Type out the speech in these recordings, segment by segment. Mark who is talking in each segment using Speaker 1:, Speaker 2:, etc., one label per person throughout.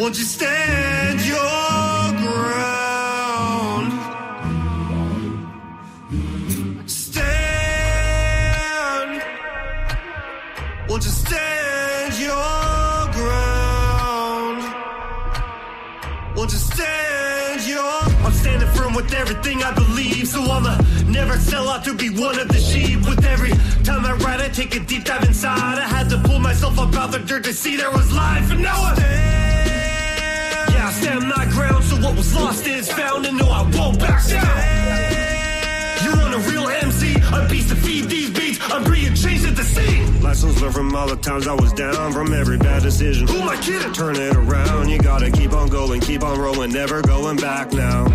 Speaker 1: Won't you stand your ground? Stand. Won't you stand your ground? Won't you stand your... I'm standing firm with everything I believe, so I'ma never sell out to be one of the sheep. With every time I ride, I take a deep dive inside. I had to pull myself up out the dirt to see there was life, and now I stand. Yeah, I stand my ground, so what was lost is found, and no, I won't back down. You want a real MC, a beast to feed these beats. I'm bringing change at the scene. Lessons learned from all the times I was down, from every bad decision. Who am I kidding? Turn it around. You gotta keep on going, keep on rolling, never going back now.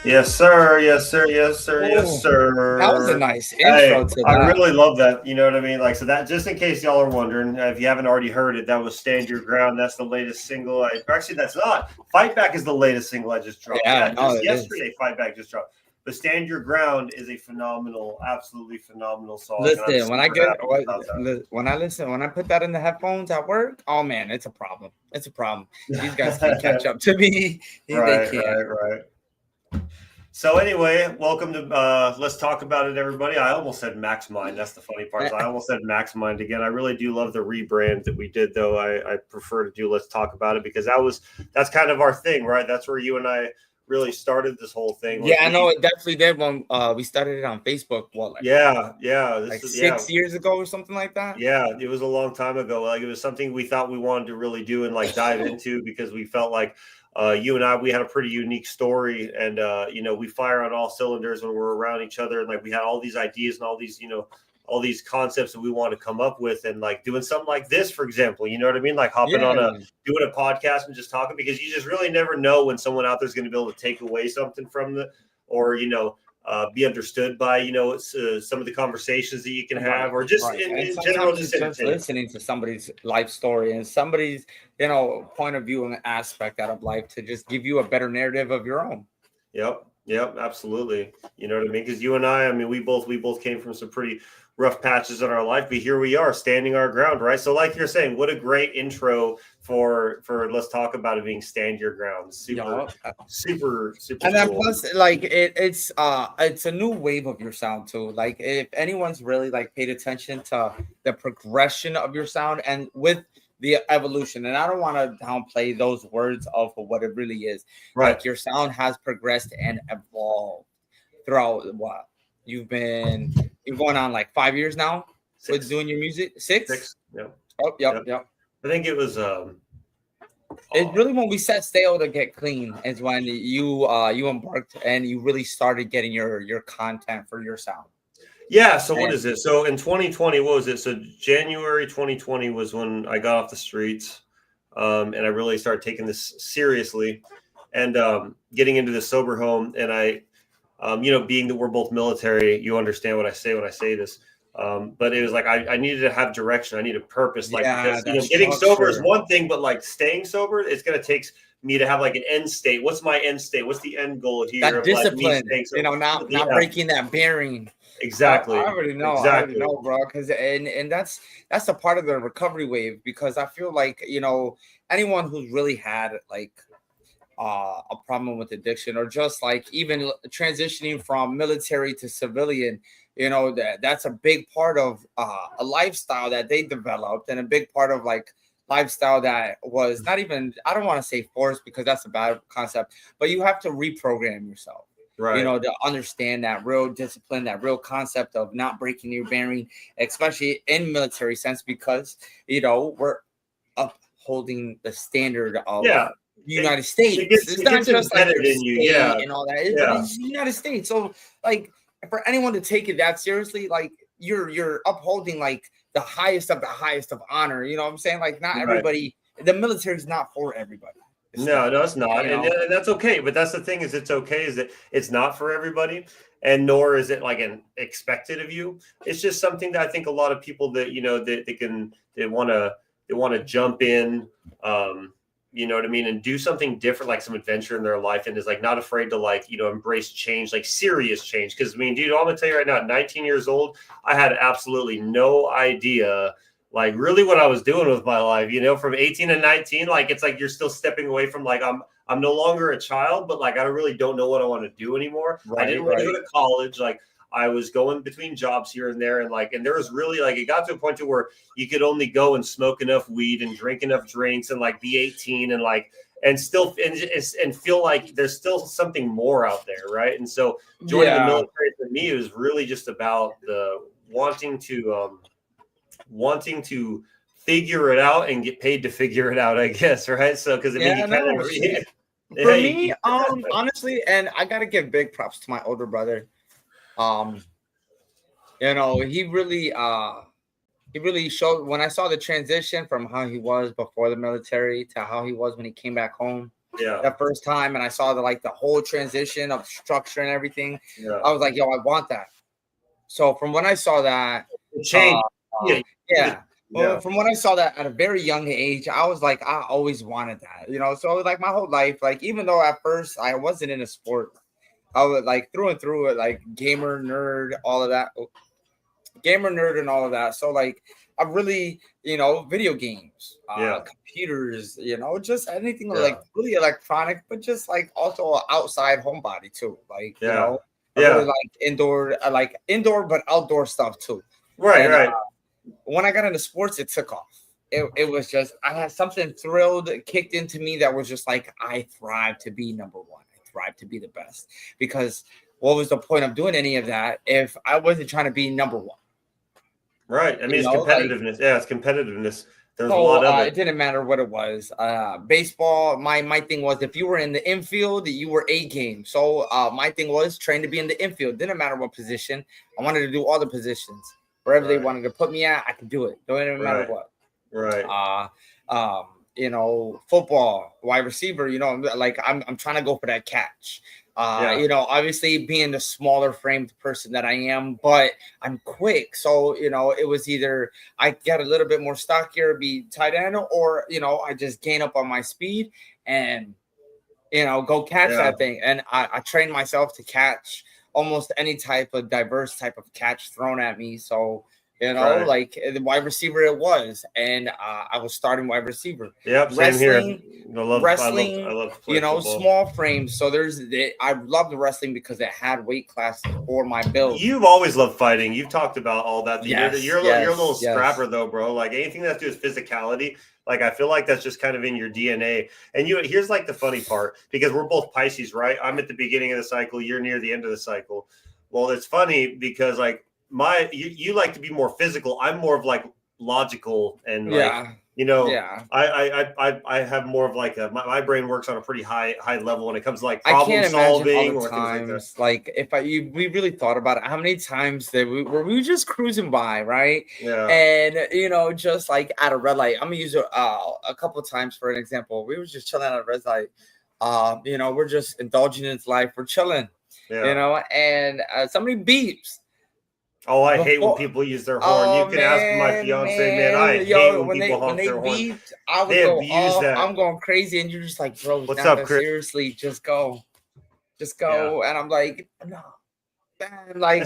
Speaker 2: Yes, sir. Yes, sir. Yes, sir. Yes, sir.
Speaker 3: That was a nice intro to that.
Speaker 2: I really love that. You know what I mean? Like, so that, just in case y'all are wondering, if you haven't already heard it, that was Stand Your Ground. That's the latest single. Actually, that's not. Fight Back is the latest single I just dropped.
Speaker 3: Yeah,
Speaker 2: just yesterday, Fight Back just dropped. But Stand Your Ground is a phenomenal, absolutely phenomenal song.
Speaker 3: Listen, when I put that in the headphones at work, oh man, it's a problem. It's a problem. These guys can't catch up to me.
Speaker 2: Right. So anyway, welcome to Let's Talk About It, everybody. I almost said Max Mind. That's the funny part. I almost said Max Mind again. I really do love the rebrand that we did, though. I prefer to do Let's Talk About It because that's kind of our thing, right? That's where you and I really started this whole thing.
Speaker 3: Yeah, I know it definitely did when we started it on Facebook. What, like 6 years ago or something like that? Yeah,
Speaker 2: it was a long time ago. Like, it was something we thought we wanted to really do and like dive into because we felt like you and I, we had a pretty unique story, and we fire on all cylinders when we're around each other, and like we had all these ideas and all these, all these concepts that we want to come up with, and like doing something like this, for example, you know what I mean? Like hopping on doing a podcast and just talking, because you just really never know when someone out there is going to be able to take away something from or be understood by some of the conversations that you can have, or just in general, just
Speaker 3: listening to somebody's life story and somebody's point of view and aspect out of life to just give you a better narrative of your own.
Speaker 2: Yep, absolutely. You know what I mean? Because you and I mean, we both came from some pretty rough patches in our life, but here we are standing our ground, right? So like you're saying, what a great intro for Let's Talk About It being Stand Your Ground. Super
Speaker 3: and then
Speaker 2: cool.
Speaker 3: Plus, like it's a new wave of your sound too. Like, if anyone's really like paid attention to the progression of your sound and with the evolution, and I don't want to downplay those words of what it really is.
Speaker 2: Right.
Speaker 3: Like, your sound has progressed and evolved throughout what you've been going on like 5 years now.
Speaker 2: 6.
Speaker 3: With doing your music. 6?
Speaker 2: Yeah.
Speaker 3: Oh, yep.
Speaker 2: I think it was
Speaker 3: it's really when we set stale to get clean is when you embarked and you really started getting your content for your sound.
Speaker 2: Yeah. So what is it? So in 2020, what was it? So January 2020 was when I got off the streets, and I really started taking this seriously, and getting into the sober home. And I, being that we're both military, you understand what I say when I say this. But it was like I needed to have direction. I needed purpose. Like, because getting sober is one thing, but like staying sober, it's gonna take me to have like an end state. What's my end state? What's the end goal here?
Speaker 3: That
Speaker 2: of
Speaker 3: discipline, not breaking that bearing.
Speaker 2: Exactly.
Speaker 3: I already know.
Speaker 2: Exactly.
Speaker 3: I already know, bro. Because and that's a part of the recovery wave, because I feel like anyone who's really had like a problem with addiction, or just like even transitioning from military to civilian, that's a big part of a lifestyle that they developed, and a big part of like lifestyle that was not even, I don't want to say forced because that's a bad concept, but you have to reprogram yourself.
Speaker 2: Right.
Speaker 3: To understand that real discipline, that real concept of not breaking your bearing, especially in military sense, because, we're upholding the standard of the United States. It's not just like
Speaker 2: in you,
Speaker 3: and all that. It's the United States. So, like, for anyone to take it that seriously, like, you're upholding like the highest of honor. You know what I'm saying? Like, not everybody. The military is not for everybody.
Speaker 2: No, it's not. And that's okay. But that's the thing, is it's okay, is that it's not for everybody, and nor is it like an expected of you. It's just something that I think a lot of people that, they want to jump in, you know what I mean, and do something different, like some adventure in their life, and is like not afraid to like, embrace change, like serious change. Because I mean, dude, I'm gonna tell you right now, at 19 years old, I had absolutely no idea like really what I was doing with my life, from 18 and 19, like, it's like, you're still stepping away from like, I'm no longer a child, but like, I really don't know what I want to do anymore. I didn't want to go to college. Like, I was going between jobs here and there. And there was really like, it got to a point to where you could only go and smoke enough weed and drink enough drinks and like be 18 and like, and still, and feel like there's still something more out there. Right. And so joining the military for me was really just about the wanting to figure it out and get paid to figure it out, I guess. Right. So, cause I mean, you kind of,
Speaker 3: for me, honestly, and I got to give big props to my older brother. He really showed when I saw the transition from how he was before the military to how he was when he came back home.
Speaker 2: Yeah.
Speaker 3: That first time, and I saw the whole transition of structure and everything. Yeah. I was like, yo, I want that. So from when I saw that,
Speaker 2: it changed.
Speaker 3: Well, from when I saw that at a very young age, I was like, I always wanted that, So like my whole life, like even though at first I wasn't in a sport, I was like through and through it, like gamer nerd, all of that, gamer nerd and all of that. So like I really, video games, computers, just anything like really electronic, but just like also outside homebody too, like I really like indoor but outdoor stuff too.
Speaker 2: Right.
Speaker 3: When I got into sports, it took off. It was just I had something kicked into me that was just like I thrive to be number one. Thrive to be the best, because what was the point of doing any of that if I wasn't trying to be number one?
Speaker 2: Right. I mean, it's competitiveness. It's competitiveness. There's a lot of it.
Speaker 3: It didn't matter what it was. Baseball, my thing was if you were in the infield, you were A game. So my thing was train to be in the infield. Didn't matter what position. I wanted to do all the positions. Wherever they wanted to put me at, I could do it. Don't even matter what.
Speaker 2: Right.
Speaker 3: Football, wide receiver, like I'm trying to go for that catch. Obviously being the smaller framed person that I am, but I'm quick. So, it was either I get a little bit more stockier, be tight end, or, I just gain up on my speed and, go catch that thing. And I trained myself to catch almost any type of diverse type of catch thrown at me. So, like the wide receiver it was, and I was starting wide receiver.
Speaker 2: Yep,
Speaker 3: wrestling,
Speaker 2: same here.
Speaker 3: Wrestling,
Speaker 2: I love football.
Speaker 3: Small frames. So I love the wrestling because it had weight classes for my build.
Speaker 2: You've always loved fighting. You've talked about all that.
Speaker 3: Yes,
Speaker 2: you're a little scrapper though, bro. Like anything that has to do with physicality, like I feel like that's just kind of in your DNA. And here's like the funny part, because we're both Pisces, right? I'm at the beginning of the cycle. You're near the end of the cycle. Well, it's funny because like you like to be more physical. I'm more of like logical and I have more of like my brain works on a pretty high level when it comes to like problem solving or things like that.
Speaker 3: Like we really thought about it, how many times that we were just cruising by, right?
Speaker 2: Yeah.
Speaker 3: And just like at a red light, I'm gonna use a couple of times for an example. We were just chilling at a red light. We're just indulging in life. We're chilling.
Speaker 2: Yeah.
Speaker 3: And somebody beeps.
Speaker 2: Oh, I hate when people use their horn. You can ask my fiance, man. I hate when people honk their horn.
Speaker 3: Beeped, I would go off. I'm going crazy, and you're just like, bro,
Speaker 2: what's up, Chris?
Speaker 3: Seriously, just go. And I'm like, no. Like,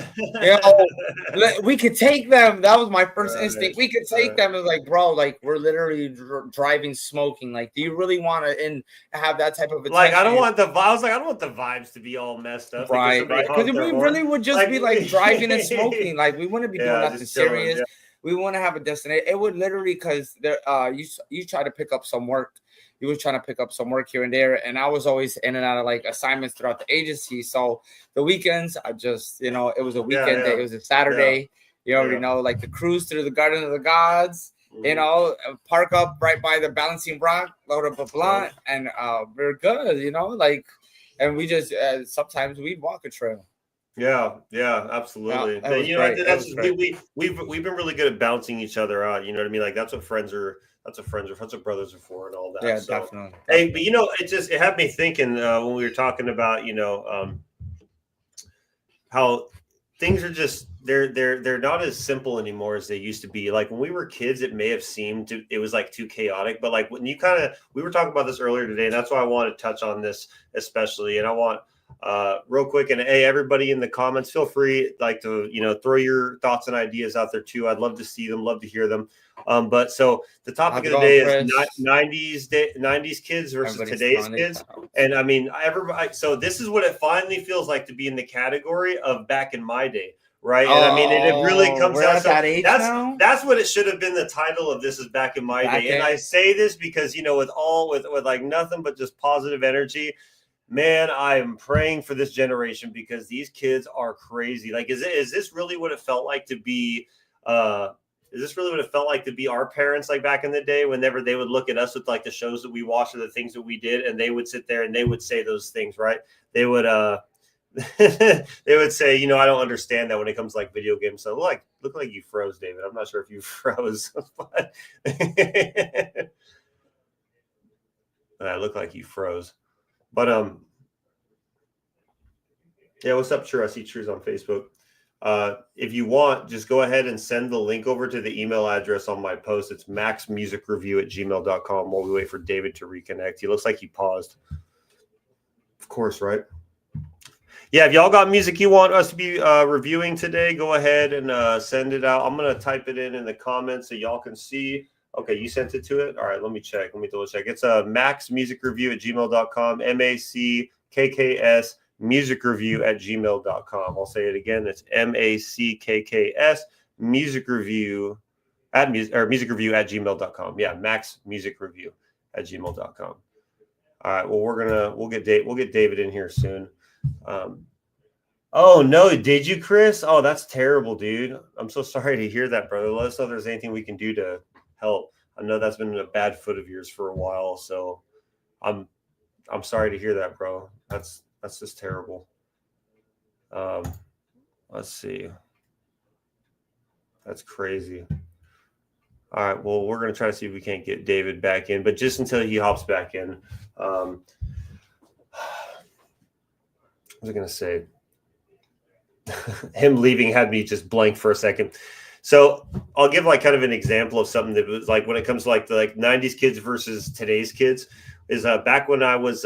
Speaker 3: we could take them. That was my first instinct. We could take them. It's like, bro, like we're literally driving, smoking. Like, do you really want to have that type of attention?
Speaker 2: Like, I don't want the vibes to be all messed up.
Speaker 3: Right. Because we really would just be like driving and smoking. Like, we wouldn't be doing nothing serious. We want to have a destination. It would literally, because there, you try to pick up some work. He was trying to pick up some work here and there, and I was always in and out of like assignments throughout the agency. So the weekends, I just, it was a weekend day. It was a Saturday. You already know, like the cruise through the Garden of the Gods, park up right by the Balancing Rock, load up a blunt, and we're good, and we just, sometimes we'd walk a trail.
Speaker 2: Yeah, absolutely. We've been really good at bouncing each other out. You know what I mean? Like that's what brothers are for, and all that.
Speaker 3: Yeah,
Speaker 2: so,
Speaker 3: definitely.
Speaker 2: Hey, but it had me thinking when we were talking about how things are just they're not as simple anymore as they used to be. Like when we were kids, it may have seemed it was like too chaotic, but like when we were talking about this earlier today, and that's why I want to touch on this especially, and real quick, and hey, everybody in the comments, feel free to throw your thoughts and ideas out there too. I'd love to see them, love to hear them. But so the topic of the day is 90s kids versus today's kids. And I mean, everybody. So this is what it finally feels like to be in the category of back in my day. Right. And I mean, it really comes out. So that's what it should have been. The title of this is Back in My Day. And I say this because, with like nothing but just positive energy, man, I am praying for this generation because these kids are crazy. Like, is this really what it felt like to be, is this really what it felt like to be our parents, like back in the day, whenever they would look at us with like the shows that we watched or the things that we did, and they would sit there and they would say those things, right? They would, they would say, I don't understand that when it comes to like video games. So look like you froze, David. I'm not sure if you froze, but I look like you froze. But yeah, what's up, True? I see True's on Facebook. If you want, just go ahead and send the link over to the email address on my post. It's maxmusicreview@gmail.com while we wait for David to reconnect. He looks like he paused. Of course, right? Yeah, if y'all got music you want us to be reviewing today, go ahead and send it out. I'm going to type it in the comments so y'all can see. Okay, you sent it to it? All right, let me check. Let me double check. It's maxmusicreview@gmail.com, MACKKS musicreview@gmail.com. I'll say it again. It's MACKKS musicreview@gmail.com. Yeah, maxmusicreview@gmail.com. All right, well we'll get David in here soon. Oh no, did you, Chris? Oh, that's terrible, dude. I'm so sorry to hear that, brother. Let us know if there's anything we can do to help. I know that's been a bad foot of yours for a while, so I'm sorry to hear that, bro. That's just terrible. Let's see. That's crazy. All right, well, we're going to try to see if we can't get David back in, but just until he hops back in. What was I going to say? Him leaving had me just blank for a second. So I'll give like kind of an example of something that was like when it comes to like the 90s kids versus today's kids is back when I was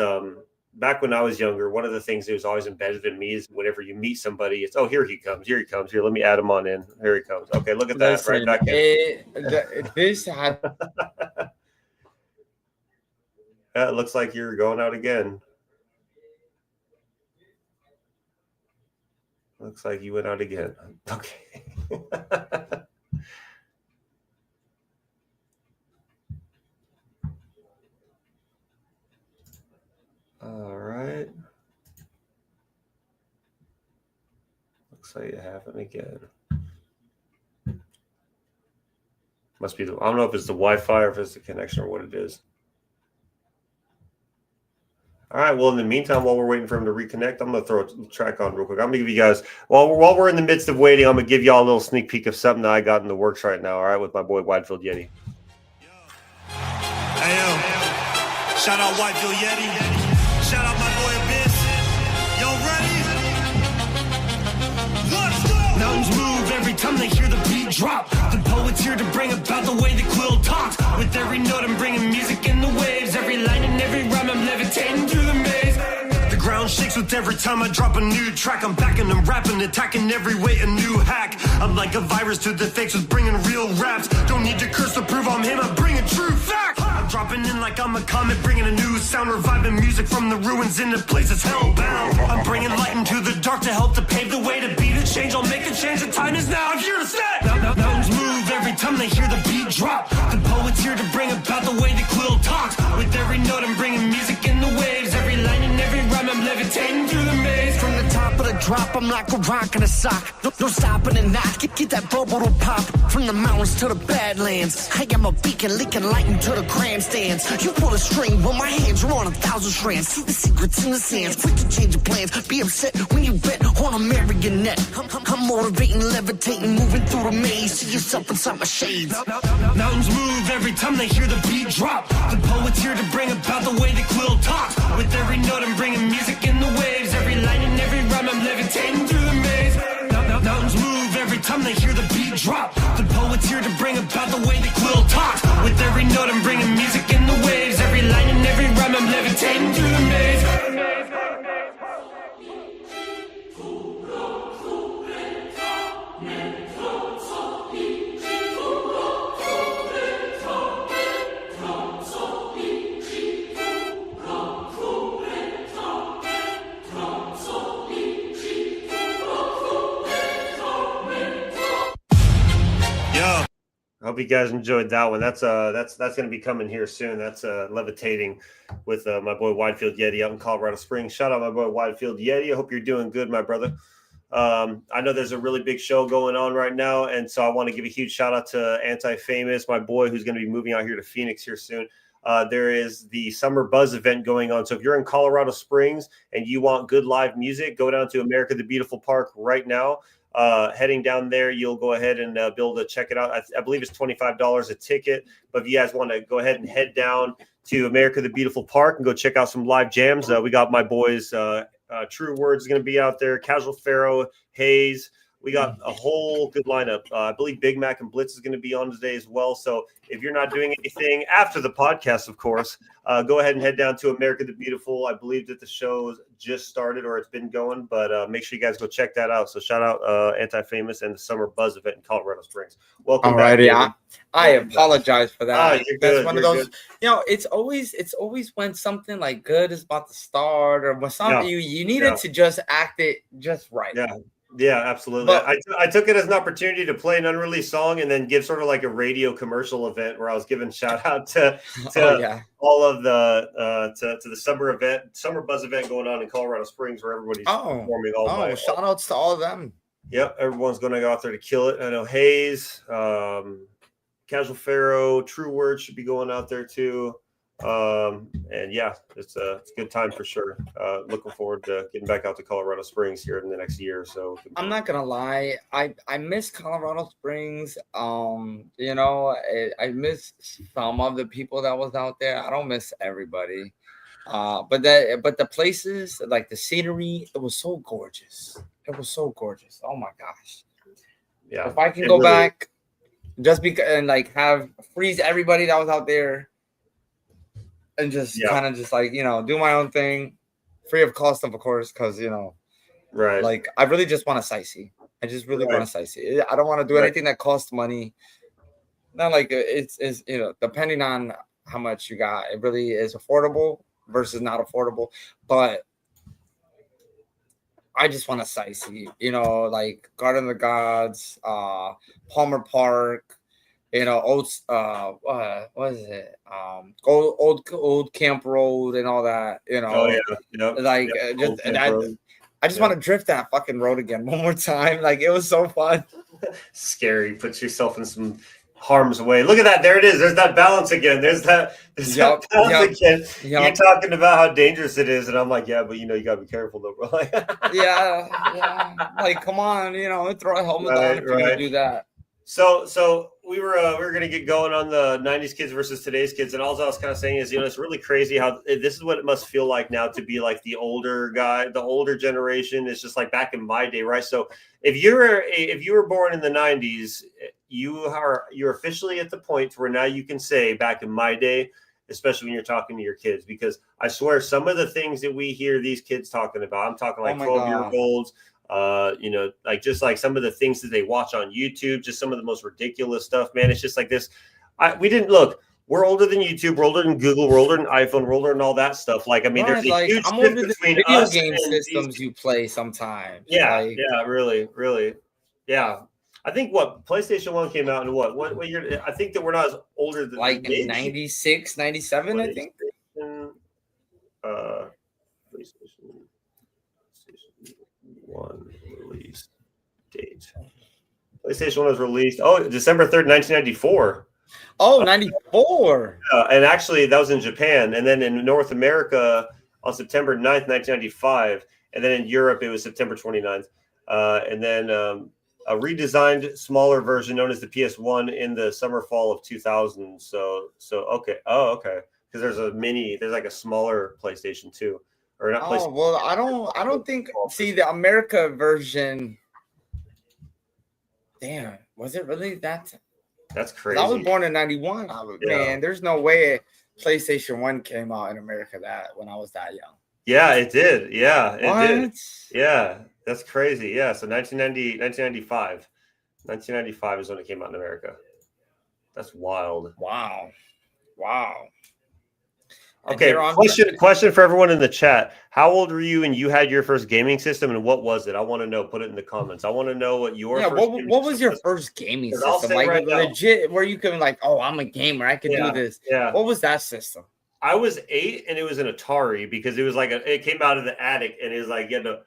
Speaker 2: younger, one of the things that was always embedded in me is whenever you meet somebody, it's, oh, here he comes. Here, let me add him on in. Here he comes. Okay, look at that. Listen, right back in. It looks like you're going out again. Looks like you went out again. Okay. All right. Looks like it happened again. Must be I don't know if it's the Wi-Fi or if it's the connection or what it is. All right. Well, in the meantime, while we're waiting for him to reconnect, I'm going to throw a track on real quick. I'm going to give you guys, while we're in the midst of waiting, I'm going to give y'all a little sneak peek of something that I got in the works right now. All right. With my boy, Whitefield Yeti.
Speaker 1: Hey, yo. Shout out Whitefield Yeti. Shout out my boy Abyss. Y'all ready? Let's go! Mountains move every time they hear the beat drop. The poet's here to bring about the way the quill talks. With every note I'm bringing music in the waves. Every line and every rhyme I'm levitating through the maze. The ground shakes with every time I drop a new track. I'm back and I'm rapping, attacking every way a new hack. I'm like a virus to the fakes with bringing real raps. Don't need to curse to prove I'm him, I'm bringing true facts. I'm dropping in like I'm a comet, bringing a new sound, reviving music from the ruins into places hellbound. I'm bringing light into the dark to help to pave the way to be the change. I'll make a change, the time is now, I'm here to stay. Mountains move every time they hear the beat drop. The poet's here to bring about the way the quill talks. With every note I'm bringing music in the waves. Every line and every rhyme I'm levitating through the maze. From the top of the drop, I'm like a rock in a sock. No stopping and not, get that bubble to pop. From the mountains to the badlands, I am a beacon leaking light into the grandstands. You pull a string, well my hands are on 1,000 strands. See the secrets in the sands, quick to change your plans. Be upset when you bet on a marionette. I'm motivating, levitating, moving through the maze. See yourself inside my shades. Mountains move every time they hear the beat drop. The poet's here to bring about the way the quill talks. With every note I'm bringing music in the waves. Every line and every rhyme I'm levitating through the maze. Mountains move every time they hear the beat drop. The poet's here to bring about the way the quill talks. With every note I'm bringing music in the waves. Every line and every rhyme I'm levitating through the maze.
Speaker 2: hope you guys enjoyed that one. That's going to be coming here soon. That's Levitating with my boy Widefield Yeti out in Colorado Springs. Shout out my boy Widefield Yeti. I hope you're doing good, my brother. I know there's a really big show going on right now, and so I want to give a huge shout out to Anti-Famous, my boy, who's going to be moving out here to Phoenix here soon. There is the Summer Buzz event going on. So if you're in Colorado Springs and you want good live music, go down to America the Beautiful Park right now. Heading down there, you'll go ahead and be able to check it out. I believe it's $25 a ticket. But if you guys want to go ahead and head down to America the Beautiful Park and go check out some live jams, we got my boys True Words going to be out there, Casual Pharaoh, Hayes. We got a whole good lineup. I believe Big Mac and Blitz is going to be on today as well. So if you're not doing anything after the podcast, of course, go ahead and head down to America the Beautiful. I believe that the show just started or it's been going, but make sure you guys go check that out. So shout out Anti-Famous and the Summer Buzz event in Colorado Springs. Welcome back.
Speaker 3: I apologize for that.
Speaker 2: You're
Speaker 3: That's
Speaker 2: good.
Speaker 3: one of those, it's always when something like good is about to start or when something you needed to just act it just right.
Speaker 2: Yeah, absolutely. But I took it as an opportunity to play an unreleased song and then give sort of like a radio commercial event where I was giving shout out to all of the to the Summer Buzz event going on in Colorado Springs where everybody's performing
Speaker 3: shout outs to all of them.
Speaker 2: Yep, everyone's going to go out there to kill it. I know Hayes, Casual Pharaoh, True Words should be going out there too. And yeah, it's a good time for sure. Looking forward to getting back out to Colorado Springs here in the next year or so.
Speaker 3: I'm not gonna lie, I miss Colorado Springs. I miss some of the people that was out there. I don't miss everybody. But the places, like the scenery, it was so gorgeous. It was so gorgeous. Oh my gosh.
Speaker 2: Yeah.
Speaker 3: If I can go back just because and like freeze everybody that was out there. And just kind of just like, do my own thing, free of cost, of course, because,
Speaker 2: right.
Speaker 3: Like I really just want to sightsee. I just really want to sightsee. I don't want to do anything that costs money. Not like it's depending on how much you got, it really is affordable versus not affordable. But I just want to sightsee, like Garden of the Gods, Palmer Park. What is it? Old Camp Road and all that. I just want to drift that fucking road again one more time. Like it was so fun.
Speaker 2: Scary. Puts yourself in some harm's way. Look at that. There it is. There's that balance again. There's that balance again. You're talking about how dangerous it is, and I'm like, yeah, but you gotta be careful though, bro.
Speaker 3: yeah. Like, come on, throw a helmet on if you're gonna do that.
Speaker 2: So we were going to get going on the 90s kids versus today's kids. And all I was kind of saying is, it's really crazy how this is what it must feel like now to be like the older guy, the older generation. It's just like back in my day, right? So if you were born in the 90s, you're officially at the point where now you can say back in my day, especially when you're talking to your kids, because I swear some of the things that we hear these kids talking about, I'm talking like 12-year-olds, like just like some of the things that they watch on YouTube, just some of the most ridiculous stuff, man. It's just like this. We're older than YouTube, we're older than Google, we're older than iPhone, we're older than all that stuff. Like, I mean, there's a huge difference between
Speaker 3: video
Speaker 2: us
Speaker 3: game
Speaker 2: and
Speaker 3: systems you play sometimes.
Speaker 2: Yeah, really. Yeah. I think PlayStation 1 came out in what year? I think that we're not as older than
Speaker 3: like in 96, 97, I think.
Speaker 2: PlayStation 1 release date. PlayStation 1 was released December 3rd, 1994.
Speaker 3: 94.
Speaker 2: And actually that was in Japan, and then in North America on September 9th, 1995, and then in Europe it was September 29th. And then a redesigned smaller version known as the PS1 in the summer fall of 2000. So okay. Because there's like a smaller PlayStation 2. Or not PlayStation.
Speaker 3: Well, I don't think the America version. Damn, was it really that?
Speaker 2: That's crazy.
Speaker 3: I was born in 91. Man, there's no way PlayStation 1 came out in America when I was that young.
Speaker 2: Yeah, it did. Yeah,
Speaker 3: it
Speaker 2: did. Yeah, that's crazy. Yeah, so 1995. 1995 is when it came out in America. That's wild.
Speaker 3: Wow.
Speaker 2: Okay, question for everyone in the chat. How old were you when you had your first gaming system, and what was it? I want to know. Put it in the comments. I want to know what your first
Speaker 3: what was your first gaming system? Like
Speaker 2: right
Speaker 3: legit, where you can like, oh, I'm a gamer, I can do this.
Speaker 2: Yeah.
Speaker 3: What was that system?
Speaker 2: I was 8, and it was an Atari because it was like it came out of the attic, and it was like you had to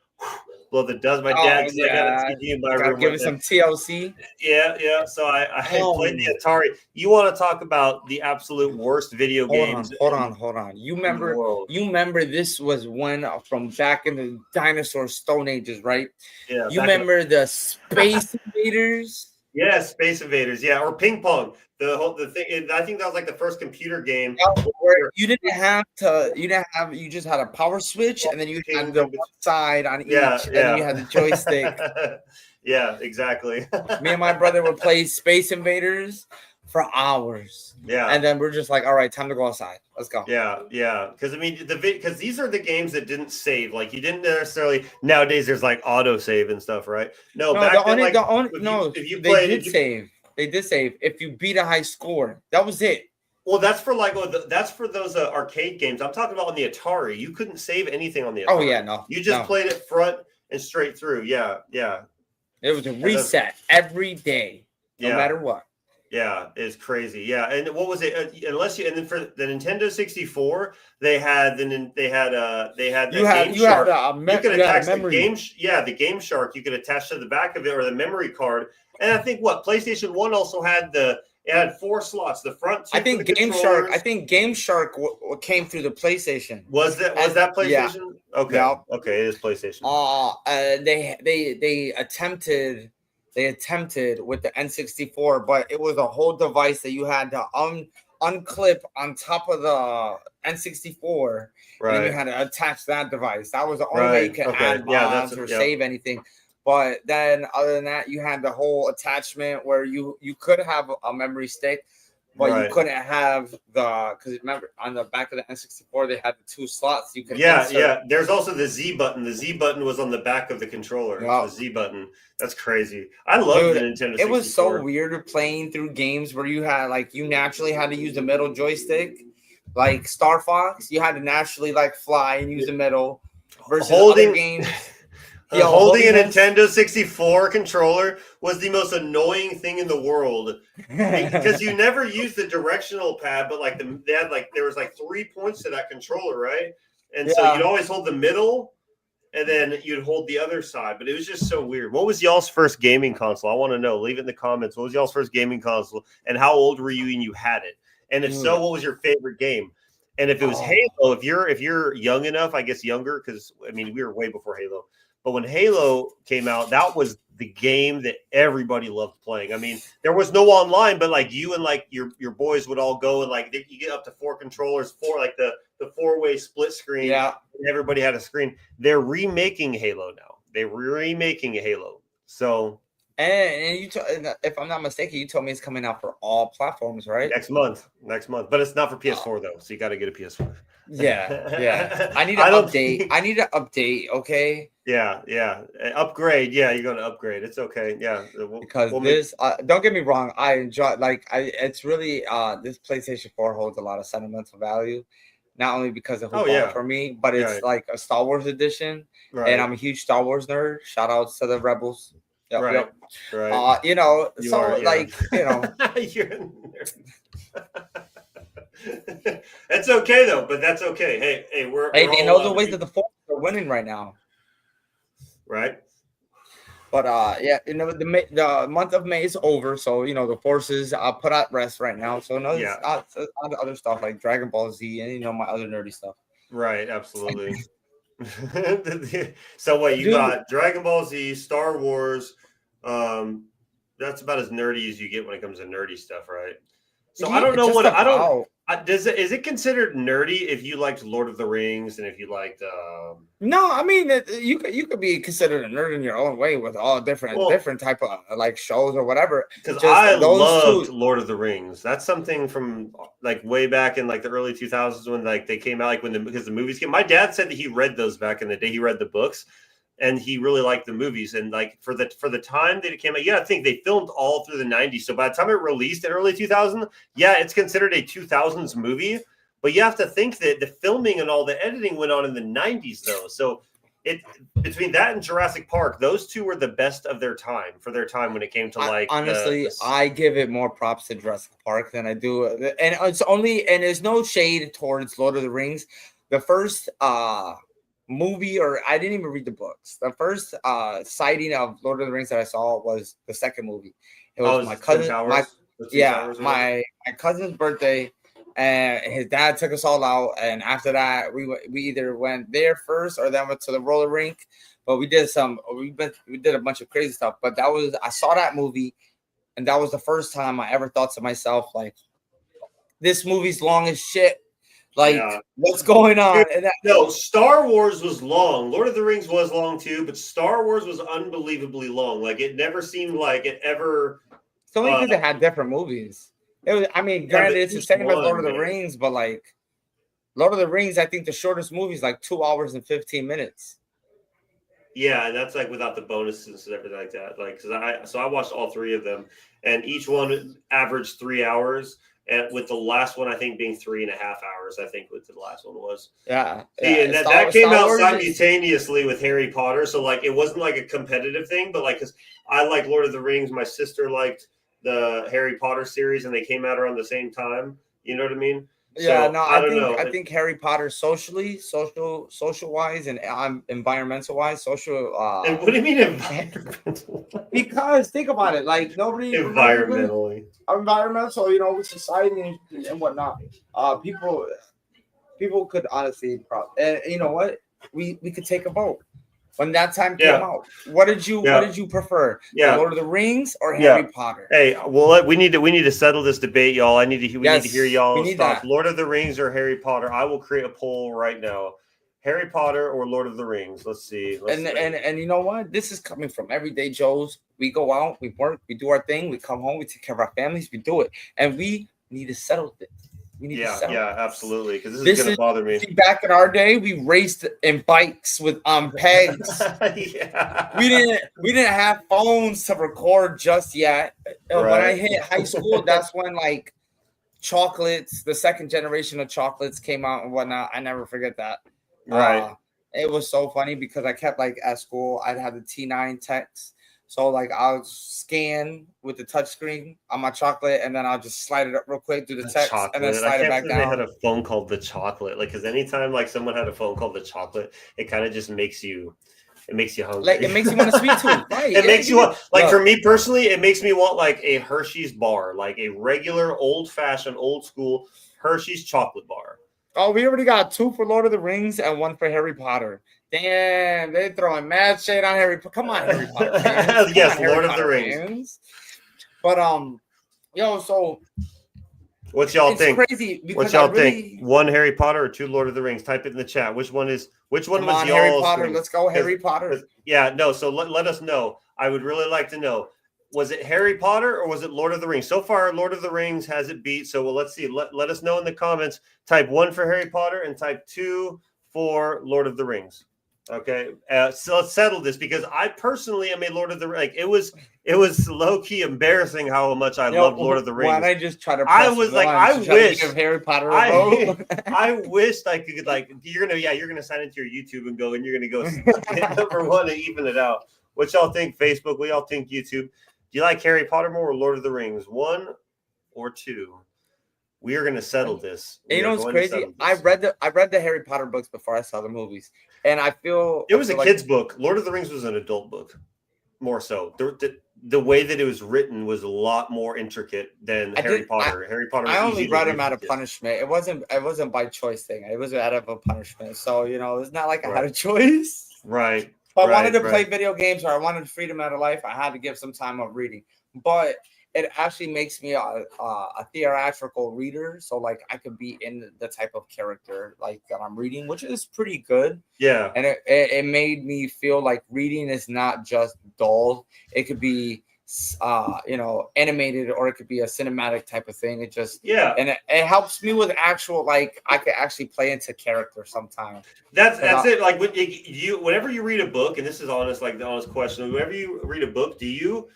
Speaker 2: blow the dust. My dad got a TV in my room.
Speaker 3: Give it some TLC.
Speaker 2: Yeah. So I played the Atari. You want to talk about the absolute worst video games?
Speaker 3: Hold on. You remember this was one from back in the dinosaur stone ages, right?
Speaker 2: Yeah.
Speaker 3: You remember the Space Invaders?
Speaker 2: Yeah, Space Invaders. Yeah, or ping pong. The thing. I think that was like the first computer game
Speaker 3: where you just had a power switch, and then you had the one side on each, and then you had the joystick.
Speaker 2: Yeah, exactly.
Speaker 3: Me and my brother would play Space Invaders for hours.
Speaker 2: Yeah,
Speaker 3: and then we're just like, all right, time to go outside. Let's go.
Speaker 2: Yeah. Because I mean, because these are the games that didn't save. Like you didn't necessarily. Nowadays, there's like auto save and stuff, right? No, back then,
Speaker 3: they did save. They did save if you beat a high score. That was it.
Speaker 2: Well, that's for those arcade games. I'm talking about on the Atari. You couldn't save anything on the Atari.
Speaker 3: Oh yeah, no.
Speaker 2: You just played it front and straight through. Yeah.
Speaker 3: It was a reset every day, no matter what.
Speaker 2: Yeah, it's crazy. Yeah, and what was it? And then for the Nintendo 64, they had the Game Shark. You could attach the Game Shark. You could attach to the back of it or the memory card. And I think PlayStation 1 also had it had 4 slots. The front two. I think
Speaker 3: Game Shark came through the PlayStation.
Speaker 2: Was that PlayStation? Yeah. Okay. Yeah. Okay, it is PlayStation.
Speaker 3: They attempted with the N64, but it was a whole device that you had to unclip on top of the N64, right? And you had to attach that device. That was the only way you could add mods or save anything. But then, other than that, you had the whole attachment where you could have a memory stick, but you couldn't have because remember on the back of the N64 they had the 2 slots you could insert.
Speaker 2: Yeah. There's also the Z button. The Z button was on the back of the controller. Yep. The Z button. That's crazy. I love the Nintendo 64.
Speaker 3: It was so weird playing through games where you had you naturally had to use the middle joystick, like Star Fox. You had to naturally fly and use the middle versus other games.
Speaker 2: Holding a Nintendo 64 controller was the most annoying thing in the world because you never used the directional pad, but there was 3 points to that controller, right? And so you'd always hold the middle, and then you'd hold the other side. But it was just so weird. What was y'all's first gaming console? I want to know. Leave it in the comments. What was y'all's first gaming console, and how old were you when you had it? And if so, what was your favorite game? And if it was Halo, if you're young enough, I guess younger, because I mean we were way before Halo. But when Halo came out, that was the game that everybody loved playing. I mean, there was no online, but you and your boys would all go and you get up to 4 controllers, the 4-way split screen. Yeah, and everybody had a screen. They're remaking Halo now. They're remaking Halo. So,
Speaker 3: and if I'm not mistaken, you told me it's coming out for all platforms, right?
Speaker 2: Next month, but it's not for PS4 though. So you got to get a PS4.
Speaker 3: Yeah. I need to update. I need to update. Okay.
Speaker 2: Yeah. Upgrade. Yeah, you're going to upgrade. It's okay. Yeah.
Speaker 3: Because don't get me wrong. I enjoy it's really this PlayStation 4 holds a lot of sentimental value, not only because of who bought it for me, but it's like a Star Wars edition, and I'm a huge Star Wars nerd. Shout outs to the Rebels. Yep,
Speaker 2: right.
Speaker 3: Right. You're a
Speaker 2: nerd. That's okay though, but that's okay. Hey, we're
Speaker 3: the ways that the Force are winning right now,
Speaker 2: right?
Speaker 3: But the month of May is over, so the forces put at rest right now. So other stuff like Dragon Ball Z and my other nerdy stuff.
Speaker 2: Right, absolutely. So what you got? Dragon Ball Z, Star Wars. That's about as nerdy as you get when it comes to nerdy stuff, right? So I don't know what I don't. Is it considered nerdy if you liked Lord of the Rings and if you liked?
Speaker 3: No, I mean you could be considered a nerd in your own way with all different type of shows or whatever.
Speaker 2: Because I loved Lord of the Rings. That's something from way back in the early 2000s when they came out because the movies came. My dad said that he read those back in the day. He read the books. And he really liked the movies, and for the time that it came out, I think they filmed all through the 90s. So by the time it released in early 2000, it's considered a 2000s movie. But you have to think that the filming and all the editing went on in the 90s, though. So between that and Jurassic Park, those two were the best of their time when it came to
Speaker 3: honestly, I give it more props to Jurassic Park than I do, and there's no shade towards Lord of the Rings. The first movie, or I didn't even read the books. The first sighting of Lord of the Rings that I saw was the second movie. It was my cousin, my cousin's birthday. And his dad took us all out, and after that, we either went there first or then went to the roller rink. But we did a bunch of crazy stuff. But I saw that movie, and that was the first time I ever thought to myself, like, this movie's long as shit. Like, what's going on?
Speaker 2: No, Star Wars was long. Lord of the Rings was long too, but Star Wars was unbelievably long. Like, it never seemed like it ever.
Speaker 3: So many people had different movies. It was, I mean, granted, it's the same as Lord of the Rings, but like Lord of the Rings, I think the shortest movie is like 2 hours and 15 minutes.
Speaker 2: Yeah, and that's like without the bonuses and everything like that. Like, so I watched all three of them, and each one averaged 3 hours, and with the last one I think being 3.5 hours. I think what the last one was.
Speaker 3: Yeah.
Speaker 2: And that came out simultaneously with Harry Potter, so like it wasn't like a competitive thing, but like because I like Lord of the Rings, my sister liked the Harry Potter series, and they came out around the same time. You know what I mean?
Speaker 3: Yeah, so, no, I think Harry Potter social wise, and environmental wise,
Speaker 2: and what do you mean environmental?
Speaker 3: Because think about it, like nobody
Speaker 2: environmental,
Speaker 3: with society and whatnot. People could honestly, and you know what, we could take a vote. When that time came out, what did you prefer? Lord of the Rings or Harry Potter?
Speaker 2: Hey, well, we need to settle this debate, y'all. We need to hear y'all's thoughts. Lord of the Rings or Harry Potter? I will create a poll right now. Harry Potter or Lord of the Rings? Let's see.
Speaker 3: And you know what? This is coming from everyday Joes. We go out, we work, we do our thing, we come home, we take care of our families, we do it, and we need to settle this.
Speaker 2: Absolutely. Because this is going to bother me.
Speaker 3: Back in our day, we raced in bikes with pegs. We didn't have phones to record just yet. When I hit high school, that's when like chocolates, the second generation of chocolates came out and whatnot. I never forget that.
Speaker 2: Right.
Speaker 3: It was so funny because I kept like at school, I'd have the T9 text. So like I'll scan with the touch screen on my chocolate, and then I'll just slide it up real quick, do the text, and then slide it back down.
Speaker 2: They had a phone called the chocolate, like because anytime like someone had a phone called the chocolate, it kind of just makes you hungry.
Speaker 3: Like it makes you want a sweet tooth, right?
Speaker 2: It makes you want, like, for me personally, it makes me want like a Hershey's bar, like a regular old-fashioned, old-school Hershey's chocolate bar.
Speaker 3: Oh, we already got 2 for Lord of the Rings and 1 for Harry Potter. Damn, they're throwing mad shade on Harry Potter. Come on, Harry Potter fans.
Speaker 2: Yes, Lord of the Rings.
Speaker 3: But so
Speaker 2: what y'all think?
Speaker 3: Crazy.
Speaker 2: What y'all think? 1 Harry Potter or 2 Lord of the Rings? Type it in the chat. Which one was y'all?
Speaker 3: Harry Potter. Let's go Harry Potter.
Speaker 2: Yeah, no. So let us know. I would really like to know. Was it Harry Potter or was it Lord of the Rings? So far, Lord of the Rings has it beat. So let's see. Let us know in the comments. Type 1 for Harry Potter and type 2 for Lord of the Rings. Okay, so let's settle this because I personally am a Lord of the Rings. Like, it was low key embarrassing how much I love Lord of the Rings.
Speaker 3: Why don't I just try to?
Speaker 2: I was like, I wish
Speaker 3: Harry Potter.
Speaker 2: I wished I could like. You're gonna sign into your YouTube and you're gonna go hit number 1 and even it out. What y'all think? Facebook? What y'all think? YouTube? Do you like Harry Potter more or Lord of the Rings? 1 or 2? We are going to settle this.
Speaker 3: You know what's crazy? I read the Harry Potter books before I saw the movies, and I feel
Speaker 2: it was a kid's book. Lord of the Rings was an adult book, more so. The way that it was written was a lot more intricate than Harry Potter. Harry Potter.
Speaker 3: I only read him out of punishment. It wasn't by choice thing. It was out of a punishment. So it's not like I had a choice.
Speaker 2: Right.
Speaker 3: If I wanted to play video games or I wanted freedom out of life, I had to give some time of reading. But it actually makes me a theatrical reader, so like I could be in the type of character like that I'm reading, which is pretty good.
Speaker 2: Yeah,
Speaker 3: and it made me feel like reading is not just dull. It could be animated, or it could be a cinematic type of thing. It just and it helps me with actual, like, I could actually play into character sometimes.
Speaker 2: That's it. Like whenever you read a book, and this is honest, like the honest question, whenever you read a book, do you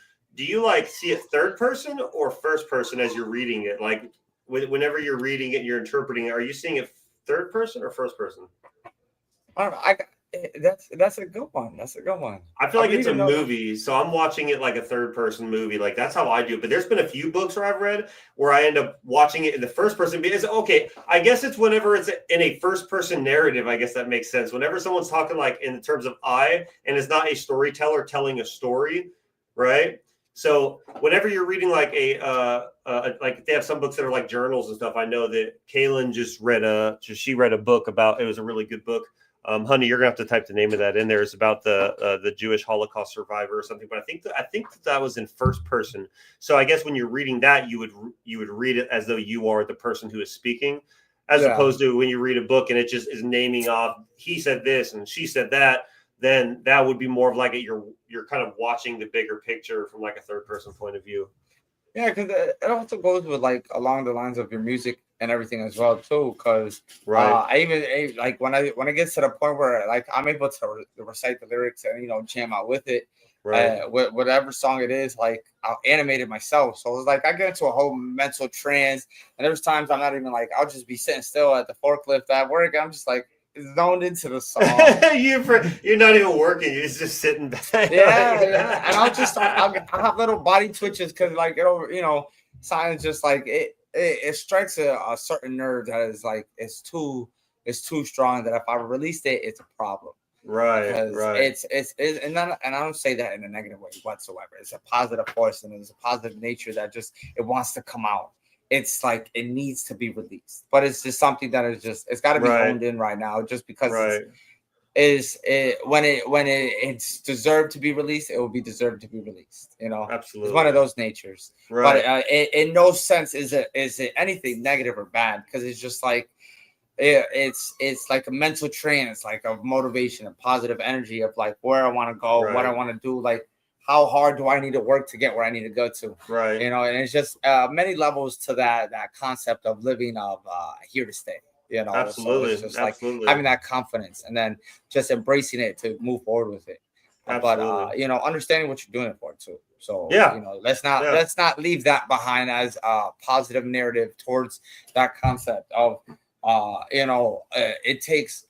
Speaker 2: like see it third person or first person as you're reading it? Like whenever you're reading it and you're interpreting it, are you seeing it third person or first person?
Speaker 3: I don't know. That's a good one. That's a good one.
Speaker 2: I feel like it's a movie, so I'm watching it like a third person movie. Like that's how I do it. But there's been a few books where I've read where I end up watching it in the first person. Because okay, I guess it's whenever it's in a first person narrative. I guess that makes sense. Whenever someone's talking like in terms of I, and it's not a storyteller telling a story, right? So whenever you're reading like like they have some books that are like journals and stuff. I know that Kaylin she read a book about. It was a really good book. Honey, you're gonna have to type the name of that in there. It's about the Jewish Holocaust survivor or something. But I think that was in first person. So I guess when you're reading that, you would read it as though you are the person who is speaking, as opposed to when you read a book and it just is naming off. He said this and she said that. Then that would be more of like you're kind of watching the bigger picture from like a third person point of view.
Speaker 3: Yeah, because it also goes with like along the lines of your music and everything as well too. Because I even like when I get to the point where like I'm able to recite the lyrics and jam out with it, whatever song it is, like I'll animate it myself. So it's like I get into a whole mental trance, and there's times I'm not even like I'll just be sitting still at the forklift at work. I'm just like zoned into the song.
Speaker 2: You're not even working. You're just sitting back.
Speaker 3: Yeah. And I'll have little body twitches because like silence just like it strikes a certain nerve that is like it's too strong that if I released it, it's a problem.
Speaker 2: Right.
Speaker 3: It's and I don't say that in a negative way whatsoever. It's a positive force and it's a positive nature that just it wants to come out. It's like it needs to be released, but it's just something that is just it's got to be honed in right now. Just because when it's deserved to be released, it will be deserved to be released.
Speaker 2: Absolutely,
Speaker 3: it's one of those natures. Right. But in no sense is it anything negative or bad because it's just like it's like a mental trance, like of motivation and positive energy of like where I want to go, what I want to do, like. How hard do I need to work to get where I need to go to?
Speaker 2: Right.
Speaker 3: And it's just many levels to that concept of living of here to stay.
Speaker 2: Absolutely.
Speaker 3: So it's just like having that confidence and then just embracing it to move forward with it.
Speaker 2: Absolutely.
Speaker 3: But understanding what you're doing it for too. So let's not leave that behind as a positive narrative towards that concept of it takes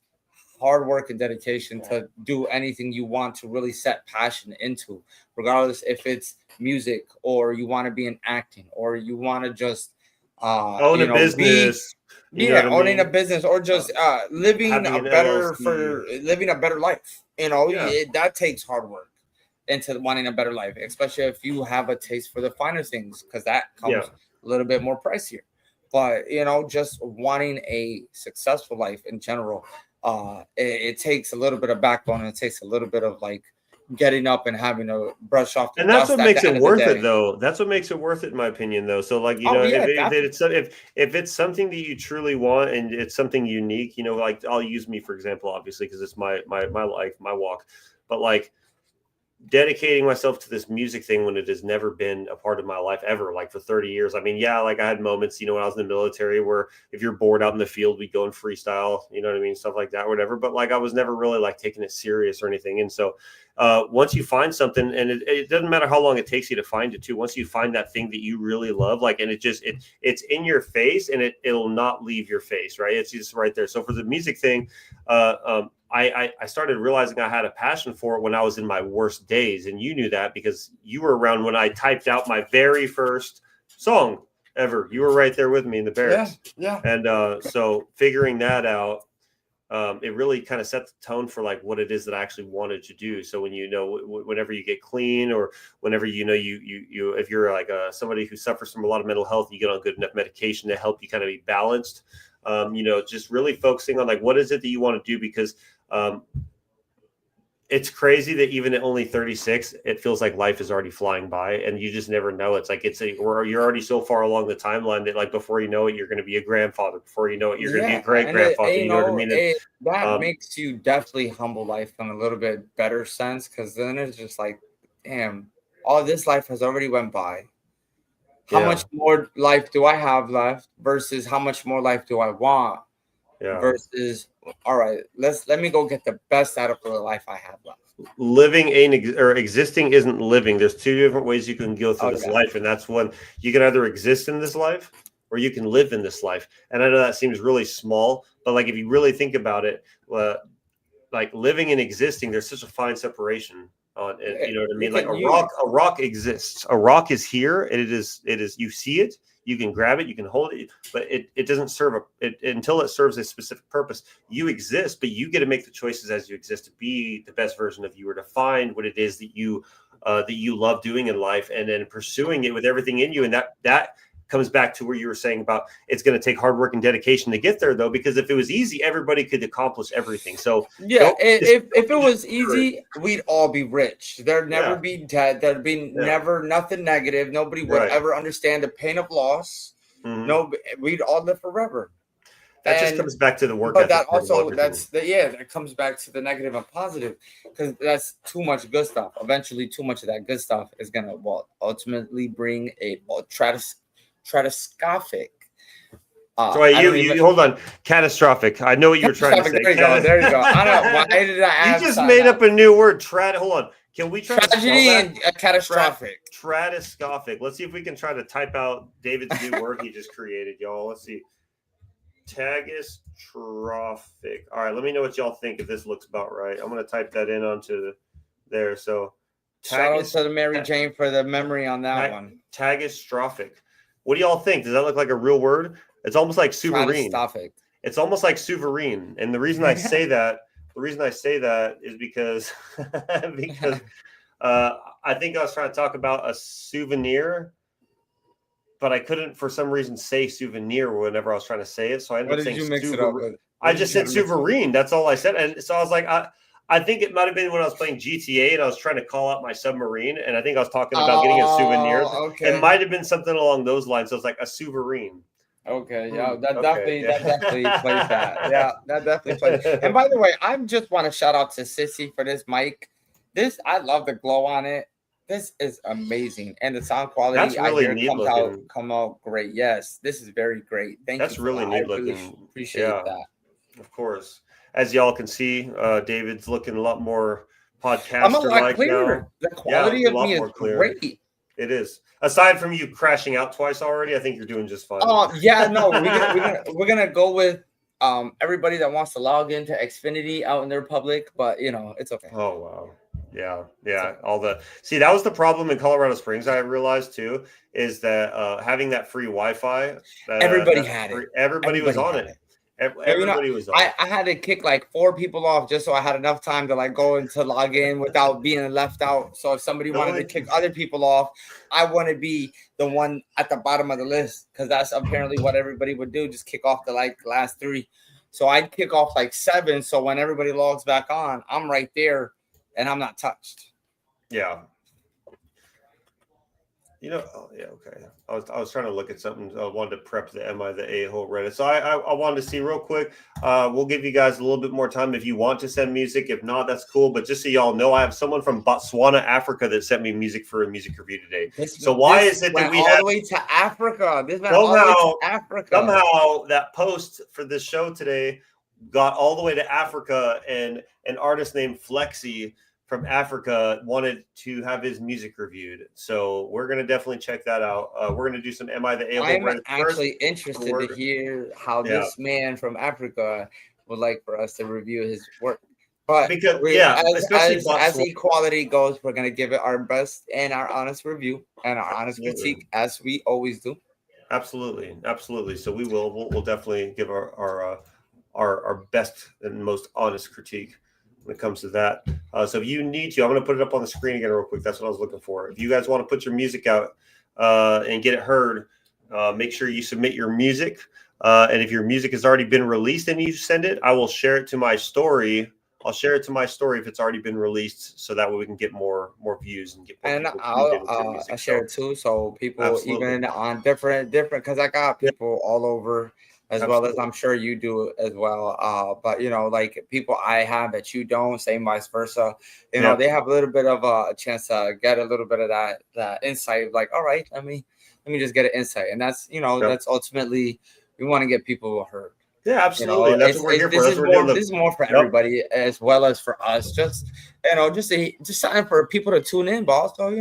Speaker 3: hard work and dedication to do anything you want to really set passion into, regardless if it's music or you want to be in acting or you want to just
Speaker 2: own a business.
Speaker 3: Owning a business or just living a better life. That takes hard work into wanting a better life, especially if you have a taste for the finer things, because that comes a little bit more pricier. But just wanting a successful life in general. It takes a little bit of backbone and it takes a little bit of like getting up and having to brush off the
Speaker 2: and that's
Speaker 3: dust
Speaker 2: what makes it worth it though. That's what makes it worth it in my opinion though. So like if it's something that you truly want and it's something unique, like I'll use me for example, obviously because it's my life, my walk, but like dedicating myself to this music thing when it has never been a part of my life ever, like for 30 years. I mean, like I had moments, when I was in the military where if you're bored out in the field, we'd go and freestyle, what I mean? Stuff like that, whatever. But like, I was never really like taking it serious or anything. And so once you find something and it doesn't matter how long it takes you to find it too, once you find that thing that you really love, like, and it's in your face and it'll not leave your face. Right. It's just right there. So for the music thing, I started realizing I had a passion for it when I was in my worst days. And you knew that because you were around when I typed out my very first song ever. You were right there with me in the barracks.
Speaker 3: Yeah.
Speaker 2: And so figuring that out, it really kind of set the tone for like what it is that I actually wanted to do. So when whenever you get clean or whenever you if you're like somebody who suffers from a lot of mental health, you get on good enough medication to help you kind of be balanced. Just really focusing on like what is it that you want to do, because it's crazy that even at only 36, it feels like life is already flying by and you just never know. It's like you're already so far along the timeline that like before you know it, you're going to be a grandfather. Before you know it, you're going to be a great grandfather. You know what I mean?
Speaker 3: That makes you definitely humble life in a little bit better sense, because then it's just like, damn, all this life has already went by. How much more life do I have left versus how much more life do I want? Versus, all right, let me go get the best out of the life I have left.
Speaker 2: Living or existing isn't living. There's two different ways you can go through this life, and that's one. You can either exist in this life or you can live in this life. And I know that seems really small, but like if you really think about it, like living and existing, there's such a fine separation on it. You know what I mean? Like a rock exists. A rock is here. And it is you see it, you can grab it, you can hold it, but it doesn't serve until it serves a specific purpose. You exist, but you get to make the choices as you exist to be the best version of you, or to find what it is that you love doing in life, and then pursuing it with everything in you. And that comes back to where you were saying about it's going to take hard work and dedication to get there, though, because if it was easy, everybody could accomplish everything. So
Speaker 3: yeah, if it was easy, we'd all be rich. There'd never be debt. There'd be never nothing negative. Nobody would ever understand the pain of loss. No, we'd all live forever.
Speaker 2: That just comes back to the work.
Speaker 3: But that also, that comes back to the negative and positive, because that's too much good stuff. Eventually, too much of that good stuff is going to ultimately bring a catastrophic.
Speaker 2: So you hold on, catastrophic. I know what you were trying to say.
Speaker 3: There you go. I don't know. Why did I add?
Speaker 2: You just made up a new word. Hold on. Can we try
Speaker 3: tragedy and catastrophic?
Speaker 2: Catastrophic. Let's see if we can try to type out David's new word he just created, y'all. Let's see. Catastrophic. All right, let me know what y'all think if this looks about right. I'm going to type that in onto there. So,
Speaker 3: shout out to the Mary Jane for the memory on that one.
Speaker 2: Catastrophic. What do y'all think? Does that look like a real word? It's almost like souverain. It's almost like souverain. And the reason I say that, is because I think I was trying to talk about a souvenir, but I couldn't for some reason say souvenir whenever I was trying to say it. So I ended up saying souverain. I just said souverain. That's all I said. And so I was like, I think it might have been when I was playing GTA and I was trying to call out my submarine. And I think I was talking about getting a souvenir. Okay. It might have been something along those lines. So it's like a souverain.
Speaker 3: Okay. Yeah, that definitely plays that. Yeah, that definitely plays. And by the way, I just want to shout out to Sissy for this mic. I love the glow on it. This is amazing, and the sound quality.
Speaker 2: That's really neat looking.
Speaker 3: Come out great. Yes, this is very great. Thank you.
Speaker 2: That's really neat looking.
Speaker 3: Really appreciate that.
Speaker 2: Of course, as y'all can see, David's looking a lot more podcaster-like
Speaker 3: I'm a lot clearer.
Speaker 2: now.
Speaker 3: The quality of me is great.
Speaker 2: It is. Aside from you crashing out twice already, I think you're doing just fine.
Speaker 3: Oh yeah, no, we're gonna go with everybody that wants to log into Xfinity out in their public, but it's okay.
Speaker 2: Oh wow. Yeah. That was the problem in Colorado Springs. I realized too is that having that free Wi-Fi,
Speaker 3: everybody had it.
Speaker 2: Everybody was on it. Everybody was on.
Speaker 3: I had to kick like 4 people off just so I had enough time to like go into log in without being left out. So if somebody wanted to kick other people off, I want to be the one at the bottom of the list, because that's apparently what everybody would do. Just kick off the last 3. So I'd kick off like 7. So when everybody logs back on, I'm right there. And I'm not touched.
Speaker 2: Yeah. Okay. I was trying to look at something. I wanted to prep the Am I the A-hole Reddit. So I wanted to see real quick. We'll give you guys a little bit more time if you want to send music. If not, that's cool. But just so y'all know, I have someone from Botswana, Africa, that sent me music for a music review today. Why is it that we
Speaker 3: all the way to Africa? This went all the way to Africa.
Speaker 2: Somehow that post for this show today got all the way to Africa, and an artist named Flexi from Africa wanted to have his music reviewed. So we're going to definitely check that out. We're going to do some Am I the A-hole?
Speaker 3: I'm actually interested to hear how this man from Africa would like for us to review his work. But
Speaker 2: because
Speaker 3: as equality goes, we're going to give it our best and our honest review and our honest critique, as we always do.
Speaker 2: Absolutely. So we'll definitely give our best and most honest critique when it comes to that. So if you need to, I'm going to put it up on the screen again real quick. That's what I was looking for. If you guys want to put your music out and get it heard, make sure you submit your music. And if your music has already been released and you send it, I will share it to my story. I'll share it to my story if it's already been released, so that way we can get more views and get more.
Speaker 3: And I'll share it too, so people even on different because I got people all over. As well as I'm sure you do as well. But, like people I have that you don't, same vice versa. They have a little bit of a chance to get a little bit of that insight. Like, all right, let me just get an insight. And that's, that's ultimately, we want to get people heard.
Speaker 2: Yeah, absolutely. That's what we're here for.
Speaker 3: This is more for everybody as well as for us. Just something for people to tune in, boss. So,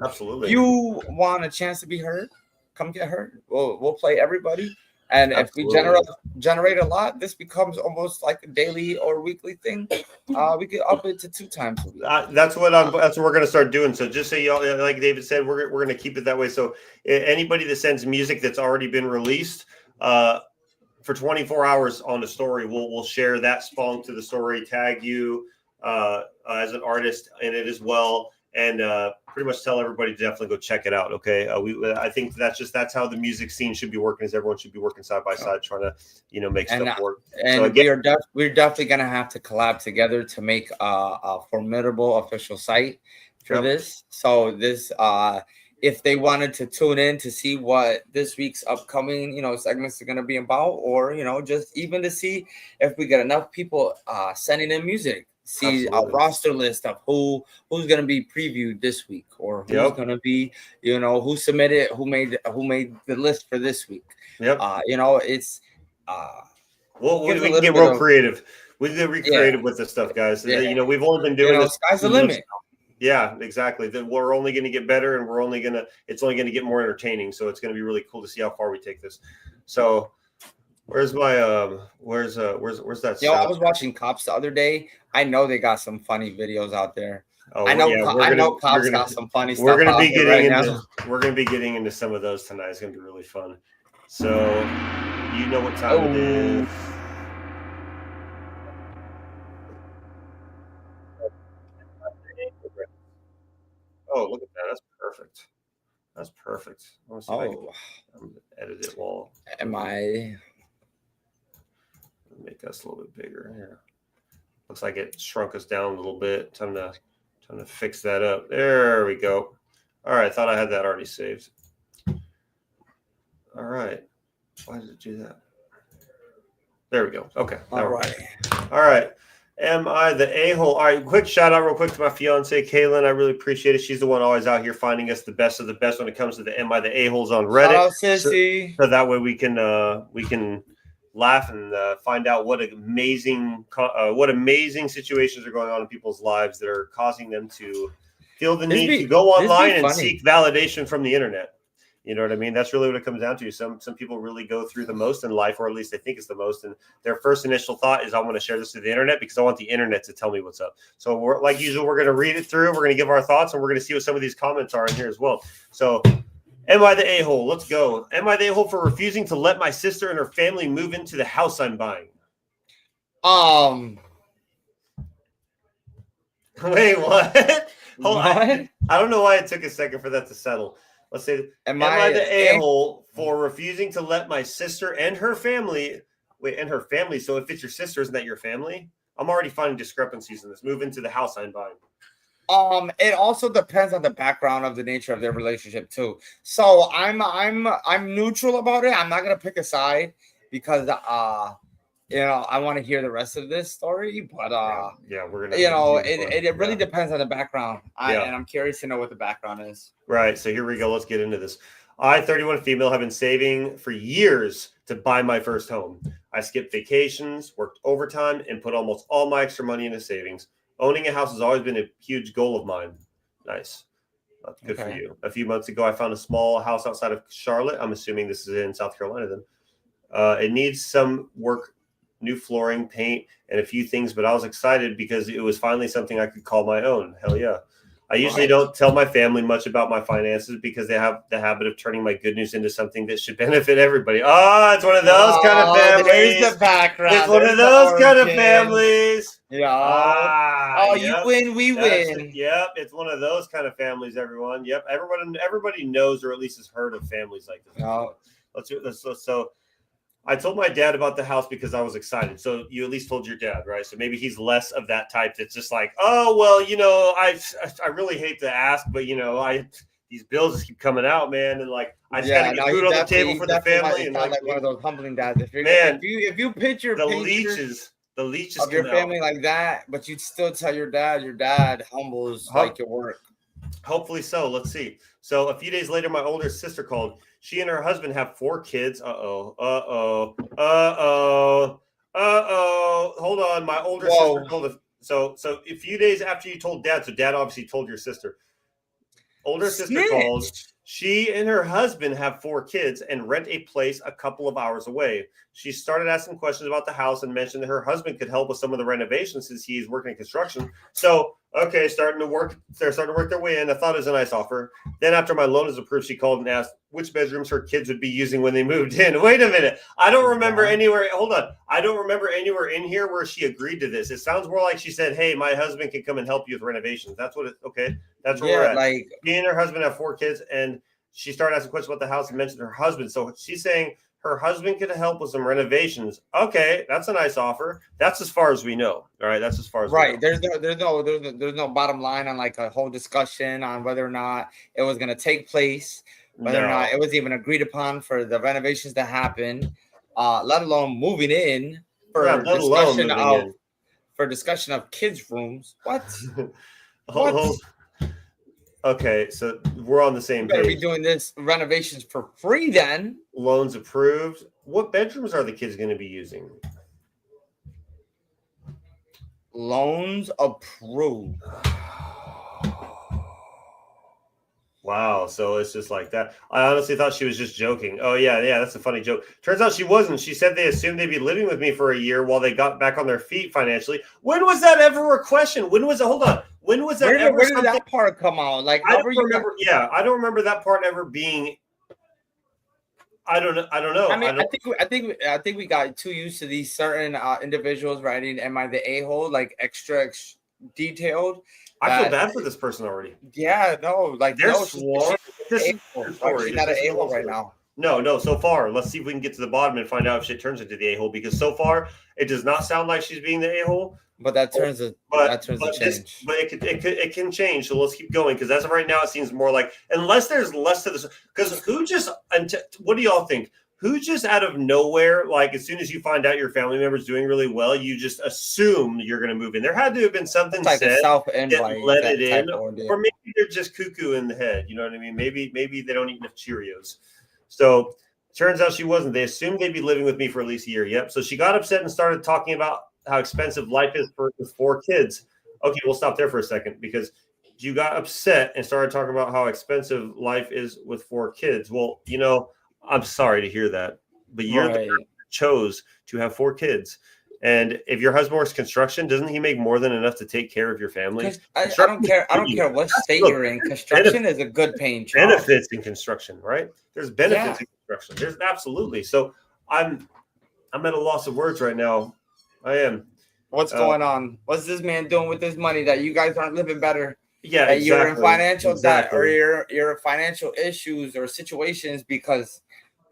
Speaker 2: absolutely.
Speaker 3: You want a chance to be heard? come get her. We'll play everybody. And
Speaker 2: Absolutely.
Speaker 3: if we generate a lot, this becomes almost like a daily or weekly thing. We could up it to 2 times a week.
Speaker 2: That's what we're going to start doing. So just so y'all, like David said, we're going to keep it that way. So anybody that sends music that's already been released for 24 hours on the story, we'll share that song to the story, tag you as an artist in it as well, and pretty much tell everybody to definitely go check it out. Okay, I think that's how the music scene should be working. Is everyone should be working side by side, trying to make stuff work.
Speaker 3: And
Speaker 2: so again,
Speaker 3: we're definitely gonna have to collab together to make a formidable official site for this. So this if they wanted to tune in to see what this week's upcoming segments are going to be about, or just even to see if we get enough people sending in music, see a roster list of who's going to be previewed this week, or who's going to be who submitted, who made the list for this week. It's
Speaker 2: well, we can get real creative. We can get creative with this stuff, guys. We've only been doing this.
Speaker 3: Sky's the limit.
Speaker 2: Yeah, exactly. Then we're only going to get better, and it's only going to get more entertaining. So it's going to be really cool to see how far we take this. So where's my where's that?
Speaker 3: I was watching Cops the other day. I know they got some funny videos out there.
Speaker 2: Oh,
Speaker 3: I know Cops got some funny stuff.
Speaker 2: We're going to be getting into some of those tonight. It's going to be really fun. So you know what time it is. Oh, look at that. That's perfect. That's perfect. I want to see if I can edit it while. Make us a little bit bigger here. Looks like it shrunk us down a little bit. Time to fix that up. There we go. All right. I thought I had that already saved. All right. Why did it do that? There we go. Okay.
Speaker 3: All right.
Speaker 2: All right. Am I the a-hole? All right, quick shout out real quick to my fiance, Kaylin. I really appreciate it. She's the one always out here finding us the best of the best when it comes to the Am I the a-holes on Reddit.
Speaker 3: Shout out, sissy.
Speaker 2: So that way we can laugh and find out what amazing situations are going on in people's lives that are causing them to feel the need to go online and seek validation from the internet. You know what I mean? That's really what it comes down to. Some people really go through the most in life, or at least they think it's the most. And their first initial thought is, I want to share this to the internet because I want the internet to tell me what's up. So like usual, we're going to read it through. We're going to give our thoughts, and we're going to see what some of these comments are in here as well. So am I the a-hole? Let's go. Am I the a-hole for refusing to let my sister and her family move into the house I'm buying? Wait, what? Hold on. I don't know why it took a second for that to settle. Let's say, am I the a-hole for refusing to let my sister and her family So if it's your sister, isn't that your family? I'm already finding discrepancies in this. Move into the house I'm buying.
Speaker 3: It also depends on the background of the nature of their relationship too. So I'm neutral about it. I'm not gonna pick a side because I want to hear the rest of this story. But
Speaker 2: we're gonna.
Speaker 3: It really depends on the background. And I'm curious to know what the background is.
Speaker 2: Right. So here we go. Let's get into this. I, 31 female, have been saving for years to buy my first home. I skipped vacations, worked overtime, and put almost all my extra money into savings. Owning a house has always been a huge goal of mine. Nice. That's good for you. A few months ago, I found a small house outside of Charlotte. I'm assuming this is in South Carolina then. It needs some work, new flooring, paint, and a few things, but I was excited because it was finally something I could call my own. Hell yeah. I usually don't tell my family much about my finances because they have the habit of turning my good news into something that should benefit everybody. Oh, it's one of those kind of families.
Speaker 3: There's the background.
Speaker 2: It's one of those kind of families.
Speaker 3: Yeah. You win, we win.
Speaker 2: Yep. It's one of those kind of families, everyone. Yep. Everybody knows or at least has heard of families like this.
Speaker 3: No.
Speaker 2: So I told my dad about the house because I was excited. So you at least told your dad, right? So maybe he's less of that type that's just like, oh, well, I really hate to ask, but these bills just keep coming out, man. And like, I just got to get food on the table for the family. And
Speaker 3: like one of those humbling dads. If you picture
Speaker 2: the leeches
Speaker 3: of your family like that, but you'd still tell your dad humbles like your work.
Speaker 2: Hopefully so. Let's see. So a few days later, my older sister called. She and her husband have 4 kids. Hold on. My older sister told us. So a few days after you told dad, so dad obviously told your sister. Older sister called. She and her husband have 4 kids and rent a place a couple of hours away. She started asking questions about the house and mentioned that her husband could help with some of the renovations since he's working in construction. So, okay, they're starting to work their way in. I thought it was a nice offer. Then after my loan is approved, she called and asked which bedrooms her kids would be using when they moved in. Wait a minute. I don't remember anywhere. Hold on. I don't remember anywhere in here where she agreed to this. It sounds more like she said, hey, my husband can come and help you with renovations. That's what it, okay. That's where we're at.
Speaker 3: Like,
Speaker 2: me and her husband have 4 kids, and she started asking questions about the house and mentioned her husband. So she's saying her husband could help with some renovations. Okay, that's a nice offer. That's as far as we know. All right, that's as far as
Speaker 3: right.
Speaker 2: we know.
Speaker 3: There's no bottom line on like a whole discussion on whether or not it was going to take place, whether or not it was even agreed upon for the renovations to happen, let alone moving in for discussion of kids' rooms. What?
Speaker 2: Hold. Okay, so we're on the same page.
Speaker 3: Better be doing this renovations for free then.
Speaker 2: Loans approved. What bedrooms are the kids going to be using?
Speaker 3: Loans approved.
Speaker 2: Wow, so it's just like that. I honestly thought she was just joking. Oh, yeah, that's a funny joke. Turns out she wasn't. She said they assumed they'd be living with me for a year while they got back on their feet financially. When was that ever a question? When was it? Hold on. When was that ever?
Speaker 3: Where did that part come out? Like,
Speaker 2: I don't remember. I don't remember that part ever being. I don't know.
Speaker 3: I mean, I think we got too used to these certain individuals writing "Am I the a-hole?" like extra detailed.
Speaker 2: I feel bad for this person already.
Speaker 3: Yeah, no, like
Speaker 2: they're
Speaker 3: she's
Speaker 2: not
Speaker 3: an a-hole right now.
Speaker 2: No. So far, let's see if we can get to the bottom and find out if shit turns into the a-hole. Because so far, it does not sound like she's being the a-hole.
Speaker 3: But that turns to change.
Speaker 2: But it can change. So let's keep going because as of right now, it seems more like unless there's less to this. Because what do y'all think? Who just out of nowhere, like as soon as you find out your family member's doing really well, you just assume you're going to move in? There had to have been something
Speaker 3: like
Speaker 2: said
Speaker 3: that
Speaker 2: let it in, or maybe they're just cuckoo in the head. You know what I mean? Maybe they don't eat enough Cheerios. So turns out she wasn't. They assumed they'd be living with me for at least a year. Yep. So she got upset and started talking about how expensive life is with 4 kids. Okay, we'll stop there for a second because you got upset and started talking about how expensive life is with 4 kids. Well, I'm sorry to hear that, but you're the person that chose to have 4 kids. And if your husband works construction, doesn't he make more than enough to take care of your family?
Speaker 3: I don't care what state you're in. Construction is a good paying job.
Speaker 2: Benefits in construction, right? There's benefits in construction. There's absolutely. So I'm at a loss of words right now. I am.
Speaker 3: What's going on? What's this man doing with this money that you guys aren't living better?
Speaker 2: Yeah,
Speaker 3: exactly. You're in financial debt or you're in financial issues or situations because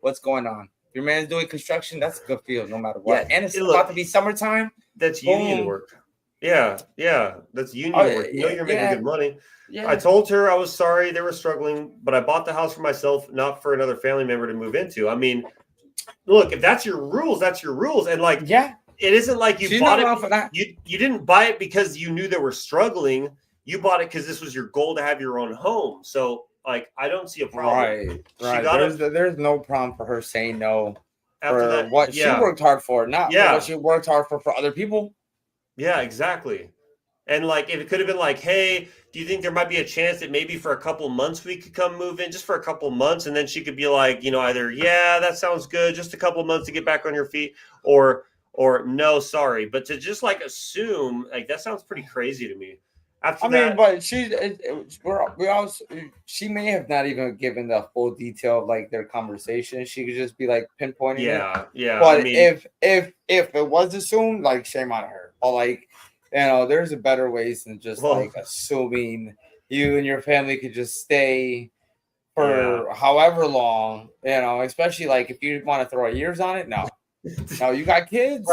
Speaker 3: what's going on? Your man's doing construction. That's a good field no matter what. Yeah, and it's about to be summertime.
Speaker 2: That's union work. Yeah. That's union work. You're making good money.
Speaker 3: Yeah.
Speaker 2: I told her I was sorry they were struggling, but I bought the house for myself, not for another family member to move into. I mean, look, if that's your rules, that's your rules. And it isn't like you bought it. For that. You didn't buy it because you knew they were struggling. You bought it because this was your goal to have your own home. So, I don't see a problem.
Speaker 3: Right. There's no problem for her saying no for what she worked hard for, not what she worked hard for other people.
Speaker 2: Yeah, exactly. And if it could have been hey, do you think there might be a chance that maybe for a couple months we could come move in just for a couple months? And then she could be either, that sounds good. Just a couple months to get back on your feet or no, sorry. But to just assume that sounds pretty crazy to me.
Speaker 3: But she may have not even given the full detail of their conversation. She could just be pinpointing it.
Speaker 2: Yeah.
Speaker 3: But if it was assumed, shame on her. But there's a better ways than just assuming you and your family could just stay for however long. Especially if you want to throw years on it. No, you got kids.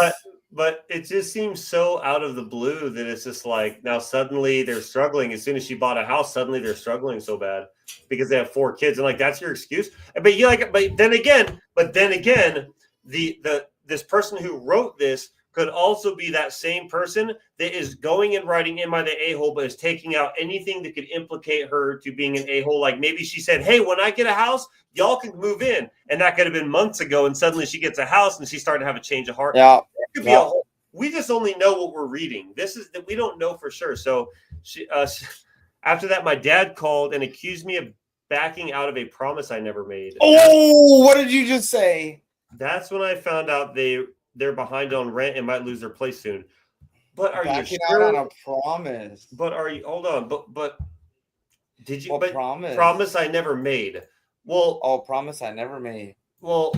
Speaker 2: But it just seems so out of the blue that it's just now suddenly they're struggling. As soon as she bought a house, suddenly they're struggling so bad because they have 4 kids, and that's your excuse. But then again, this person who wrote this could also be that same person that is going and writing "Am I the a-hole?" but is taking out anything that could implicate her to being an a-hole. Maybe she said, "Hey, when I get a house, y'all can move in," and that could have been months ago. And suddenly she gets a house and she's starting to have a change of heart.
Speaker 3: Yeah.
Speaker 2: We just only know what we're reading. This is that we don't know for sure. So after that, my dad called and accused me of backing out of a promise I never made.
Speaker 3: Oh, what did you just say?
Speaker 2: That's when I found out they're behind on rent and might lose their place soon. But are
Speaker 3: Backing
Speaker 2: you sure?
Speaker 3: out on a promise.
Speaker 2: But are you? Hold on. But did you?
Speaker 3: What
Speaker 2: but
Speaker 3: promise?
Speaker 2: Promise I never made. Well.
Speaker 3: Oh, promise I never made.
Speaker 2: Well.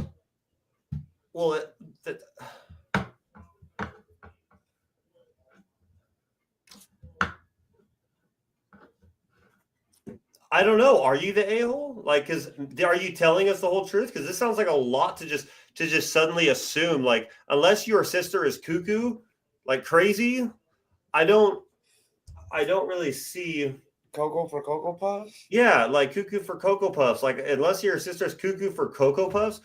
Speaker 2: I don't know. Are you the a-hole? Like, because are you telling us the whole truth? Because this sounds like a lot to just suddenly assume. Like, unless your sister is cuckoo, like crazy, I don't really see
Speaker 3: Cocoa for Cocoa Puffs?
Speaker 2: Yeah, like cuckoo for Cocoa Puffs. Like, unless your sister's cuckoo for Cocoa Puffs.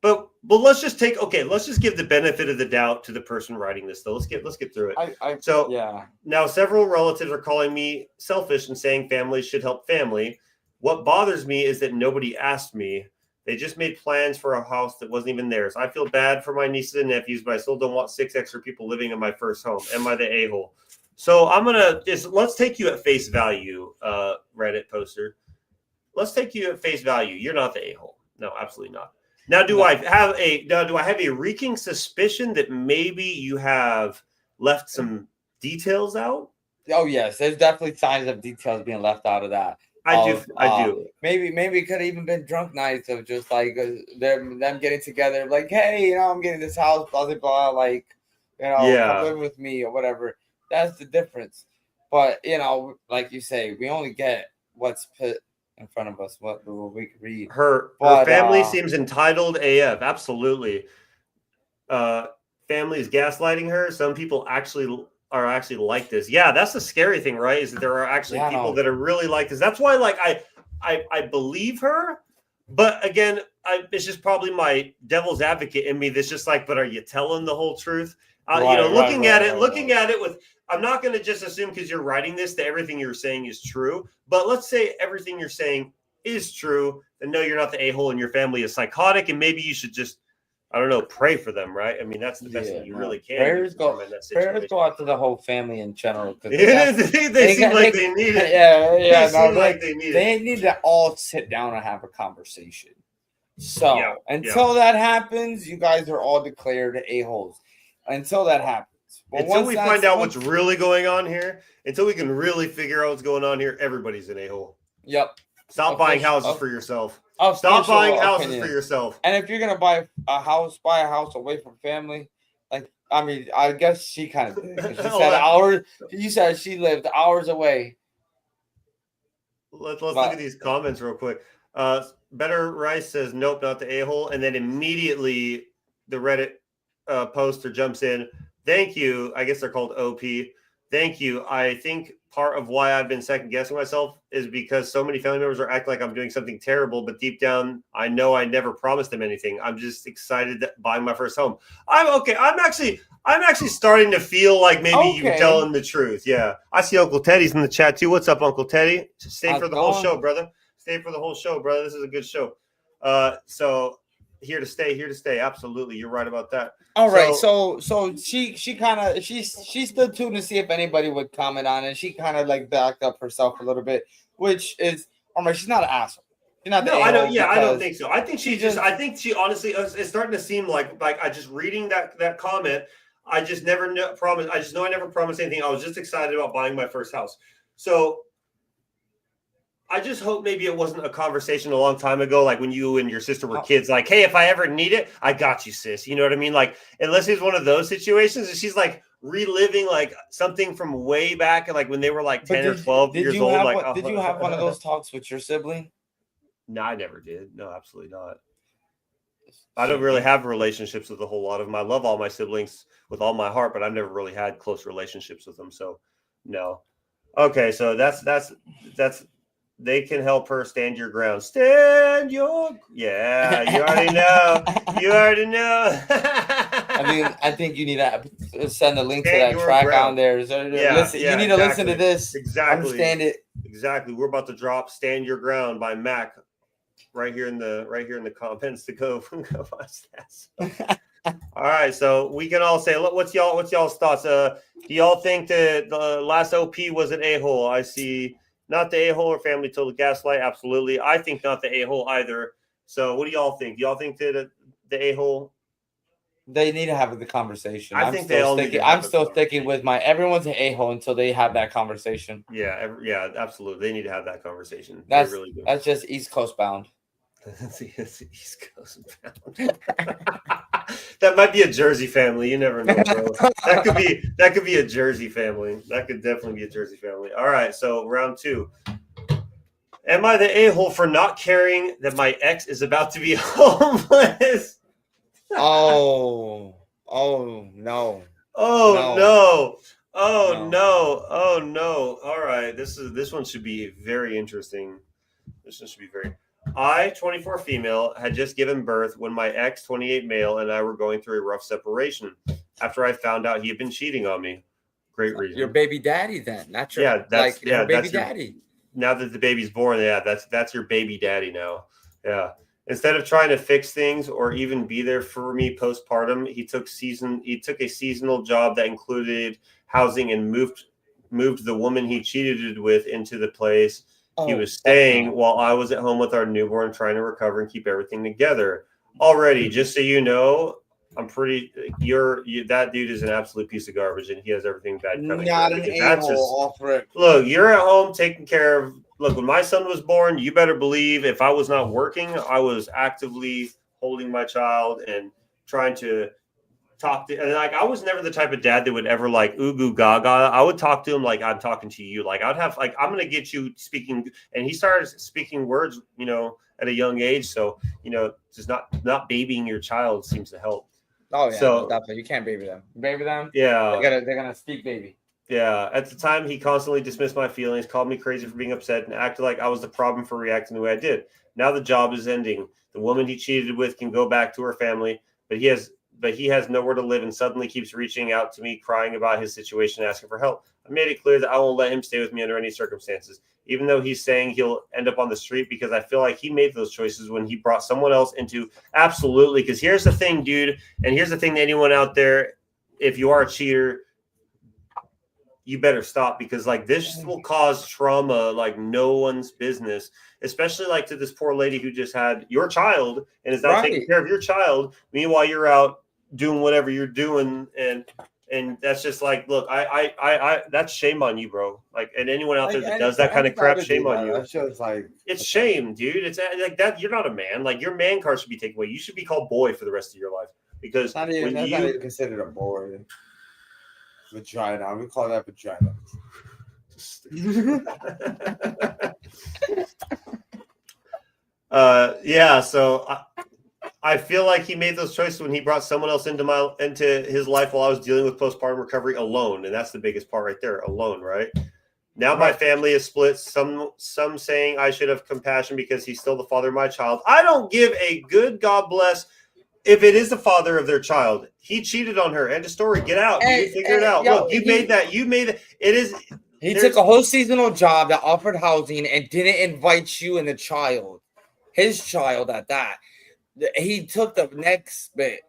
Speaker 2: But let's just let's just give the benefit of the doubt to the person writing this, though. Let's get through it.
Speaker 3: Yeah.
Speaker 2: Now several relatives are calling me selfish and saying families should help family. What bothers me is that nobody asked me. They just made plans for a house that wasn't even theirs. I feel bad for my nieces and nephews, but I still don't want 6 extra people living in my first home. Am I the a-hole? So I'm gonna let's take you at face value, Reddit poster. Let's take you at face value. You're not the a-hole. No, absolutely not. Now, do I have a reeking suspicion that maybe you have left some details out?
Speaker 3: Oh yes, there's definitely signs of details being left out of that.
Speaker 2: I do.
Speaker 3: Maybe it could have even been drunk nights of just like them getting together, like, hey, I'm getting this house, blah blah blah, like, come live with me or whatever. That's the difference. But like you say, we only get what's put in front of us, what we could read.
Speaker 2: Her family seems entitled AF. Absolutely. Family is gaslighting her. Some people are actually like this. Yeah, that's the scary thing, right? Is that there are actually people that are really like this. That's why, like, I believe her, but again, it's just probably my devil's advocate in me that's just like, but are you telling the whole truth? Looking at it with, I'm not going to just assume because you're writing this that everything you're saying is true. But let's say everything you're saying is true, and no, you're not the a-hole, and your family is psychotic, and maybe you should just, I don't know, pray for them, right? I mean, that's the best thing you really can.
Speaker 3: Prayers go out to the whole family in general.
Speaker 2: They seem like they need it.
Speaker 3: They need to all sit down and have a conversation. So until that happens, you guys are all declared a-holes. Until that happens. But
Speaker 2: until we find out what's really going on here, until we can really figure out what's going on here, everybody's an a-hole.
Speaker 3: Yep.
Speaker 2: Stop buying houses for yourself. Stop buying houses for yourself.
Speaker 3: And if you're gonna buy a house away from family. Like, I mean, I guess she kind of did. She said hours. You said she lived hours away.
Speaker 2: Let's look at these comments real quick. Better Rice says nope, not the a-hole, and then immediately the Reddit poster jumps in. Thank you. I guess they're called OP. Thank you. I think part of why I've been second guessing myself is because so many family members are acting like I'm doing something terrible, but deep down, I know I never promised them anything. I'm just excited that buying my first home. I'm actually starting to feel like maybe you're telling the truth. Yeah. I see Uncle Teddy's in the chat too. What's up, Uncle Teddy? Stay for the whole show, brother. Stay for the whole show, brother. This is a good show. So here to stay. Absolutely. You're right about that.
Speaker 3: All right. So she stood tuned to see if anybody would comment on it. She kind of like backed up herself a little bit, which is, all right, she's not an asshole. She's not
Speaker 2: I don't think so. I think she honestly is starting to seem like I just reading that comment. I just never promised. I just know I never promised anything. I was just excited about buying my first house. So I just hope maybe it wasn't a conversation a long time ago, like when you and your sister were kids, like, hey, if I ever need it, I got you, sis. You know what I mean? Like, unless it's one of those situations, and she's like reliving like something from way back, like when they were like 10 or 12 years old.
Speaker 3: Did you have one of those talks with your sibling?
Speaker 2: No, I never did. No, absolutely not. I don't really have relationships with a whole lot of them. I love all my siblings with all my heart, but I've never really had close relationships with them. So no. Okay. So that's they can help her stand your ground. You already know.
Speaker 3: I think you need to send a link to that track on there. So you need to listen to this.
Speaker 2: Exactly.
Speaker 3: Understand it.
Speaker 2: Exactly. We're about to drop "Stand Your Ground" by Mac right here in the comments to go watch that. So. All right, so we can all say, look, what's y'all's thoughts? Do y'all think that the last OP was an a-hole? I see Not the a-hole or family total gaslight. Absolutely. I think not the a-hole either. So what do y'all think? Do y'all think that the a-hole?
Speaker 3: They need to have the conversation.
Speaker 2: I think they all need to have
Speaker 3: I'm still sticking with my everyone's an a-hole until they have that conversation.
Speaker 2: Yeah, yeah, absolutely. They need to have that conversation.
Speaker 3: That's
Speaker 2: they really do.
Speaker 3: That's just East Coast bound.
Speaker 2: That's East Coast bound. That might be a Jersey family. You never know, bro. That could be a Jersey family. That could definitely be a Jersey family. All right, so round 2. Am I the a-hole for not caring that my ex is about to be homeless?
Speaker 3: Oh no.
Speaker 2: Oh no. Oh no. All right. This one should be very interesting. This one should be very. I, 24 female, had just given birth when my ex, 28 male, and I were going through a rough separation. After I found out he had been cheating on me. Great reason.
Speaker 3: Your baby daddy, then. Not your baby daddy.
Speaker 2: Now that the baby's born, yeah, that's your baby daddy now. Yeah. Instead of trying to fix things or even be there for me postpartum, he took a seasonal job that included housing and moved the woman he cheated with into the place he was staying while I was at home with our newborn trying to recover and keep everything together. Already, just so you know, I'm pretty that dude is an absolute piece of garbage and he has everything bad coming.
Speaker 3: Not an a-hole.
Speaker 2: Look, you're at home taking care of. Look, when my son was born, you better believe if I was not working, I was actively holding my child and trying to talk to. And like, I was never the type of dad that would ever like ooh goo gaga. I would talk to him like I'm talking to you. Like I'd have like I'm gonna get you speaking. And he started speaking words, at a young age. So just not babying your child seems to help.
Speaker 3: Oh yeah, so definitely you can't baby them. Baby them.
Speaker 2: Yeah,
Speaker 3: they're gonna speak baby.
Speaker 2: Yeah, at the time, he constantly dismissed my feelings, called me crazy for being upset, and acted like I was the problem for reacting the way I did. Now the job is ending. The woman he cheated with can go back to her family, but he has nowhere to live and suddenly keeps reaching out to me, crying about his situation, asking for help. I made it clear that I won't let him stay with me under any circumstances, even though he's saying he'll end up on the street because I feel like he made those choices when he brought someone else into. Absolutely, because here's the thing, dude, and here's the thing to anyone out there, if you are a cheater, you better stop because like this will cause trauma like no one's business, especially like to this poor lady who just had your child and is now taking care of your child. Meanwhile, you're out doing whatever you're doing. And that's just like, look, I that's shame on you, bro. Like, and anyone out there that does that kind of crap, shame on you.
Speaker 3: That's just like,
Speaker 2: it's shame, dude. It's like that. You're not a man. Like your man card should be taken away. You should be called boy for the rest of your life because
Speaker 3: that's not even considered a boy. Vagina. We call that vagina.
Speaker 2: Yeah. So I feel like he made those choices when he brought someone else into his life while I was dealing with postpartum recovery alone, and that's the biggest part right there. Alone, right? Now my family is split. Some saying I should have compassion because he's still the father of my child. I don't give a good God bless. If it is the father of their child, he cheated on her. End of story. Get out. You figure it out. Look, you made that. It is.
Speaker 3: He took a whole seasonal job that offered housing and didn't invite you and the child, his child at that. He took the next bit.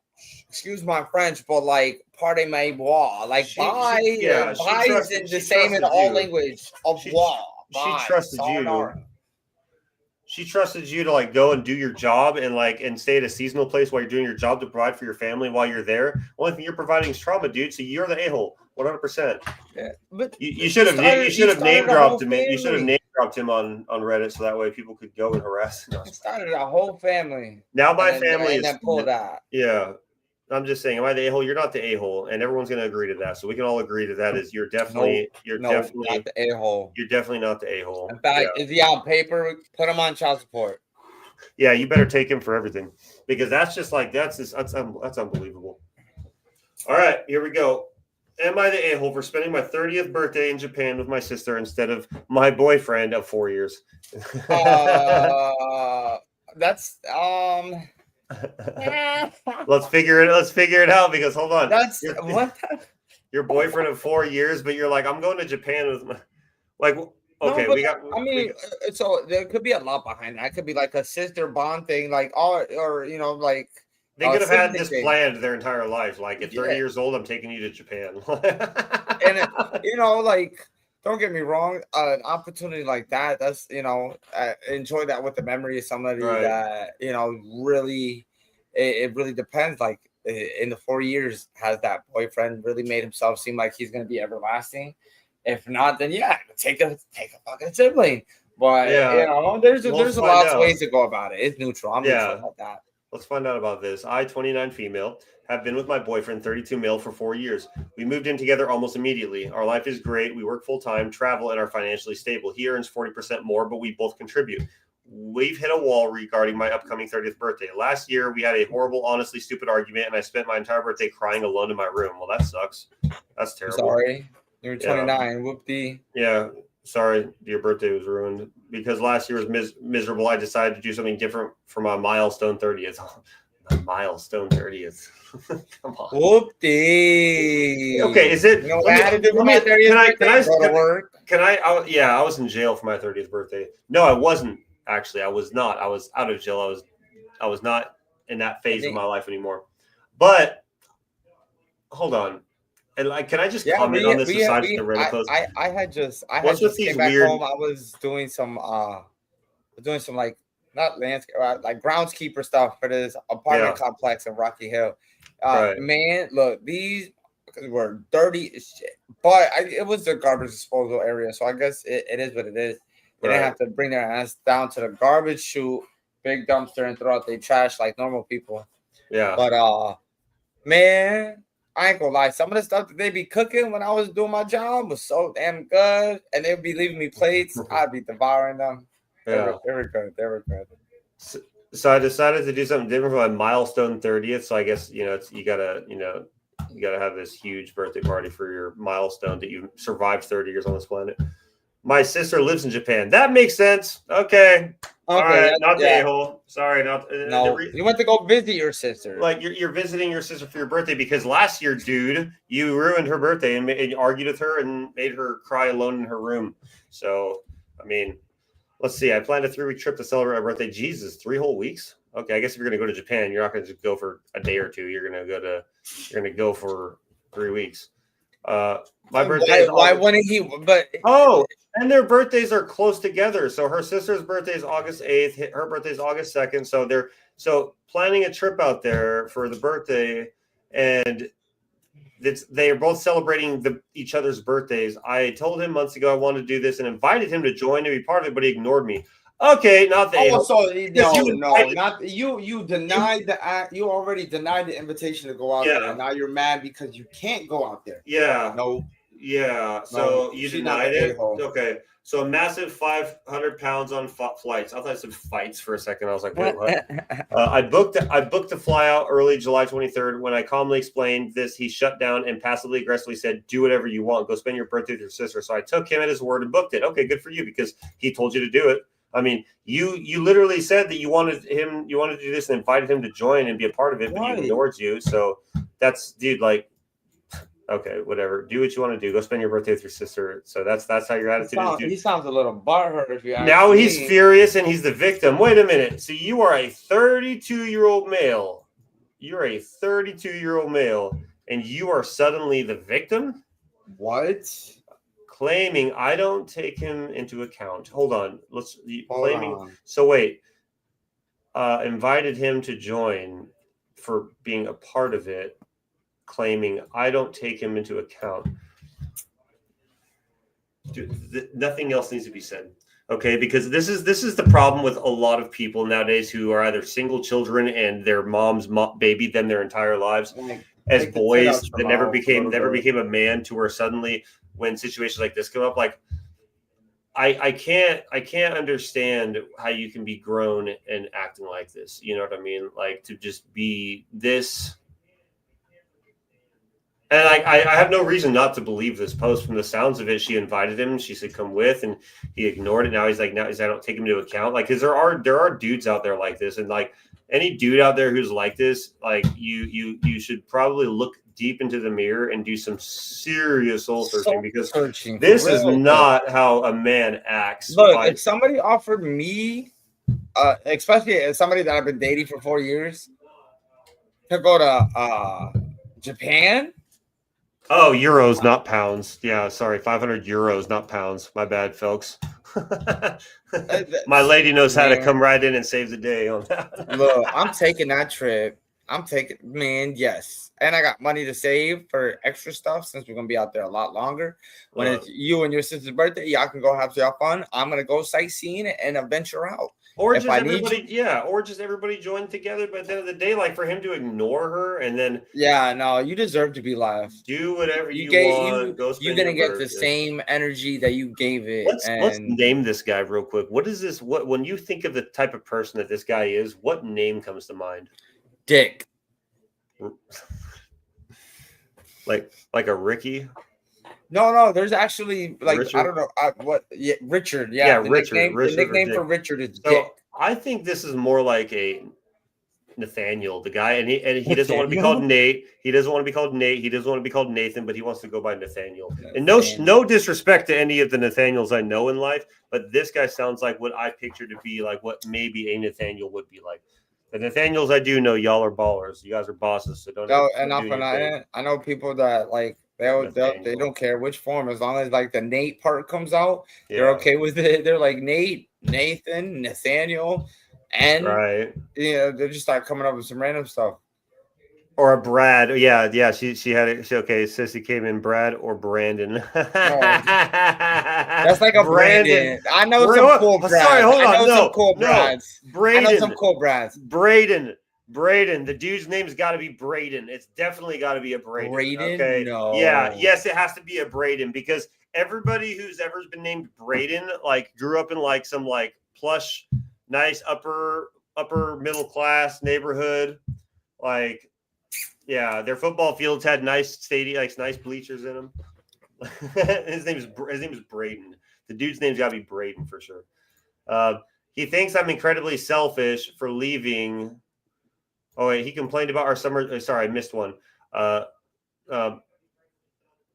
Speaker 3: Excuse my French, but like part of my bois. Like buy is the same in all language of bois.
Speaker 2: She trusted you. She trusted you to like go and do your job and stay at a seasonal place while you're doing your job to provide for your family while you're there. Only thing you're providing is trauma, dude. So you're the a-hole, 100%. Yeah, but you should have name dropped him. You should have name dropped him on Reddit so that way people could go and harass him.
Speaker 3: It started a whole family.
Speaker 2: Now my family is
Speaker 3: pulled out.
Speaker 2: Yeah. I'm just saying, am I the a-hole? You're not the a-hole, and everyone's going to agree to that. So we can all agree to that. Is you're definitely
Speaker 3: not the a-hole.
Speaker 2: You're definitely not the a-hole.
Speaker 3: In fact, is he on paper? Put him on child support.
Speaker 2: Yeah, you better take him for everything because that's just like that's unbelievable. All right, here we go. Am I the a-hole for spending my 30th birthday in Japan with my sister instead of my boyfriend of 4 years?
Speaker 3: That's
Speaker 2: Let's figure it out because hold on.
Speaker 3: That's
Speaker 2: your boyfriend of 4 years, but you're like, I'm going to Japan with my okay.
Speaker 3: No, so there could be a lot behind that. It could be like a sister bond thing, like or like
Speaker 2: they could have had this planned their entire life. Like at 30 years old, I'm taking you to Japan.
Speaker 3: And like don't get me wrong. An opportunity like that, that's enjoy that with the memory of somebody that really. It really depends. Like in the 4 years, has that boyfriend really made himself seem like he's gonna be everlasting? If not, then yeah, take a fucking sibling. But there's a lot of ways to go about it. It's neutral. I'm neutral about that.
Speaker 2: Let's find out about this. I, 29 female, have been with my boyfriend, 32 male, for 4 years. We moved in together almost immediately. Our life is great. We work full time, travel, and are financially stable. He earns 40% more, but we both contribute. We've hit a wall regarding my upcoming 30th birthday. Last year, we had a horrible, honestly stupid argument, and I spent my entire birthday crying alone in my room. Well, that sucks. That's terrible.
Speaker 3: Sorry. You're 29. Whoop-dee.
Speaker 2: Yeah. Sorry, your birthday was ruined because last year was miserable. I decided to do something different for my milestone 30th. My milestone 30th. Come on.
Speaker 3: Whoop-dee.
Speaker 2: Okay, is it? I was in jail for my 30th birthday. No, I wasn't. Actually, I was not. I was out of jail. I was not in that phase of my life anymore. But hold on. And can I just comment on this aside from the Reddit post?
Speaker 3: I just came back home. I was doing some like not landscape, like groundskeeper stuff for this apartment complex in Rocky Hill. Man, look, these were dirty as shit. But it was the garbage disposal area, so I guess it is what it is. They didn't have to bring their ass down to the garbage chute, big dumpster, and throw out their trash like normal people.
Speaker 2: Yeah.
Speaker 3: But man, I ain't gonna lie. Some of the stuff that they be cooking when I was doing my job was so damn good, and they'd be leaving me plates. I'd be devouring them.
Speaker 2: Yeah.
Speaker 3: They were good. They were good.
Speaker 2: So I decided to do something different for my milestone 30th. So I guess you gotta have this huge birthday party for your milestone that you survived 30 years on this planet. My sister lives in Japan. That makes sense. Okay. All right. Not the a-hole. Sorry.
Speaker 3: No. You went to go visit your sister.
Speaker 2: Like you're visiting your sister for your birthday because last year, dude, you ruined her birthday and argued with her and made her cry alone in her room. So, I mean, let's see. I planned a 3-week trip to celebrate my birthday. Jesus, 3 whole weeks? Okay. I guess if you're going to go to Japan, you're not going to just go for a day or two. You're going to go for 3 weeks. My birthday.
Speaker 3: Why wouldn't he? But
Speaker 2: and their birthdays are close together. So her sister's birthday is August 8th. Her birthday is August 2nd. So planning a trip out there for the birthday, and they are both celebrating each other's birthdays. I told him months ago I wanted to do this and invited him to join and be part of it, but he ignored me. Okay, not the.
Speaker 3: You denied the act. You already denied the invitation to go out there, and now you're mad because you can't go out there.
Speaker 2: Yeah.
Speaker 3: No.
Speaker 2: Yeah. So you denied it. Okay. So a massive 500 pounds on flights. I thought I said fights for a second. I was like, wait, what? I booked to fly out early July 23rd. When I calmly explained this, he shut down and passively aggressively said, "Do whatever you want. Go spend your birthday with your sister." So I took him at his word and booked it. Okay, good for you because he told you to do it. I mean, you literally said that you wanted to do this and invited him to join and be a part of it, but he ignored you. So that's, dude, like, okay, whatever. Do what you want to do. Go spend your birthday with your sister. So that's how your attitude is, dude.
Speaker 3: He sounds a little butthurt if you ask
Speaker 2: Now
Speaker 3: me.
Speaker 2: He's furious and he's the victim. Wait a minute. So you are a 32-year-old male. You're a 32-year-old male, and you are suddenly the victim?
Speaker 3: What?
Speaker 2: Claiming I don't take him into account. Hold on. So wait. Invited him to join for being a part of it, claiming I don't take him into account. Dude, nothing else needs to be said. Okay, because this is the problem with a lot of people nowadays who are either single children and their mom's babied them their entire lives as boys that never became a man, to where suddenly when situations like this come up, like I can't understand how you can be grown and acting like this. You know what I mean? Like, to just be this. And I have no reason not to believe this post. From the sounds of it, she invited him. She said, "Come with," and he ignored it. Now he's like, I don't take him into account. Like, because there are dudes out there like this, and like any dude out there who's like this, like you should probably look deep into the mirror and do some serious soul searching, because this is not how a man acts.
Speaker 3: Look, if somebody offered me, especially as somebody that I've been dating for 4 years, to go to Japan,
Speaker 2: Oh, euros, not pounds. Yeah, sorry, 500 euros, not pounds. My bad, folks. My lady knows how to
Speaker 3: Man,
Speaker 2: come right in and save the day on that.
Speaker 3: look, I'm taking that trip. I'm taking, man, yes. And I got money to save for extra stuff since we're gonna be out there a lot longer. When it's you and your sister's birthday, y'all can go have some fun. I'm gonna go sightseeing and venture out.
Speaker 2: Or
Speaker 3: If
Speaker 2: just
Speaker 3: I need
Speaker 2: everybody, yeah, or just everybody join together. But at the end of the day, like for him to ignore her and then
Speaker 3: Yeah, no, you deserve to be left.
Speaker 2: do whatever
Speaker 3: You
Speaker 2: you
Speaker 3: gave
Speaker 2: want, go
Speaker 3: you're
Speaker 2: spend
Speaker 3: gonna
Speaker 2: your
Speaker 3: get the
Speaker 2: birthday.
Speaker 3: same energy that you gave it.
Speaker 2: Let's
Speaker 3: And
Speaker 2: name this guy real quick. What is this? What when you think of the type of person that this guy is, what name comes to mind?
Speaker 3: Dick.
Speaker 2: Like a Ricky?
Speaker 3: No, there's actually like
Speaker 2: Richard?
Speaker 3: I don't know what. Yeah, Richard.
Speaker 2: Yeah,
Speaker 3: Yeah,
Speaker 2: Richard.
Speaker 3: The nickname for
Speaker 2: Dick.
Speaker 3: Richard is
Speaker 2: So
Speaker 3: Dick.
Speaker 2: I think this is more like a Nathaniel, the guy, and he doesn't want to be called Nate. He doesn't want to be called Nate. He doesn't want to be called Nathan, but he wants to go by Nathaniel. And no disrespect to any of the Nathaniels I know in life, but this guy sounds like what I picture to be like what maybe a Nathaniel would be like. The Nathaniels I do know, y'all are ballers. You guys are bosses, so don't.
Speaker 3: No, and I know people that like they don't care which form as long as like the Nate part comes out, they're okay with it. They're like Nate, Nathan, Nathaniel, and
Speaker 2: right.
Speaker 3: Yeah, they just start coming up with some random stuff.
Speaker 2: Or a Brad. Yeah. She had it. Okay, Sissy came in Brad or Brandon.
Speaker 3: That's like a Brandon. I know some cool Brads.
Speaker 2: Sorry, hold on.
Speaker 3: Some cool Brads.
Speaker 2: Braden.
Speaker 3: I know some cool Brads.
Speaker 2: Braden. The dude's name's got to be Braden. It's definitely got to be a Braden. Okay.
Speaker 3: No.
Speaker 2: Yeah. Yes, it has to be a Braden because everybody who's ever been named Braden like grew up in like some like plush, nice upper middle class neighborhood, like. Yeah, their football fields had nice stadium, like nice bleachers in them. his name is Braden. The dude's name's got to be Braden for sure. He thinks I'm incredibly selfish for leaving. Oh wait, he complained about our summer. Sorry, I missed one.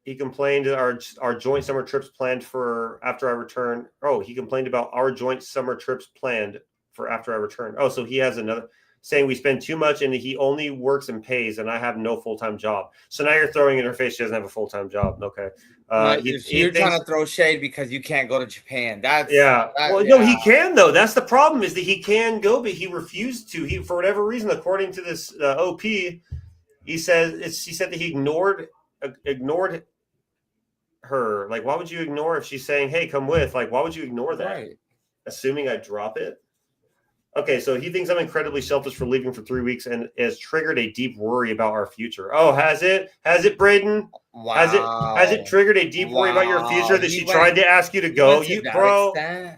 Speaker 2: He complained our joint summer trips planned for after I return. Oh, he complained about our joint summer trips planned for after I return. Oh, so he has another. Saying we spend too much and he only works and pays and I have no full-time job. So now you're throwing in her face she doesn't have a full-time job. Okay.
Speaker 3: You're trying to throw shade because you can't go to Japan.
Speaker 2: No, he can though. That's the problem is that he can go, but he refused to. He for whatever reason, according to this OP, he said that he ignored her. Like, why would you ignore if she's saying, "Hey, come with"? Like, why would you ignore that?
Speaker 3: Right.
Speaker 2: Assuming I drop it. Okay, so he thinks I'm incredibly selfish for leaving for 3 weeks and has triggered a deep worry about our future. Oh, has it? Has it, Braden?
Speaker 3: Wow.
Speaker 2: Has it triggered a deep worry about your future that she tried to ask you to go?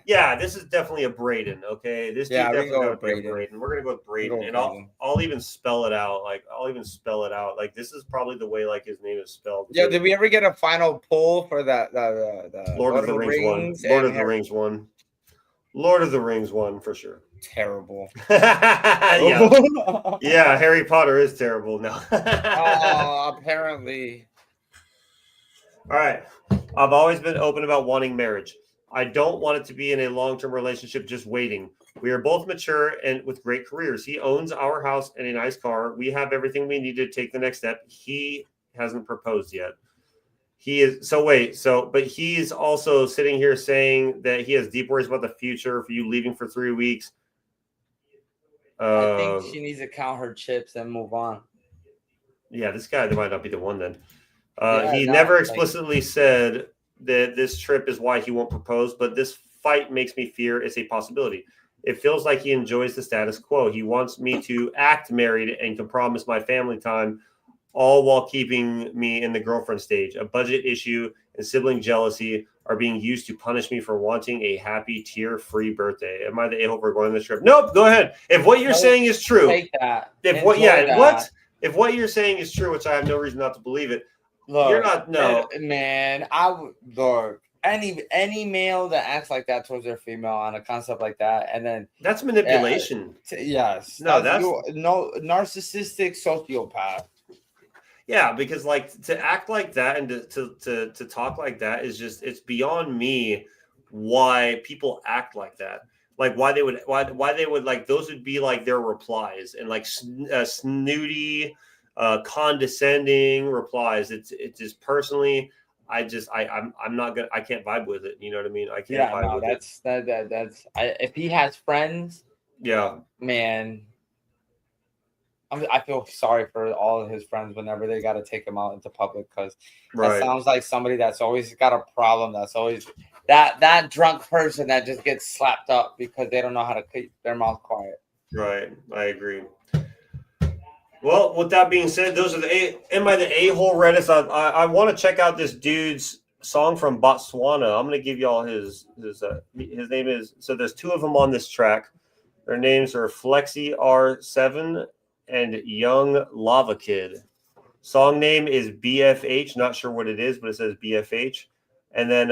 Speaker 2: Yeah, this is definitely a Braden, okay? This dude definitely got to be a Braden. We're going to go with Braden, and I'll even spell it out. Like, this is probably the way, like, his name is spelled.
Speaker 3: Yeah, did we ever get a final poll for the
Speaker 2: Lord of the Rings one? Lord of the Rings one. Lord of the Rings one, for sure.
Speaker 3: Terrible.
Speaker 2: yeah, Harry Potter is terrible now.
Speaker 3: Apparently.
Speaker 2: All right. I've always been open about wanting marriage. I don't want it to be in a long-term relationship just waiting. We are both mature and with great careers. He owns our house and a nice car. We have everything we need to take the next step. He hasn't proposed yet. But he's also sitting here saying that he has deep worries about the future for you leaving for 3 weeks.
Speaker 3: I think she needs to count her chips and move on.
Speaker 2: Yeah, this guy might not be the one then. He never explicitly said that this trip is why he won't propose, but this fight makes me fear it's a possibility. It feels like he enjoys the status quo. He wants me to act married and can promise my family time, all while keeping me in the girlfriend stage. A budget issue and sibling jealousy are being used to punish me for wanting a happy, tear-free birthday. Am I the a-hole for going on this trip? Nope, go ahead. If what you're saying is true.
Speaker 3: Take that.
Speaker 2: If what you're saying is true, which I have no reason not to believe it,
Speaker 3: look,
Speaker 2: you're not, no.
Speaker 3: Man, I would, look, any male that acts like that towards their female on a concept like that, and then
Speaker 2: that's manipulation.
Speaker 3: Yes.
Speaker 2: No,
Speaker 3: that's narcissistic sociopath.
Speaker 2: Yeah, because like to act like that and to talk like that is just, it's beyond me why people act like that. Like why they would like those would be like their replies and like snooty condescending replies. It's just personally, I'm not gonna, I can't vibe with it. You know what I mean? I can't vibe with it.
Speaker 3: That's if he has friends,
Speaker 2: Yeah,
Speaker 3: man. I feel sorry for all of his friends whenever they got to take him out into public, because that sounds like somebody that's always got a problem. That's always that drunk person that just gets slapped up because they don't know how to keep their mouth quiet.
Speaker 2: Right, I agree. Well, with that being said, those are the A-hole Reddits. I want to check out this dude's song from Botswana. I'm going to give y'all his name is, so there's two of them on this track. Their names are Flexi R7 and Young Lava Kid. Song name is BFH. Not sure what it is, but it says BFH. And then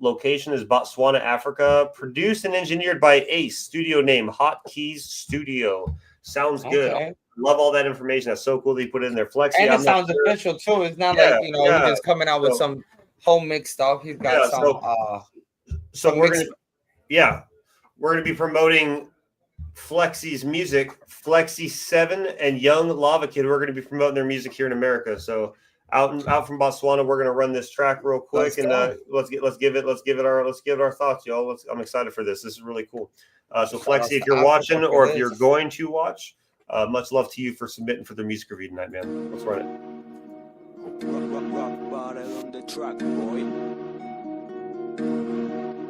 Speaker 2: location is Botswana, Africa. Produced and engineered by Ace. Studio name Hot Keys Studio. Sounds good.
Speaker 3: Okay.
Speaker 2: Love all that information. That's so cool. They put it in there. Flexi.
Speaker 3: And it sounds official too. It's not like he's just coming out with some home mix stuff. He's got
Speaker 2: So we're gonna be promoting Flexi's music, Flexi 7 and Young Lava Kid. We're going to be promoting their music here in America. So out from Botswana, we're going to run this track real quick let's give it our thoughts, y'all. I'm excited for this. This is really cool. So Flexi, if you're watching or if you're going to watch, much love to you for submitting for the music review tonight, man. Let's run it.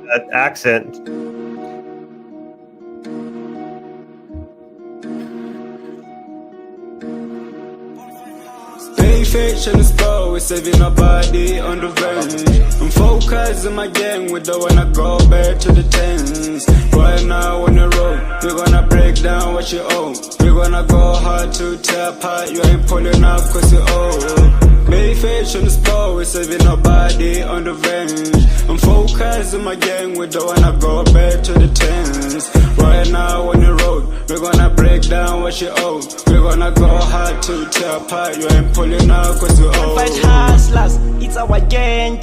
Speaker 2: That accent.
Speaker 4: Face in the spot, we're saving our body on the verge. I'm focused in my gang, we don't wanna go back to the tens. Right now on the road, we're gonna break down what you owe. We're gonna go hard to tear apart, you ain't pulling up cause you owe. Face in the spot, we're saving our body on the verge. I'm focused in my gang, we don't wanna go back to the tens. Right now on the road, we're gonna break down what you owe. We're gonna go hard to tear apart, you ain't pulling up cause you owe.
Speaker 5: Fight hustlers, it's our gang.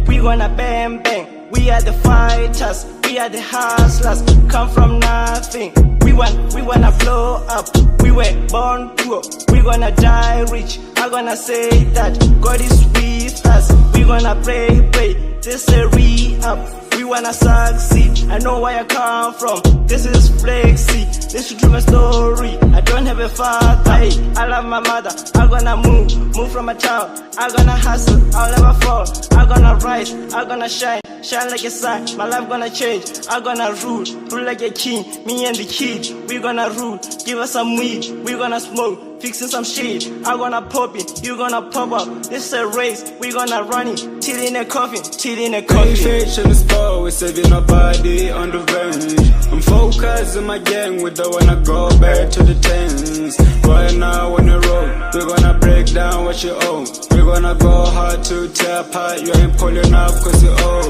Speaker 5: We gonna bang bang. We are the fighters, we are the hustlers. Come from nothing. We wanna blow up. We were born poor. We gonna die rich. I'm gonna say that God is with us. We gonna pray. This is a re-up. We wanna succeed. I know where I come from. This is Flexi. This is my story. I don't have a father. I love my mother. I'm gonna move from a town. I'm gonna hustle. I'll never fall. I'm gonna rise. I'm gonna shine like a sun. My life gonna change. I'm gonna rule like a king. Me and the kid, we gonna rule. Give us some weed. We gonna smoke. Fixing some shit. I'm gonna pop it. You gonna pop up. This is a race. We gonna run it till in a coffin.
Speaker 4: Face in the spot, we're saving our body on the verge. I'm focused in my gang, we don't wanna go back to the tens. Right now on the road, we're gonna break down what you owe. We're gonna go hard to tear apart, you ain't pulling up cause you owe.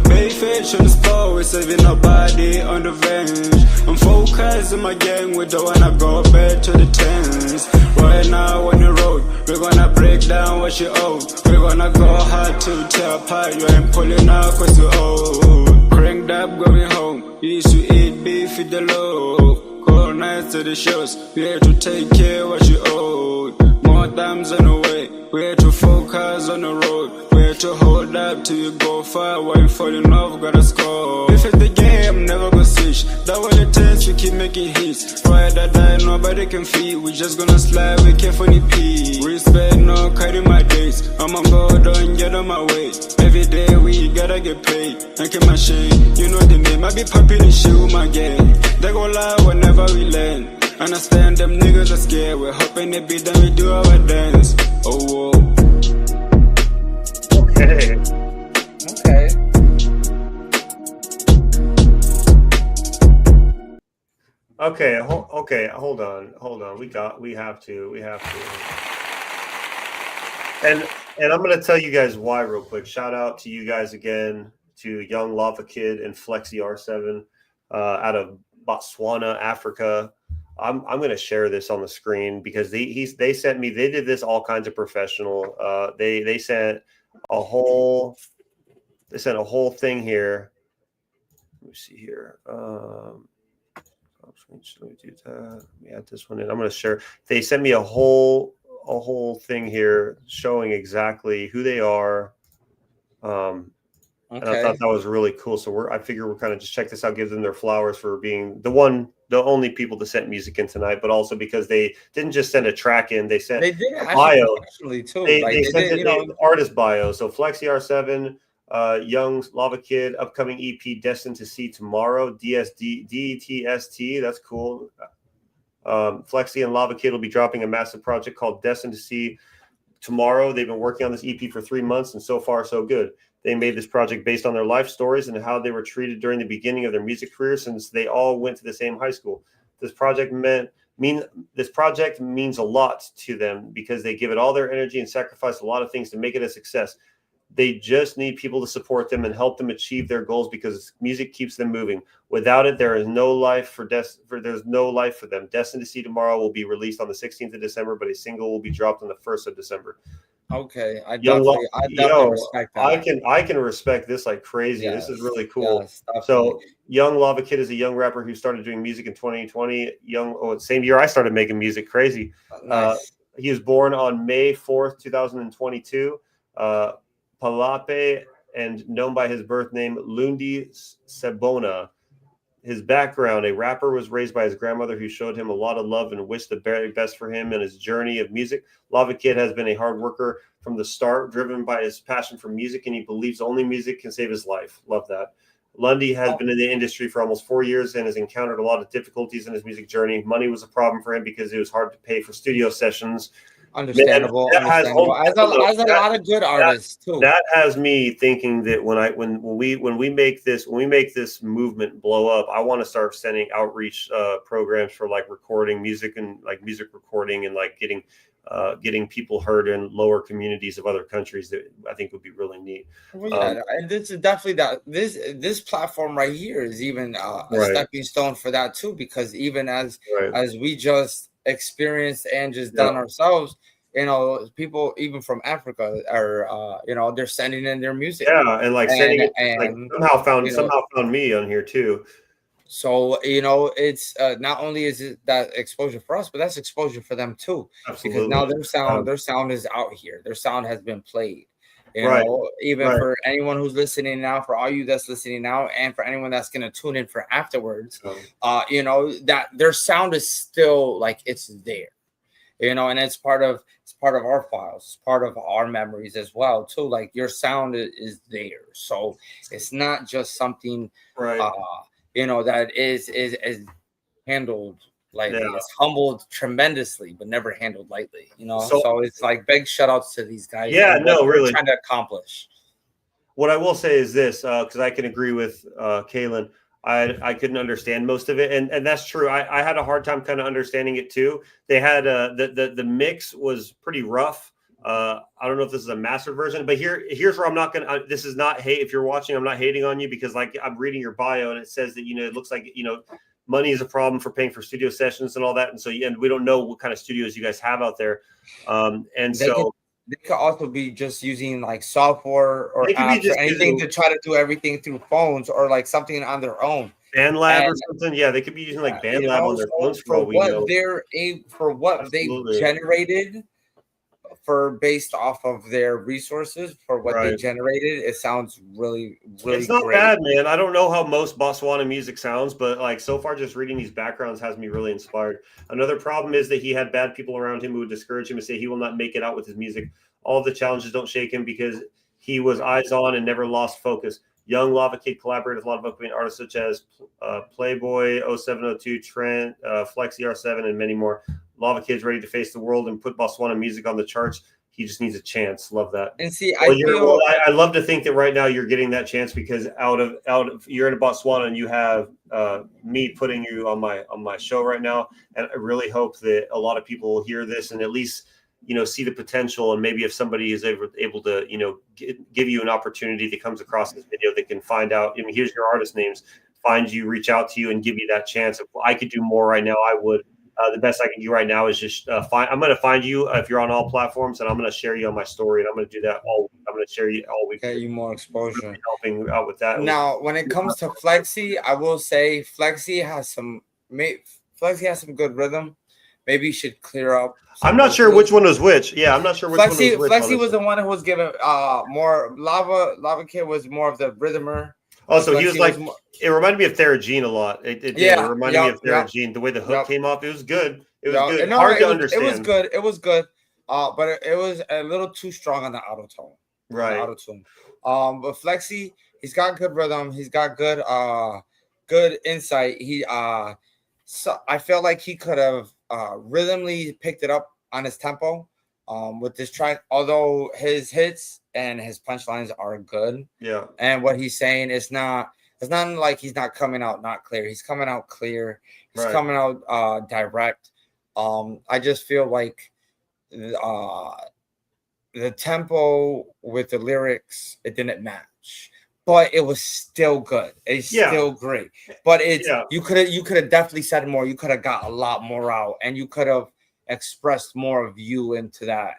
Speaker 4: Face in the spot, we're saving our body on the verge. I'm focused in my gang, we don't wanna go back to the tens. Right now on the road, we're gonna break down what you owe. We're gonna go hard to tear apart, you ain't pulling up cause you owe. Cranked up going home, we used to eat beef with the low. Cold nights to the shows, we had to take care of what you owed. More times on the way, we had to focus on the road. We had to hold up till you go far, while you falling off, gotta score. If it's the game, never gonna switch. That what it takes, we keep making hits. Ride or die, nobody can feed. We just gonna slide, we carefully pee. Respect, no cutting my days. I'ma go down, get on my way. Every day we gotta get paid. Making my shade, you know the name. I be popping the shit with my gang. They gon' lie whenever we land. Understand them niggas are scared. We're hoping they beat them, we do our dance. Oh, whoa.
Speaker 2: Okay. Okay, hold on. We have to. And I'm gonna tell you guys why real quick. Shout out to you guys again, to Young Lava Kid and Flexi R7 out of Botswana, Africa. I'm going to share this on the screen because they sent me. They did this all kinds of professional. They sent a whole thing here. Let me see here. Let me do that. Let me add this one in. I'm going to share. They sent me a whole whole thing here showing exactly who they are. And I thought that was really cool. So I figure we're kind of just check this out, give them their flowers for being the only people to send music in tonight, but also because they didn't just send a track in, they sent
Speaker 3: They did
Speaker 2: a
Speaker 3: actually
Speaker 2: bio.
Speaker 3: professionally too.
Speaker 2: They sent
Speaker 3: did,
Speaker 2: it, artist bio. So Flexi R7, Young Lava Kid, upcoming EP Destined to See Tomorrow, DTST. That's cool. Flexi and Lava Kid will be dropping a massive project called Destined to See Tomorrow. They've been working on this EP for 3 months, and so far so good. They made this project based on their life stories and how they were treated during the beginning of their music career, since they all went to the same high school. This project means a lot to them because they give it all their energy and sacrifice a lot of things to make it a success. They just need people to support them and help them achieve their goals, because music keeps them moving. Without it, there is no life there's no life for them. Destined to See Tomorrow will be released on the 16th of December, but a single will be dropped on the 1st of December.
Speaker 3: Okay, I definitely respect that.
Speaker 2: I can respect this like crazy.
Speaker 3: Yes,
Speaker 2: this is really cool.
Speaker 3: Yes,
Speaker 2: so Young Lava Kid is a young rapper who started doing music in 2020. Same year I started making music. Crazy.
Speaker 3: Nice.
Speaker 2: He was born on May 4th, 2022. Palape, and known by his birth name Lundi Sebona. His background: a rapper, was raised by his grandmother, who showed him a lot of love and wished the very best for him in his journey of music. Lava Kid has been a hard worker from the start, driven by his passion for music, and he believes only music can save his life. Love that. Lundy has been in the industry for almost 4 years and has encountered a lot of difficulties in his music journey. Money was a problem for him because it was hard to pay for studio sessions.
Speaker 3: Understandable. As a lot of good artists too.
Speaker 2: That has me thinking that when we make this movement blow up, I want to start sending outreach programs for like recording music and like music recording and like getting people heard in lower communities of other countries. That I think would be really neat.
Speaker 3: Well, yeah, and this is definitely that. This platform right here is even a stepping stone for that too, because even as we just experienced and just done ourselves, people even from Africa are they're sending in their music,
Speaker 2: and like sending it, like somehow found me on here too.
Speaker 3: So it's not only is it that exposure for us, but that's exposure for them too. Absolutely. Because now their sound is out here, their sound has been played, for anyone who's listening now, for all you that's listening now, and for anyone that's going to tune in for afterwards, that their sound is still like it's there, and it's part of our files, it's part of our memories as well too. Like your sound is there, so it's not just something that is handled lightly. It's humbled tremendously, but never handled lightly. So it's like big shout outs to these guys.
Speaker 2: Yeah, no, really
Speaker 3: trying to accomplish.
Speaker 2: What I will say is this, because I can agree with Kaylin. I couldn't understand most of it, and that's true. I had a hard time kind of understanding it too. They had the mix was pretty rough. I don't know if this is a mastered version, but here's where I'm not gonna. This is not hate. If you're watching, I'm not hating on you, because like I'm reading your bio and it says that it looks like money is a problem for paying for studio sessions and all that, and we don't know what kind of studios you guys have out there,
Speaker 3: They could also be just using like software or apps or anything to try to do everything through phones or like something on their own.
Speaker 2: BandLab or something. Yeah, they could be using like BandLab on their phones
Speaker 3: for what they generated, based off of their resources, for what they generated. It sounds really, really
Speaker 2: it's not
Speaker 3: great.
Speaker 2: bad, man. I don't know how most Botswana music sounds, but like so far just reading these backgrounds has me really inspired. Another problem is that he had bad people around him who would discourage him and say he will not make it out with his music. All of the challenges don't shake him because he was eyes on and never lost focus. Young Lava Kid collaborated with a lot of upcoming artists such as Playboy, 0702, Trent, Flexi R7, and many more. Lava Kid's ready to face the world and put Botswana music on the charts. He just needs a chance. Love that.
Speaker 3: And see,
Speaker 2: I love to think that right now you're getting that chance because out of you're in Botswana and you have me putting you on my show right now, and I really hope that a lot of people will hear this and at least see the potential, and maybe if somebody is able to give you an opportunity that comes across this video, they can find out. Here's your artist names. Find you, reach out to you, and give you that chance. If I could do more right now, I would. The best I can do right now is just I'm going to find you if you're on all platforms, and I'm going to share you on my story, and I'm going to do that all week. I'm going to share you all week.
Speaker 3: Get you more exposure.
Speaker 2: Helping out with that.
Speaker 3: Now, when it comes to Flexi, I will say Flexi has some good rhythm, maybe you should clear up.
Speaker 2: I'm not sure which one was which. Yeah, I'm not sure which one was which.
Speaker 3: Flexi was the one who was given more. Lava Kid was more of the rhythmer.
Speaker 2: Oh, so he was like, it reminded me of Thera Jean a lot. It reminded me of Thera Jean. The way the hook came off, it was good. It was good. Hard to understand.
Speaker 3: It was good. But it was a little too strong on the auto tone.
Speaker 2: Right.
Speaker 3: Auto tune. But Flexi, he's got good rhythm. He's got good insight. So I felt like he could have rhythmically picked it up on his tempo with this track, although his hits and his punchlines are good.
Speaker 2: Yeah.
Speaker 3: And what he's saying is not like he's not coming out not clear. He's coming out clear. He's coming out direct. I just feel like the tempo with the lyrics, it didn't match. But it was still good. It's still great. But you could have definitely said more. You could have got a lot more out, and you could have expressed more of you into that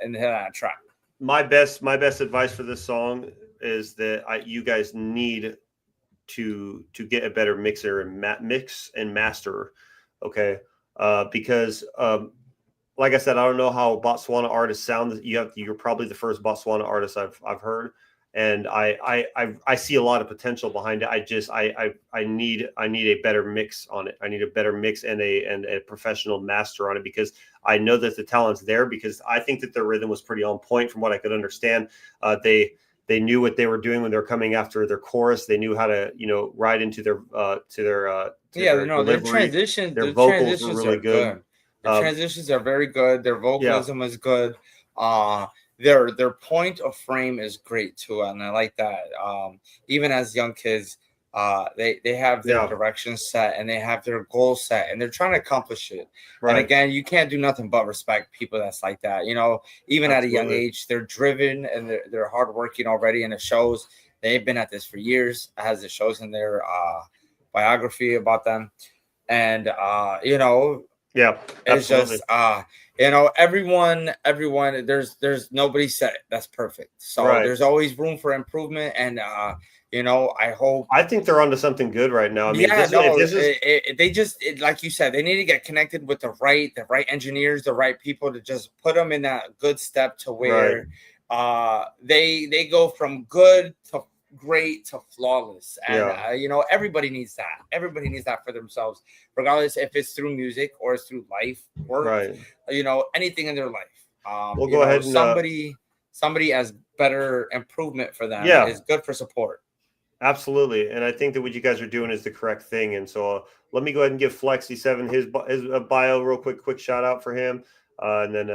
Speaker 3: track.
Speaker 2: My best advice for this song is that you guys need to get a better mixer and mix and master, okay? Because like I said, I don't know how Botswana artists sound. You're probably the first Botswana artist I've heard, and I see a lot of potential behind it. I need a better mix on it. I need a better mix and a professional master on it, because I know that the talent's there, because I think that their rhythm was pretty on point from what I could understand. They knew what they were doing when they were coming after their chorus. They knew how to, ride into their
Speaker 3: their transitions.
Speaker 2: Their vocals were really good.
Speaker 3: Their transitions are very good. Their vocalism is good. Their point of frame is great too, and I like that. Even as young kids, they have their direction set and they have their goal set, and they're trying to accomplish it. Right. And again, you can't do nothing but respect people that's like that. Even at a young age, they're driven and they're hardworking already, and it shows. They've been at this for years, as it shows in their biography about them. And
Speaker 2: yeah,
Speaker 3: it's just everyone. There's nobody set that's perfect. So there's always room for improvement, and I
Speaker 2: think they're onto something good right now. I mean,
Speaker 3: they just like you said, they need to get connected with the right engineers, the right people to just put them in that good step to where they go from good to great to flawless, and everybody needs that. Everybody needs that for themselves, regardless if it's through music or it's through life work, anything in their life.
Speaker 2: We'll go ahead and
Speaker 3: somebody as better improvement for them is good for support.
Speaker 2: Absolutely, and I think that what you guys are doing is the correct thing. And so let me go ahead and give Flexi7 his bio real quick shout out for him, and then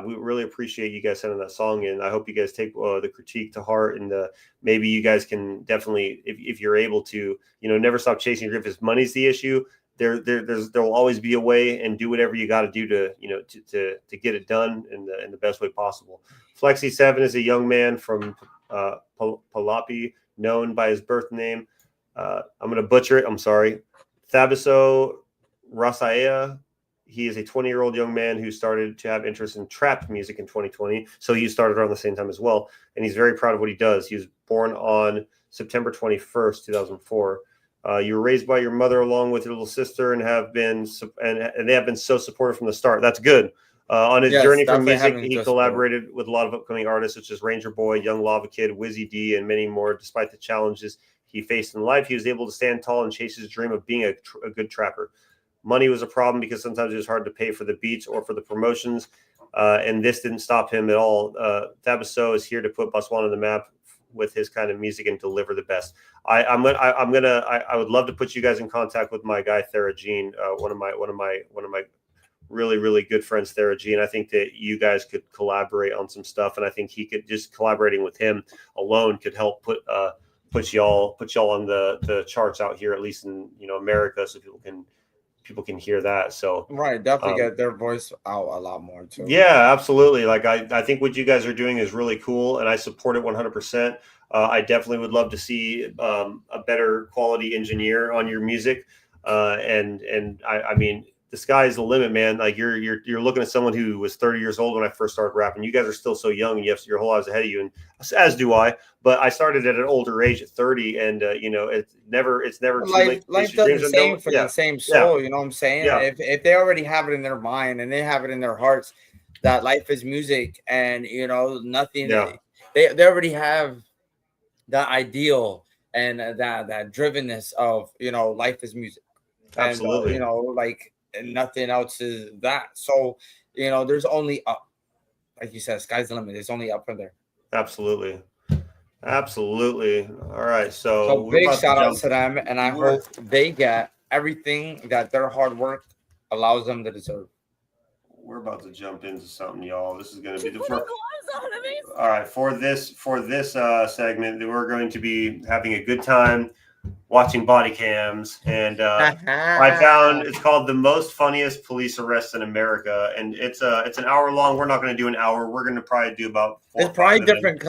Speaker 2: we really appreciate you guys sending that song in. I hope you guys take the critique to heart, and maybe you guys can definitely, if you're able to, never stop chasing your dream. If money's the issue, there will always be a way, and do whatever you got to do to get it done in the best way possible. Flexi7 is a young man from Palapi, known by his birth name. I'm going to butcher it. I'm sorry. Thabiso Rasaea. He is a 20-year-old young man who started to have interest in trap music in 2020. So he started around the same time as well. And he's very proud of what he does. He was born on September 21st, 2004. You were raised by your mother along with your little sister, and they have been so supportive from the start. That's good. On his journey from music, he collaborated with a lot of upcoming artists such as Ranger Boy, Young Lava Kid, Wizzy D, and many more. Despite the challenges he faced in life, he was able to stand tall and chase his dream of being a good trapper. Money was a problem because sometimes it was hard to pay for the beats or for the promotions, and this didn't stop him at all. Thabiso is here to put Botswana on the map with his kind of music and deliver the best. I would love to put you guys in contact with my guy Thera Jean, one of my really, really good friends, Thera Jean. I think that you guys could collaborate on some stuff, and I think he could, just collaborating with him alone could help put y'all on the charts out here, at least in America, so people can hear that. So
Speaker 3: definitely get their voice out a lot more too.
Speaker 2: Yeah, absolutely. Like I think what you guys are doing is really cool, and I support it 100%. I definitely would love to see a better quality engineer on your music, and I mean, the sky's the limit, man. Like you're looking at someone who was 30 years old when I first started rapping. You guys are still so young, and you have your whole lives ahead of you, and as do I. But I started at an older age at 30, and it's never too late.
Speaker 3: Life does the same for the same soul. You know what I'm saying?
Speaker 2: Yeah.
Speaker 3: If they already have it in their mind and they have it in their hearts that life is music, and nothing.
Speaker 2: Yeah.
Speaker 3: They already have that ideal and that drivenness of life is music.
Speaker 2: Absolutely.
Speaker 3: And nothing else is that. So there's only up, like you said, sky's the limit. There's only up from there.
Speaker 2: Absolutely. All right, so
Speaker 3: big shout out to them, and I hope they get everything that their hard work allows them to deserve.
Speaker 2: We're about to jump into something, y'all. This is going to be the first. All right, for this segment, we're going to be having a good time watching body cams, and I found it's called The Most Funniest Police Arrests in America, and it's an hour long. We're not going to do an hour. We're going to probably do about 4
Speaker 3: it's probably different.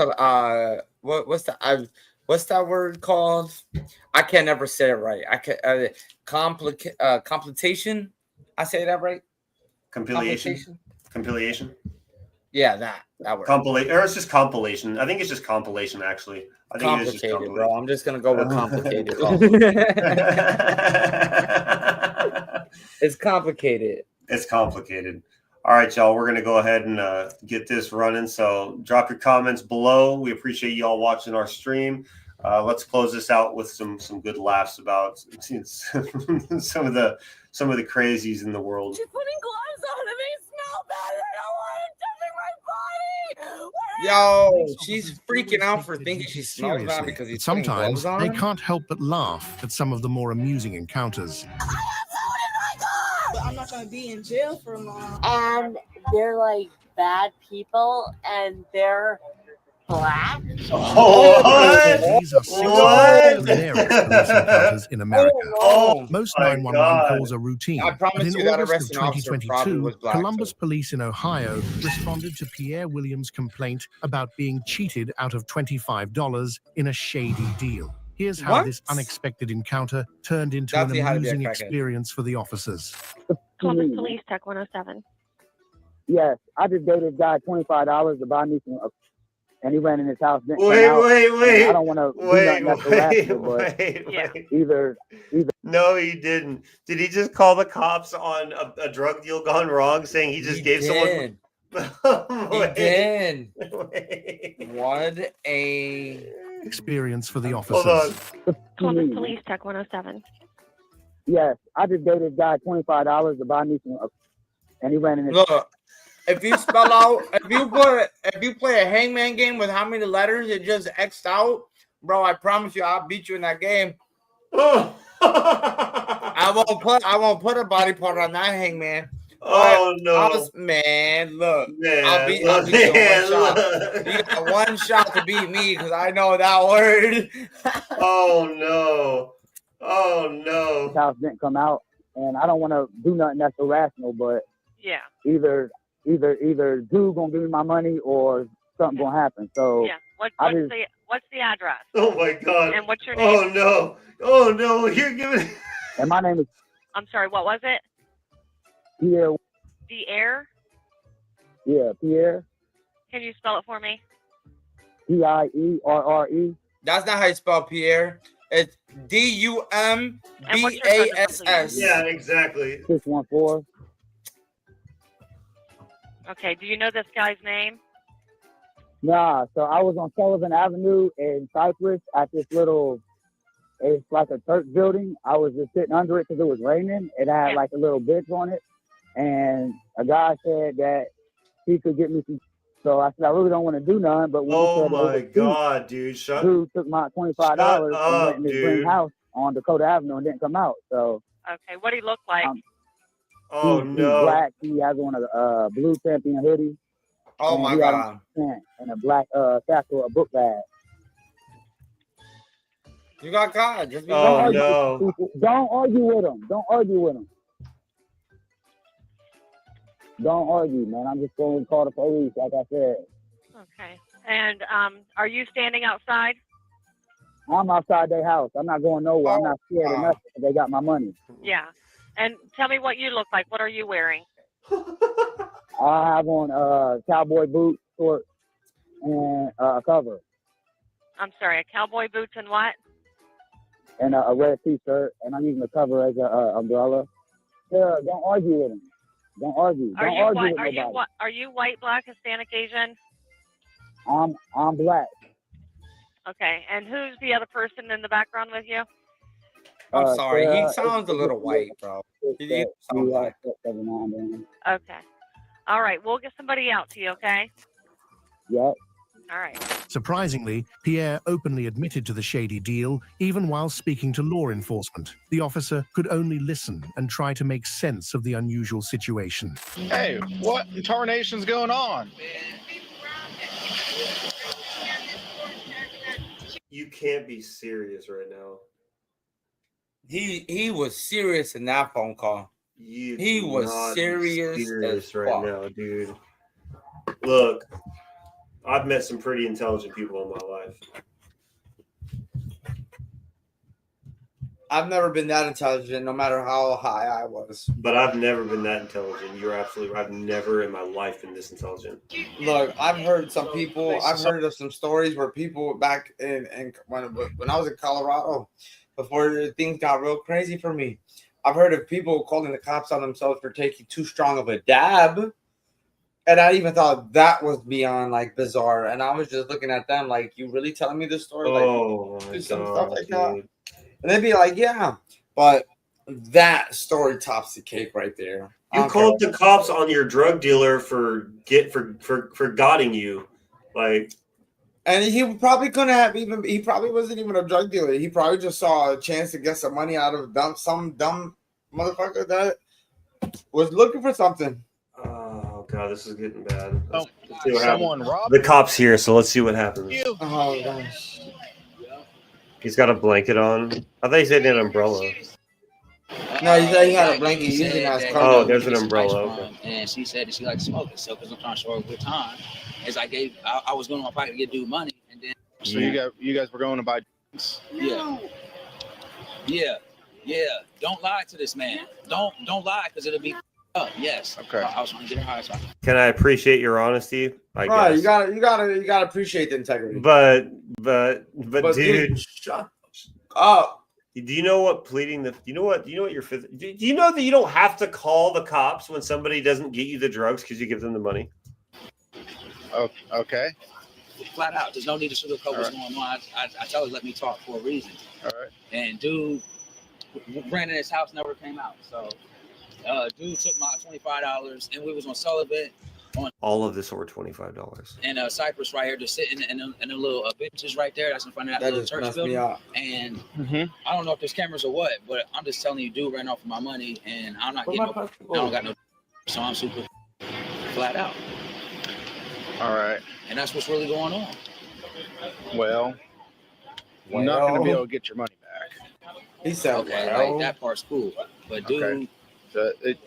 Speaker 3: What's that word called? I can never say it right. I can completation. I say that right?
Speaker 2: Compilation.
Speaker 3: Yeah, that word.
Speaker 2: Compilation, or it's just compilation. I think it's just compilation. Actually, I think
Speaker 3: complicated,
Speaker 2: it is just
Speaker 3: bro. I'm just gonna go with complicated. It's complicated.
Speaker 2: It's complicated. All right, y'all. We're gonna go ahead and get this running. So drop your comments below. We appreciate y'all watching our stream. Let's close this out with some good laughs about some of the crazies in the world.
Speaker 6: She's putting gloves on and they smell bad. I don't want it touching my body.
Speaker 3: Yo, she's freaking out for thinking she smells bad because he's
Speaker 7: sometimes
Speaker 3: on.
Speaker 7: They can't help but laugh at some of the more amusing encounters.
Speaker 6: I'm not gonna be in jail for long.
Speaker 8: And they're like bad people, and they're black.
Speaker 2: Oh,
Speaker 7: These are some of the hilarious police encounters in America. Most 911 calls are routine, but in August of 2022, Columbus police in Ohio responded to Pierre Williams' complaint about being cheated out of $25 in a shady deal. Here's how this unexpected encounter turned into an amusing experience for the officers.
Speaker 9: Columbus Police, Tech 107.
Speaker 10: Yes, I just gave this guy $25 to buy me some, and he ran in his house.
Speaker 2: Wait.
Speaker 10: I don't want to
Speaker 2: wait.
Speaker 10: Either.
Speaker 2: No, he didn't. Did he just call the cops on a drug deal gone wrong, saying he just gave someone?
Speaker 3: He did. What a
Speaker 7: experience for the officers.
Speaker 9: Columbus Police, Tech 107.
Speaker 10: Yes, I just gave this guy $25 to buy me some, and he ran in his.
Speaker 3: Look, if you spell out, if you play a hangman game with how many letters it just X'd out, bro, I promise you, I'll beat you in that game. I won't put a body part on that hangman.
Speaker 2: Oh no,
Speaker 3: man! Look,
Speaker 2: man,
Speaker 3: I'll beat you in one shot. You got one shot to beat me because I know that word.
Speaker 10: Oh no! His house didn't come out, and I don't want to do nothing that's irrational, but
Speaker 9: yeah,
Speaker 10: either dude gonna give me my money or something gonna happen. So
Speaker 9: yeah, what's the address?
Speaker 2: Oh my God!
Speaker 9: And what's your name?
Speaker 2: Oh no! You're giving.
Speaker 10: And my name is.
Speaker 9: I'm sorry. What was it?
Speaker 10: Pierre.
Speaker 9: Pierre?
Speaker 10: Yeah, Pierre.
Speaker 9: Can you spell it for me?
Speaker 10: Pierre.
Speaker 3: That's not how you spell Pierre. It's Dumbass.
Speaker 2: Yeah, exactly.
Speaker 10: 614.
Speaker 9: Okay. Do you know this guy's name?
Speaker 10: Nah. So I was on Sullivan Avenue in Cypress at this little. It's like a church building. I was just sitting under it because it was raining. It had like a little bench on it. And a guy said that he could get me some. So I said, I really don't want to do none. But when
Speaker 2: oh my God, dude.
Speaker 10: Dude took my $25 and went in his green house on Dakota Avenue and didn't come out. So.
Speaker 9: Okay. What do he look like?
Speaker 2: Oh
Speaker 10: he's
Speaker 2: no.
Speaker 10: Black. He has on a blue champion hoodie.
Speaker 3: Oh my God.
Speaker 10: And a black satchel, a book bag.
Speaker 3: You got caught. Just
Speaker 2: no.
Speaker 10: Don't argue with him. Don't argue, man. I'm just going to call the police, like I said.
Speaker 9: Okay. And are you standing outside?
Speaker 10: I'm outside their house. I'm not going nowhere. I'm not scared of nothing. They got my money.
Speaker 9: Yeah. And tell me what you look like. What are you wearing?
Speaker 10: I have on cowboy boots, shorts, and a cover.
Speaker 9: I'm sorry, a cowboy boots and what?
Speaker 10: And a red T-shirt, and I'm using the cover as an umbrella. Sarah, don't argue with him. Don't argue.
Speaker 9: Are
Speaker 10: Don't
Speaker 9: you
Speaker 10: argue
Speaker 9: white?
Speaker 10: with
Speaker 9: Are you
Speaker 10: nobody.
Speaker 9: what? Are you white, black, Hispanic, Asian?
Speaker 10: I'm black.
Speaker 9: Okay. And who's the other person in the background with you?
Speaker 3: I'm sorry. He
Speaker 10: Sarah,
Speaker 3: sounds a little white, bro. He sounds white.
Speaker 9: Okay. All right. We'll get somebody out to you. Okay.
Speaker 10: Yep.
Speaker 9: All right.
Speaker 7: Surprisingly, Pierre openly admitted to the shady deal, even while speaking to law enforcement. The officer could only listen and try to make sense of the unusual situation.
Speaker 11: Hey, what in tarnation's going on?
Speaker 2: You can't be serious right now.
Speaker 3: He was serious in that phone call. He was serious
Speaker 2: right now, dude. Look, I've met some pretty intelligent people in my life.
Speaker 3: I've never been that intelligent, no matter how high I was.
Speaker 2: But I've never been that intelligent. You're absolutely right. I've never in my life been this intelligent.
Speaker 3: Look, I've heard some people. I've heard of some stories where people back in when I was in Colorado, before things got real crazy for me, I've heard of people calling the cops on themselves for taking too strong of a dab. And I even thought that was beyond like bizarre. And I was just looking at them like, you really telling me this story? Like, do some stuff like that. And they'd be like, yeah. But that story tops the cake right there.
Speaker 2: You called the cops on your drug dealer for godding you. Like,
Speaker 3: and he probably couldn't have even, he probably wasn't even a drug dealer. He probably just saw a chance to get some money out of some dumb motherfucker that was looking for something.
Speaker 2: Oh God, this is getting bad. Let's
Speaker 11: see what happens.
Speaker 2: The cop's here, so let's see what happens.
Speaker 3: Oh gosh.
Speaker 2: He's got a blanket on. I thought he said an umbrella.
Speaker 3: No, he said he had a blanket using as cover.
Speaker 2: Oh, there's an umbrella. Okay.
Speaker 12: And she said that she liked smoking, so because I'm trying to show her a good time, as I was going to my pocket to get dude money, and then.
Speaker 11: So you guys were going to buy.
Speaker 12: Yeah. Don't lie to this man. Don't lie, because it'll be up. Yes.
Speaker 11: Okay.
Speaker 12: I was trying to get her high. So.
Speaker 2: Can I appreciate your honesty? I
Speaker 3: right,
Speaker 2: guess.
Speaker 3: you gotta appreciate the integrity.
Speaker 2: But dude,
Speaker 3: shut up.
Speaker 2: Do you know what pleading the? You know what your fifth? Do you know that you don't have to call the cops when somebody doesn't get you the drugs because you give them the money?
Speaker 11: Oh, okay.
Speaker 12: Flat out, there's no need to sugarcoat what's going on. I tell her let me talk for a reason.
Speaker 11: All right.
Speaker 12: And dude ran in his house, never came out. So dude took my $25, and we was on Sullivan.
Speaker 2: All of this over $25.
Speaker 12: And Cypress right here, just sitting in the little benches right there. That's in front of that little church building. And I don't know if there's cameras or what, but I'm just telling you, dude ran off with my money, and I'm not getting I don't got no. So I'm super flat out.
Speaker 11: All right.
Speaker 12: And that's what's really going on.
Speaker 11: Well, you're not going to be able to get your money back.
Speaker 3: He said,
Speaker 12: okay, like, that part's cool, but dude.
Speaker 11: Okay.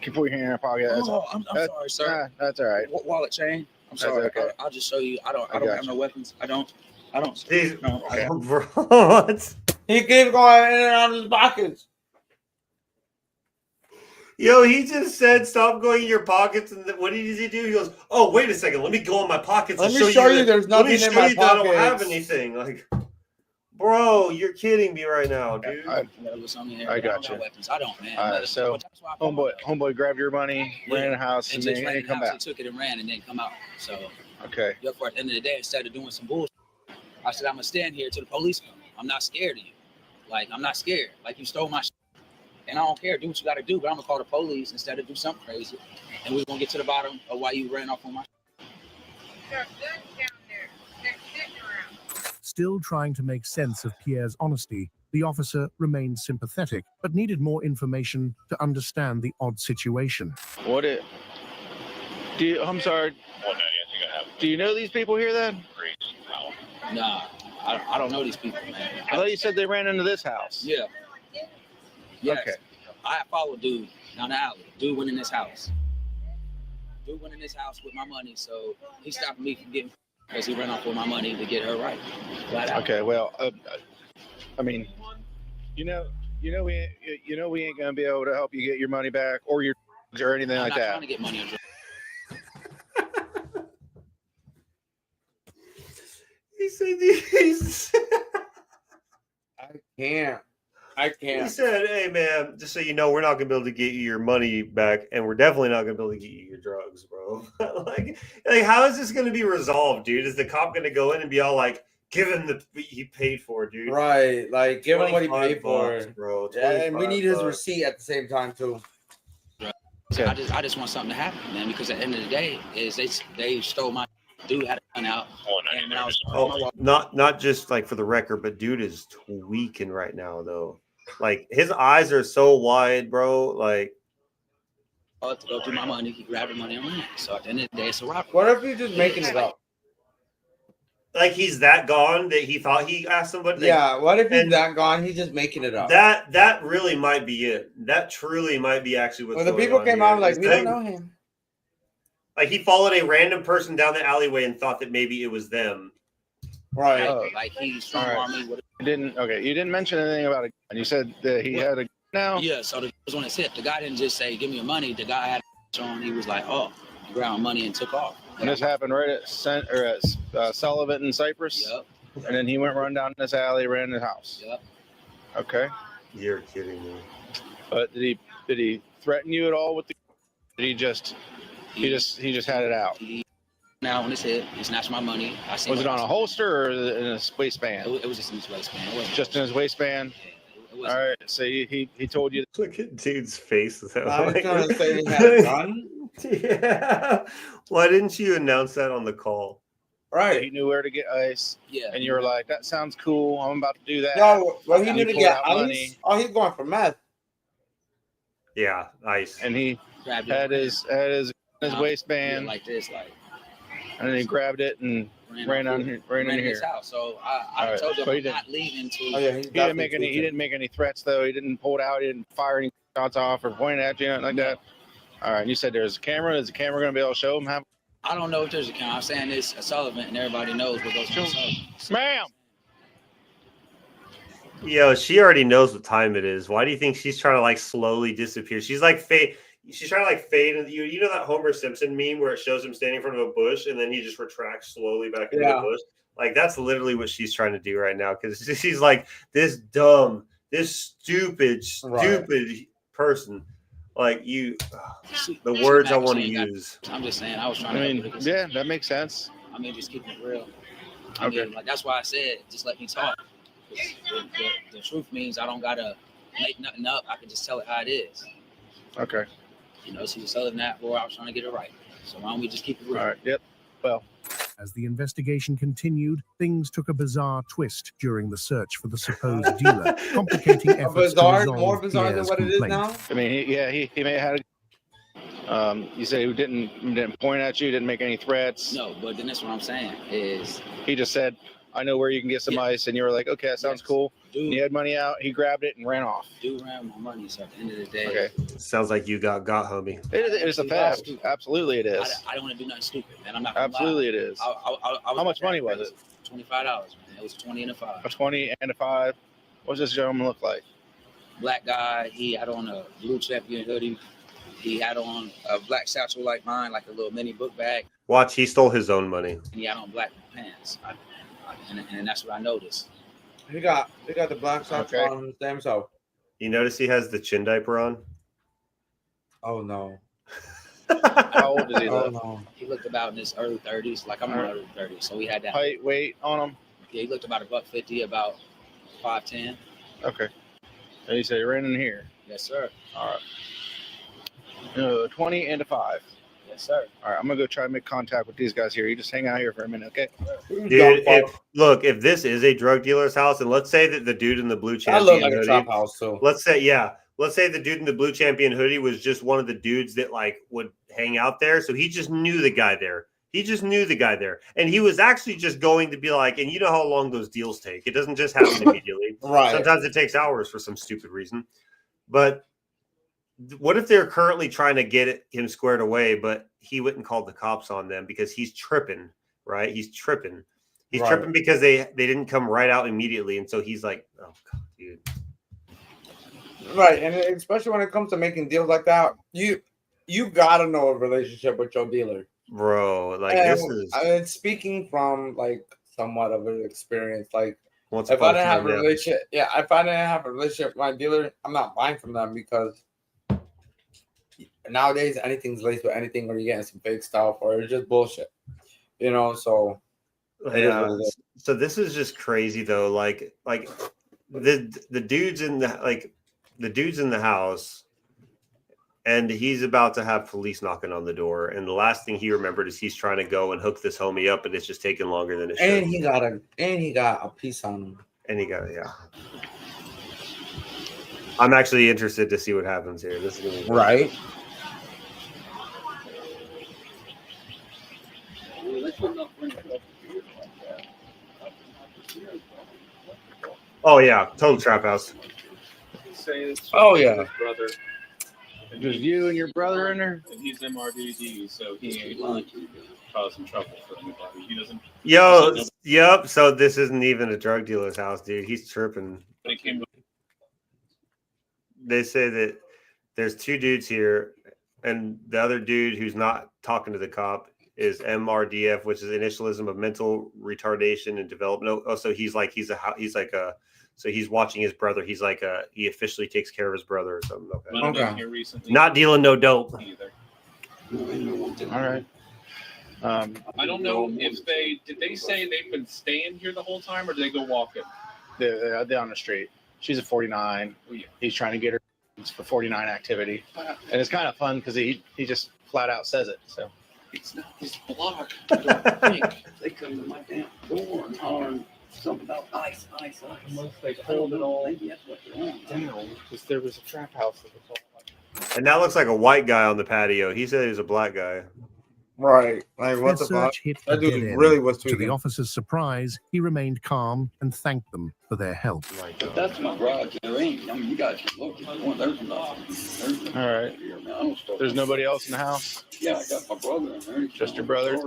Speaker 11: Can put your hand in your pocket.
Speaker 12: I'm sorry, sir.
Speaker 11: That's all right.
Speaker 12: Wallet chain. I'm sorry.
Speaker 11: Okay.
Speaker 12: I'll just show you. I don't have no weapons. I don't.
Speaker 2: What?
Speaker 3: He keeps going in and out of his pockets.
Speaker 2: Yo, he just said stop going in your pockets, and what does he do? He goes, "Oh, wait a second. Let me go in my pockets and show you
Speaker 3: there's nothing in my pockets.
Speaker 2: I don't have anything." Like, bro, you're kidding me right now, dude.
Speaker 11: I got you.
Speaker 12: I don't, man.
Speaker 11: All right, so homeboy grabbed your money, ran in the house, and then he come back.
Speaker 12: He took it and ran, and then come out. So
Speaker 11: okay.
Speaker 12: At the end of the day, instead of doing some bullshit, I said I'm gonna stand here till the police come. I'm not scared of you. Like, I'm not scared. Like, you stole my shit. And I don't care. Do what you got to do. But I'm going to call the police instead of do something crazy. And we're going to get to the bottom of why you ran off on my shit.
Speaker 7: Still trying to make sense of Pierre's honesty, the officer remained sympathetic, but needed more information to understand the odd situation.
Speaker 11: I'm sorry. Do you know these people here then?
Speaker 12: Nah, I don't know these people, man.
Speaker 11: I thought you said they ran into this house.
Speaker 12: Yeah. Yes.
Speaker 11: Okay.
Speaker 12: I followed dude down the alley. Dude went in this house. Dude went in this house with my money, so he stopped me from getting because he ran off with my money to get her right.
Speaker 11: Okay, well, I mean, you know, You know we ain't gonna be able to help you get your money back or your or anything like that.
Speaker 12: I'm not trying to get money on drugs.
Speaker 2: He said these.
Speaker 3: I can't.
Speaker 2: He said, "Hey man, just so you know, we're not gonna be able to get you your money back, and we're definitely not gonna be able to get you your drugs, bro." like, how is this gonna be resolved, dude? Is the cop gonna go in and be all like, "Give him the he paid for, dude"?
Speaker 3: Right, like give him what he paid
Speaker 2: bucks,
Speaker 3: for,
Speaker 2: bro.
Speaker 3: Yeah, and we need his
Speaker 2: bucks.
Speaker 3: receipt at the same time too.
Speaker 12: So I just want something to happen, man, because at the end of the day, is they stole my dude had a gun out, and when I was
Speaker 2: not just like for the record, but dude is tweaking right now though. Like his eyes are so wide, bro. Like
Speaker 12: to go through my money, he grabbed the money and ran. So at the end of the day, it's a robbery.
Speaker 3: What if he's just making it up?
Speaker 2: Like he's that gone that he thought he asked somebody.
Speaker 3: Yeah, what if he's that gone? He's just making it up.
Speaker 2: That really might be it. That truly might be actually what's
Speaker 3: well, the
Speaker 2: going
Speaker 3: people
Speaker 2: on
Speaker 3: came
Speaker 2: here.
Speaker 3: out like, we don't know him.
Speaker 2: Like he followed a random person down the alleyway and thought that maybe it was them.
Speaker 3: Right.
Speaker 12: Like he's strong army.
Speaker 11: You didn't mention anything about a gun. You said that he had a gun now.
Speaker 12: Yeah, so the was on his hip. The guy didn't just say, "Give me your money." The guy had on. He was like, "Oh," he grabbed money and took off.
Speaker 11: And this happened right at Sullivan and Cypress.
Speaker 12: Yep.
Speaker 11: And then he went run down this alley, ran in the house.
Speaker 12: Yep.
Speaker 11: Okay.
Speaker 2: You're kidding me.
Speaker 11: But did he threaten you at all with the? Did he just had it out?
Speaker 12: Now on his head, he snatched my money.
Speaker 11: Was it on a holster or in his waistband?
Speaker 12: It was just in his waistband. It wasn't
Speaker 11: just in his waistband. All right. So he told you.
Speaker 2: Look at dude's face.
Speaker 3: I was trying to say he had a gun.
Speaker 2: Yeah. Why didn't you announce that on the call?
Speaker 11: Right. He knew where to get ice.
Speaker 12: Yeah.
Speaker 11: And you were like, "That sounds cool. I'm about to do that."
Speaker 3: No, well, he knew to get ice.
Speaker 11: Money.
Speaker 3: Oh, he's going for meth.
Speaker 2: Yeah, ice.
Speaker 11: And he had his waistband
Speaker 12: like this, like.
Speaker 11: And then he grabbed it and ran in
Speaker 12: his house. So I told him I'm not leaving until.
Speaker 11: Oh, yeah, he didn't make any threats though. He didn't pull it out. He didn't fire any shots off or point at you, nothing like that. All right. You said there's a camera. Is the camera going to be able to show him how?
Speaker 12: I don't know if there's a camera. I'm saying it's a Sullivan, and everybody knows what goes on Sullivan.
Speaker 11: Ma'am.
Speaker 2: Yo, she already knows what time it is. Why do you think she's trying to like slowly disappear? She's like fade. She's trying to like fade. You know that Homer Simpson meme where it shows him standing in front of a bush and then he just retracts slowly back into the bush. Like that's literally what she's trying to do right now because she's like this dumb, this stupid person. Like you, the words I want to use.
Speaker 12: I'm just saying. I was trying.
Speaker 11: Yeah, that makes sense.
Speaker 12: I mean, just keep it real. I mean, like that's why I said just let me talk. The truth means I don't gotta make nothing up. I can just tell it how it is.
Speaker 11: Okay.
Speaker 12: You know, she was selling that for. I was trying to get it right. So why don't we just keep it real?
Speaker 11: All right. Yep. Well.
Speaker 7: As the investigation continued, things took a bizarre twist during the search for the supposed dealer, complicating efforts to resolve
Speaker 3: more bizarre than what it is now.
Speaker 11: I mean, he may have had. You said he didn't point at you, didn't make any threats.
Speaker 12: No, but then that's what I'm saying is
Speaker 11: he just said, "I know where you can get some ice," and you were like, "Okay, that sounds cool." Dude, he had money out. He grabbed it and ran off.
Speaker 12: Dude ran my money. So at the end of the day,
Speaker 11: okay.
Speaker 2: Sounds like you got homie.
Speaker 11: It is a theft. Absolutely, it is.
Speaker 12: I don't want to do nothing stupid, man. I'm not.
Speaker 11: Absolutely, it is.
Speaker 12: How
Speaker 11: much money was it?
Speaker 12: $25, man. It was 20 and a 5.
Speaker 11: A 20 and a 5. What does this gentleman look like?
Speaker 12: Black guy. He had on a blue champion hoodie. He had on a black satchel like mine, like a little mini book bag.
Speaker 2: Watch, he stole his own money.
Speaker 12: And he had on black pants. And that's what I noticed.
Speaker 3: He got the black socks on his damn self.
Speaker 2: You notice he has the chin diaper on?
Speaker 3: Oh no.
Speaker 11: How old is he?
Speaker 3: No.
Speaker 12: He looked about in his early 30s, like I'm in my early 30s. So he had that
Speaker 11: height, weight on him.
Speaker 12: Yeah, he looked about $150, about 5'10".
Speaker 11: Okay. And you said he ran in here.
Speaker 12: Yes, sir.
Speaker 11: All right. 20 and a 5.
Speaker 12: Yes, sir.
Speaker 11: All right, I'm gonna go try and make contact with these guys here. You just hang out here for a minute, okay?
Speaker 2: Dude, if this is a drug dealer's house, and let's say that the dude in the blue champion hoodie,
Speaker 3: a trap house too.
Speaker 2: Let's say the dude in the blue champion hoodie was just one of the dudes that like would hang out there. So he just knew the guy there. And he was actually just going to be like, and you know how long those deals take. It doesn't just happen immediately.
Speaker 3: Right.
Speaker 2: Sometimes it takes hours for some stupid reason. But what if they're currently trying to get him squared away, but he wouldn't call the cops on them because he's tripping, right? He's tripping because they didn't come right out immediately. And so he's like, oh, God, dude.
Speaker 3: Right, and especially when it comes to making deals like that, you gotta know a relationship with your dealer,
Speaker 2: bro. Like
Speaker 3: and
Speaker 2: this is.
Speaker 3: Speaking from like somewhat of an experience. Like
Speaker 2: Once
Speaker 3: if I
Speaker 2: upon a
Speaker 3: didn't have
Speaker 2: time,
Speaker 3: a
Speaker 2: yeah.
Speaker 3: relationship, if I didn't have a relationship with my dealer, I'm not buying from them because nowadays anything's laced with anything, or you're getting some fake stuff, or it's just bullshit. You know, so
Speaker 2: Yeah. So this is just crazy though. Like the dudes in the house, and he's about to have police knocking on the door, and the last thing he remembered is he's trying to go and hook this homie up, and it's just taking longer than it should.
Speaker 3: And he got a piece on him.
Speaker 2: And he got I'm actually interested to see what happens here. This is gonna be good.
Speaker 3: Right.
Speaker 2: Oh yeah, total trap house.
Speaker 3: Oh yeah.
Speaker 11: Brother. Just you and your brother in there? And he's MRDD, so he ain't causing trouble for anybody. He doesn't.
Speaker 2: Yep. So this isn't even a drug dealer's house, dude. He's tripping. They say that there's two dudes here, and the other dude who's not talking to the cop is MRDF, which is initialism of mental retardation and development. Oh, so he's watching his brother. He's like he officially takes care of his brother or something. Okay. Not dealing no dope.
Speaker 11: All right.
Speaker 13: I don't know if did they say they've been staying here the whole time, or did they go walking?
Speaker 11: They're on the street. She's a 49. He's trying to get her for 49 activity, and it's kind of fun because he just flat out says it. So
Speaker 13: it's not his block.
Speaker 14: They come to my damn door and hollering something about ice.
Speaker 11: Unless they hold it all down, because there was a trap house.
Speaker 2: And that looks like a white guy on the patio. He said he was a black guy.
Speaker 3: Right. Like, what the fuck? That dude really was
Speaker 7: tweaking. To the officer's surprise, he remained calm and thanked them for their help.
Speaker 14: But that's my garage. There ain't. I mean, you guys can look. There's nothing.
Speaker 11: All right. There's nobody else in the house?
Speaker 14: Yeah, I got my brother in there.
Speaker 11: Just your brother?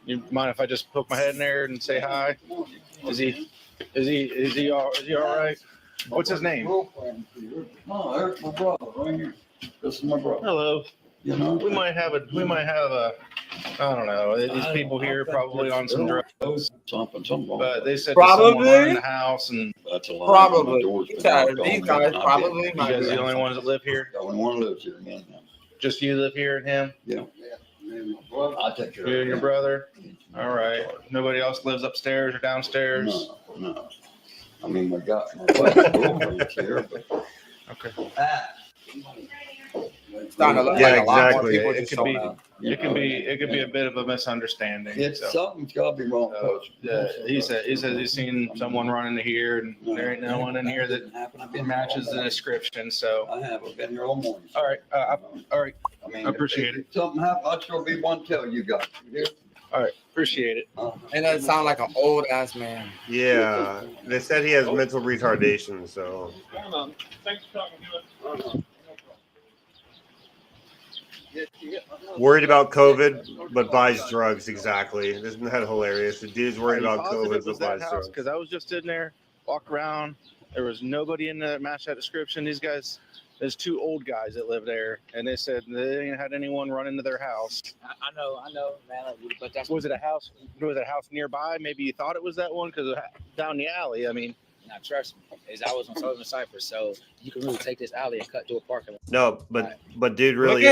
Speaker 11: You mind if I just poke my head in there and say hi? Is he all right? What's his name?
Speaker 14: No, there's my brother right here. This is my brother.
Speaker 11: Hello.
Speaker 14: You know,
Speaker 11: we might have a I don't know. These people here probably on some drugs.
Speaker 14: Something.
Speaker 11: But they said
Speaker 3: probably
Speaker 11: someone in the house, and
Speaker 14: that's a lot.
Speaker 3: Probably. These guys probably.
Speaker 11: You guys the only ones that live here?
Speaker 14: The only one lives here, man.
Speaker 11: Just you live here and him?
Speaker 14: Yeah. I take care of
Speaker 11: you and your brother. All right. Nobody else lives upstairs or downstairs?
Speaker 14: No. I mean, my wife's girlfriend's here, but
Speaker 11: okay.
Speaker 2: Exactly.
Speaker 11: It could be a bit of a misunderstanding.
Speaker 14: Something's got to be wrong.
Speaker 11: He says he's seen someone run into here, and there ain't no one in here that matches the description. So
Speaker 14: I have. I've been here all morning.
Speaker 11: All right. All right.
Speaker 14: I mean,
Speaker 11: I appreciate it.
Speaker 14: If something happens, I'll sure be one to tell you guys.
Speaker 11: All right. Appreciate it.
Speaker 3: And that sound like an old ass man.
Speaker 2: Yeah. They said he has mental retardation. So.
Speaker 13: Thanks for talking to us.
Speaker 2: Worried about COVID, but buys drugs. Exactly. Isn't that hilarious? The dude's worried about COVID, but buys drugs.
Speaker 11: Because I was just in there, walk around. There was nobody in there that matched that description. These guys, there's two old guys that live there, and they said they ain't had anyone run into their house.
Speaker 12: I know, man. But that's
Speaker 11: was it a house? Was it a house nearby? Maybe you thought it was that one because down the alley. I mean.
Speaker 12: Now, trust me, I was on Southern Cypress, so you can really take this alley and cut through a parking lot.
Speaker 2: No, but dude really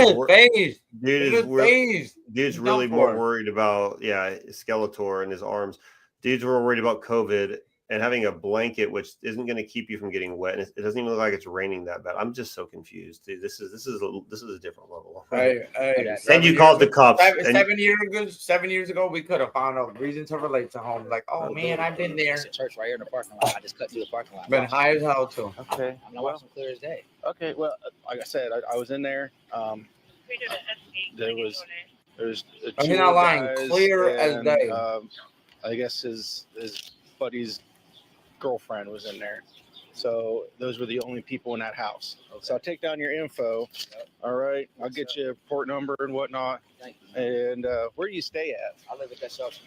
Speaker 2: dude's really more worried about Skeletor and his arms. Dudes were worried about COVID and having a blanket which isn't going to keep you from getting wet. And it doesn't even look like it's raining that bad. I'm just so confused, dude. This is a different level. And you called the cops.
Speaker 3: 7 years ago, we could have found a reason to relate to home. Like, oh man, I've been there.
Speaker 12: There's a church right here in the parking lot. I just cut through the parking lot.
Speaker 3: Been high as hell too.
Speaker 11: Okay,
Speaker 12: I'm not watching clear as day.
Speaker 11: Okay, well, like I said, I was in there. There was
Speaker 3: I'm not lying, clear as day.
Speaker 11: I guess his buddy's girlfriend was in there. So those were the only people in that house. Okay. So I'll take down your info. Yep. All right. I'll get you a port number and whatnot. Thank you. And where do you stay at?
Speaker 12: I live at that shelter.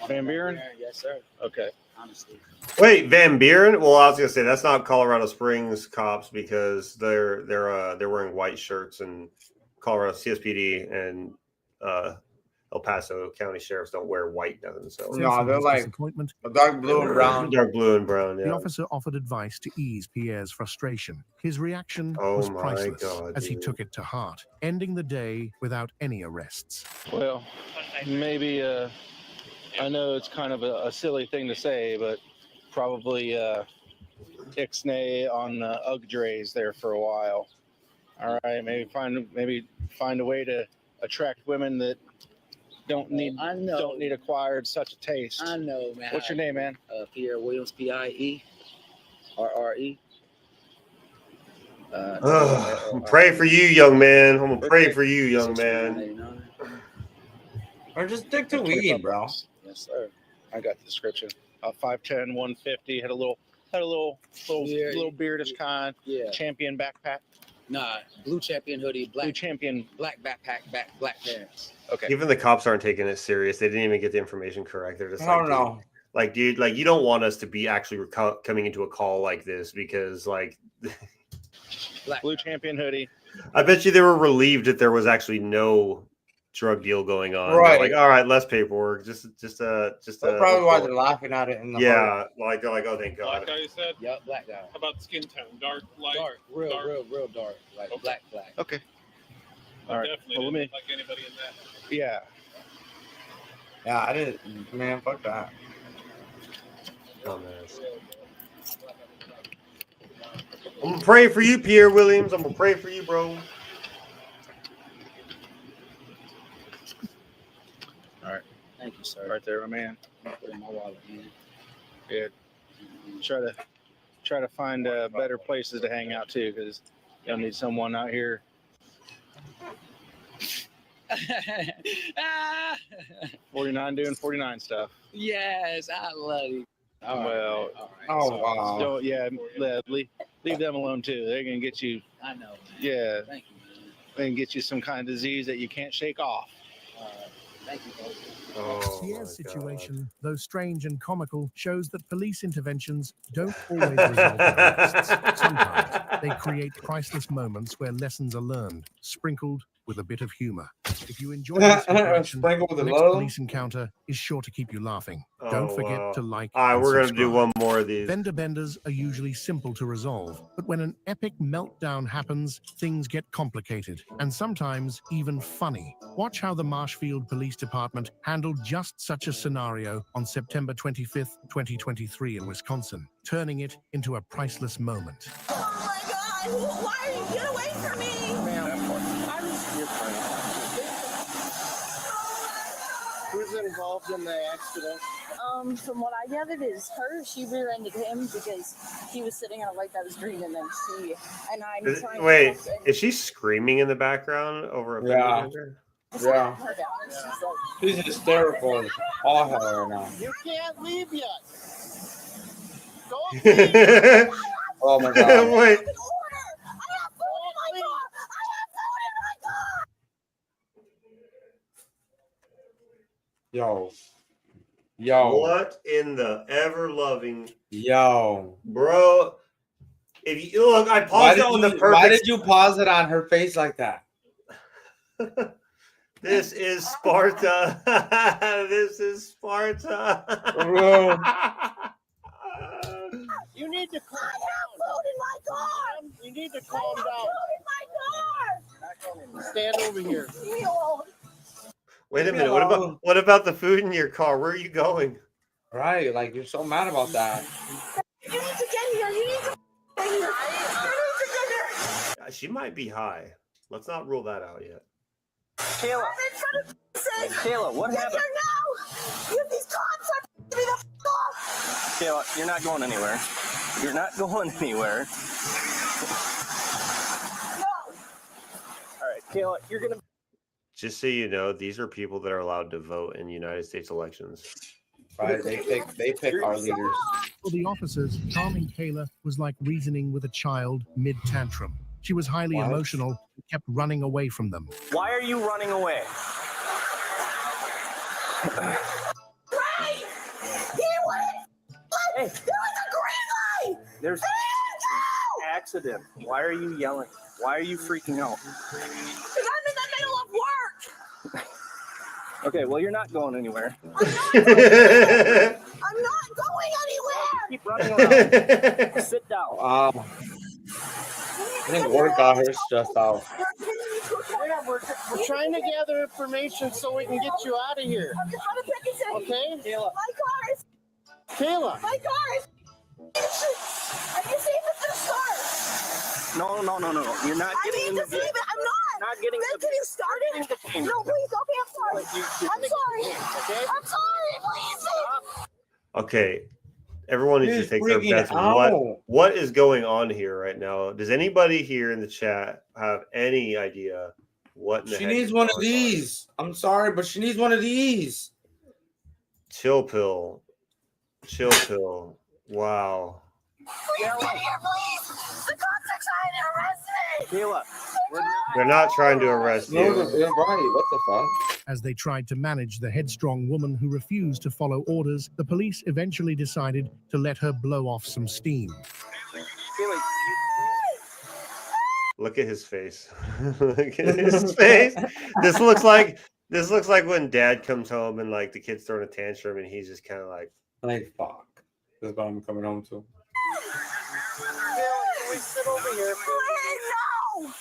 Speaker 11: Van Buren?
Speaker 12: Yes, sir.
Speaker 11: Okay.
Speaker 12: Honestly.
Speaker 2: Wait, Van Buren? Well, I was gonna say that's not Colorado Springs cops because they're wearing white shirts, and Colorado CSPD and El Paso County sheriffs don't wear white nothing. So
Speaker 3: no, they're like dark blue and brown.
Speaker 2: Dark blue and brown. Yeah.
Speaker 7: The officer offered advice to ease Pierre's frustration. His reaction was priceless as he took it to heart, ending the day without any arrests.
Speaker 11: Well, maybe I know it's kind of a silly thing to say, but probably ixnay on the UGG drays there for a while. All right, maybe find a way to attract women that don't need acquired such a taste.
Speaker 12: I know, man.
Speaker 11: What's your name, man?
Speaker 12: Pierre Williams, Pierre.
Speaker 2: Pray for you, young man. I'm gonna pray for you, young man.
Speaker 3: Or just stick to weed, bro.
Speaker 11: Yes, sir. I got the description. 5'10", 150. Had a little beardish kind.
Speaker 12: Yeah.
Speaker 11: Champion backpack.
Speaker 12: Nah, blue champion hoodie, black backpack, black pants.
Speaker 11: Okay.
Speaker 2: Even the cops aren't taking it serious. They didn't even get the information correct. They're just
Speaker 3: I don't know.
Speaker 2: Like, dude, like you don't want us to be actually coming into a call like this because, like,
Speaker 11: blue champion hoodie.
Speaker 2: I bet you they were relieved that there was actually no drug deal going on.
Speaker 3: Right.
Speaker 2: They're like, all right, less paperwork. Just
Speaker 3: That's probably why they're laughing at it in the
Speaker 2: heart. Like they're like, oh, thank God.
Speaker 13: Black guy, you said?
Speaker 12: Yep, black guy.
Speaker 13: How about skin tone? Dark, light?
Speaker 12: Dark, real dark. Like
Speaker 13: okay.
Speaker 12: Black.
Speaker 11: Okay. All right.
Speaker 13: Definitely didn't look like anybody in that.
Speaker 11: Yeah.
Speaker 3: Yeah, I didn't. Man, fuck that.
Speaker 2: Oh, man. I'm gonna pray for you, Pierre Williams. I'm gonna pray for you, bro.
Speaker 11: All right.
Speaker 12: Thank you, sir.
Speaker 11: Right there, my man.
Speaker 12: Put in my wallet, man.
Speaker 11: Yeah. Try to find better places to hang out too, because you'll need someone out here. 49 doing 49 stuff.
Speaker 12: Yes, I love you.
Speaker 11: Well,
Speaker 3: wow.
Speaker 11: So yeah, leave them alone too. They're gonna get you.
Speaker 12: I know. Man.
Speaker 11: Yeah.
Speaker 12: Thank you, man.
Speaker 11: They can get you some kind of disease that you can't shake off.
Speaker 12: Thank you, folks.
Speaker 7: Pierre's situation, though strange and comical, shows that police interventions don't always result in arrests. Sometimes they create priceless moments where lessons are learned, sprinkled with a bit of humor. If you enjoy this interaction, the next police encounter is sure to keep you laughing. Don't forget to like and
Speaker 2: we're going to
Speaker 7: subscribe.
Speaker 2: do one more of these.
Speaker 7: Fender benders are usually simple to resolve, but when an epic meltdown happens, things get complicated and sometimes even funny. Watch how the Marshfield Police Department handled just such a scenario on September 25th, 2023 in Wisconsin, turning it into a priceless moment.
Speaker 6: Oh my God! Why are you? Get away from me!
Speaker 15: Who's involved in the accident?
Speaker 6: From what I gathered, is her. She rear-ended him because he was sitting at a light that was green, and then
Speaker 2: Wait, is she screaming in the background over a
Speaker 3: Yeah.
Speaker 2: bender?
Speaker 3: Yeah. She's hysterical. All hell right now.
Speaker 15: You can't leave yet.
Speaker 3: Oh my God.
Speaker 2: Wait.
Speaker 3: Yo.
Speaker 2: What in the ever-loving...
Speaker 3: Yo.
Speaker 2: Bro, if you look, I paused it on the perfect...
Speaker 3: Why did you pause it on her face like that?
Speaker 2: This is Sparta. This is Sparta.
Speaker 3: Bro.
Speaker 15: You need to calm
Speaker 6: I have food in my car.
Speaker 15: down. You need to calm down.
Speaker 6: Food in my car.
Speaker 15: Stand over here.
Speaker 2: Wait a minute. What about the food in your car? Where are you going?
Speaker 3: Right, like you're so mad about that.
Speaker 6: You need to get here. You need to get here. You need to get here.
Speaker 2: She might be high. Let's not rule that out yet.
Speaker 5: Kayla. Kayla, what happened?
Speaker 6: Now. You these cops are to be the f off.
Speaker 5: Kayla, you're not going anywhere. You're not going anywhere.
Speaker 6: No.
Speaker 5: All right, Kayla, you're gonna.
Speaker 2: Just so you know, these are people that are allowed to vote in United States elections.
Speaker 3: Right? They pick our leaders.
Speaker 7: For the officers, calming Kayla was like reasoning with a child mid-tantrum. She was highly emotional and kept running away from them.
Speaker 16: Why are you running away? Hey, there was a green light! There's an accident. Why are you yelling? Why are you freaking out?
Speaker 17: Because I'm in the middle of work!
Speaker 16: Okay, well, you're not going anywhere.
Speaker 17: I'm not going anywhere!
Speaker 16: Keep running around. Sit down.
Speaker 3: I think work got her stressed out.
Speaker 15: Yeah, we're trying to gather information so we can get you out of here. Okay?
Speaker 17: Kayla. My car is...
Speaker 15: Kayla.
Speaker 17: My car is... Are you safe at the start?
Speaker 16: No. You're not getting in the vehicle.
Speaker 17: I'm not.
Speaker 16: Not getting
Speaker 17: Then can you start it? No, please. Okay, I'm sorry. I'm sorry.
Speaker 15: Okay?
Speaker 17: I'm sorry. Please.
Speaker 2: Okay. Everyone needs to take their bets. What is going on here right now? Does anybody here in the chat have any idea what
Speaker 3: She needs one of these. I'm sorry, but she needs one of these.
Speaker 2: Chill pill. Wow.
Speaker 17: Please get here, please. The cops are trying to arrest me.
Speaker 16: Kayla,
Speaker 2: They're not trying to arrest you.
Speaker 3: No, you're right. What the fuck?
Speaker 7: As they tried to manage the headstrong woman who refused to follow orders, the police eventually decided to let her blow off some steam.
Speaker 2: Look at his face. Look at his face. This looks like when Dad comes home and like the kid's throwing a tantrum and he's just kind of like
Speaker 3: fuck. This is what I'm coming home to.
Speaker 15: Can we sit over here?
Speaker 17: Please, no.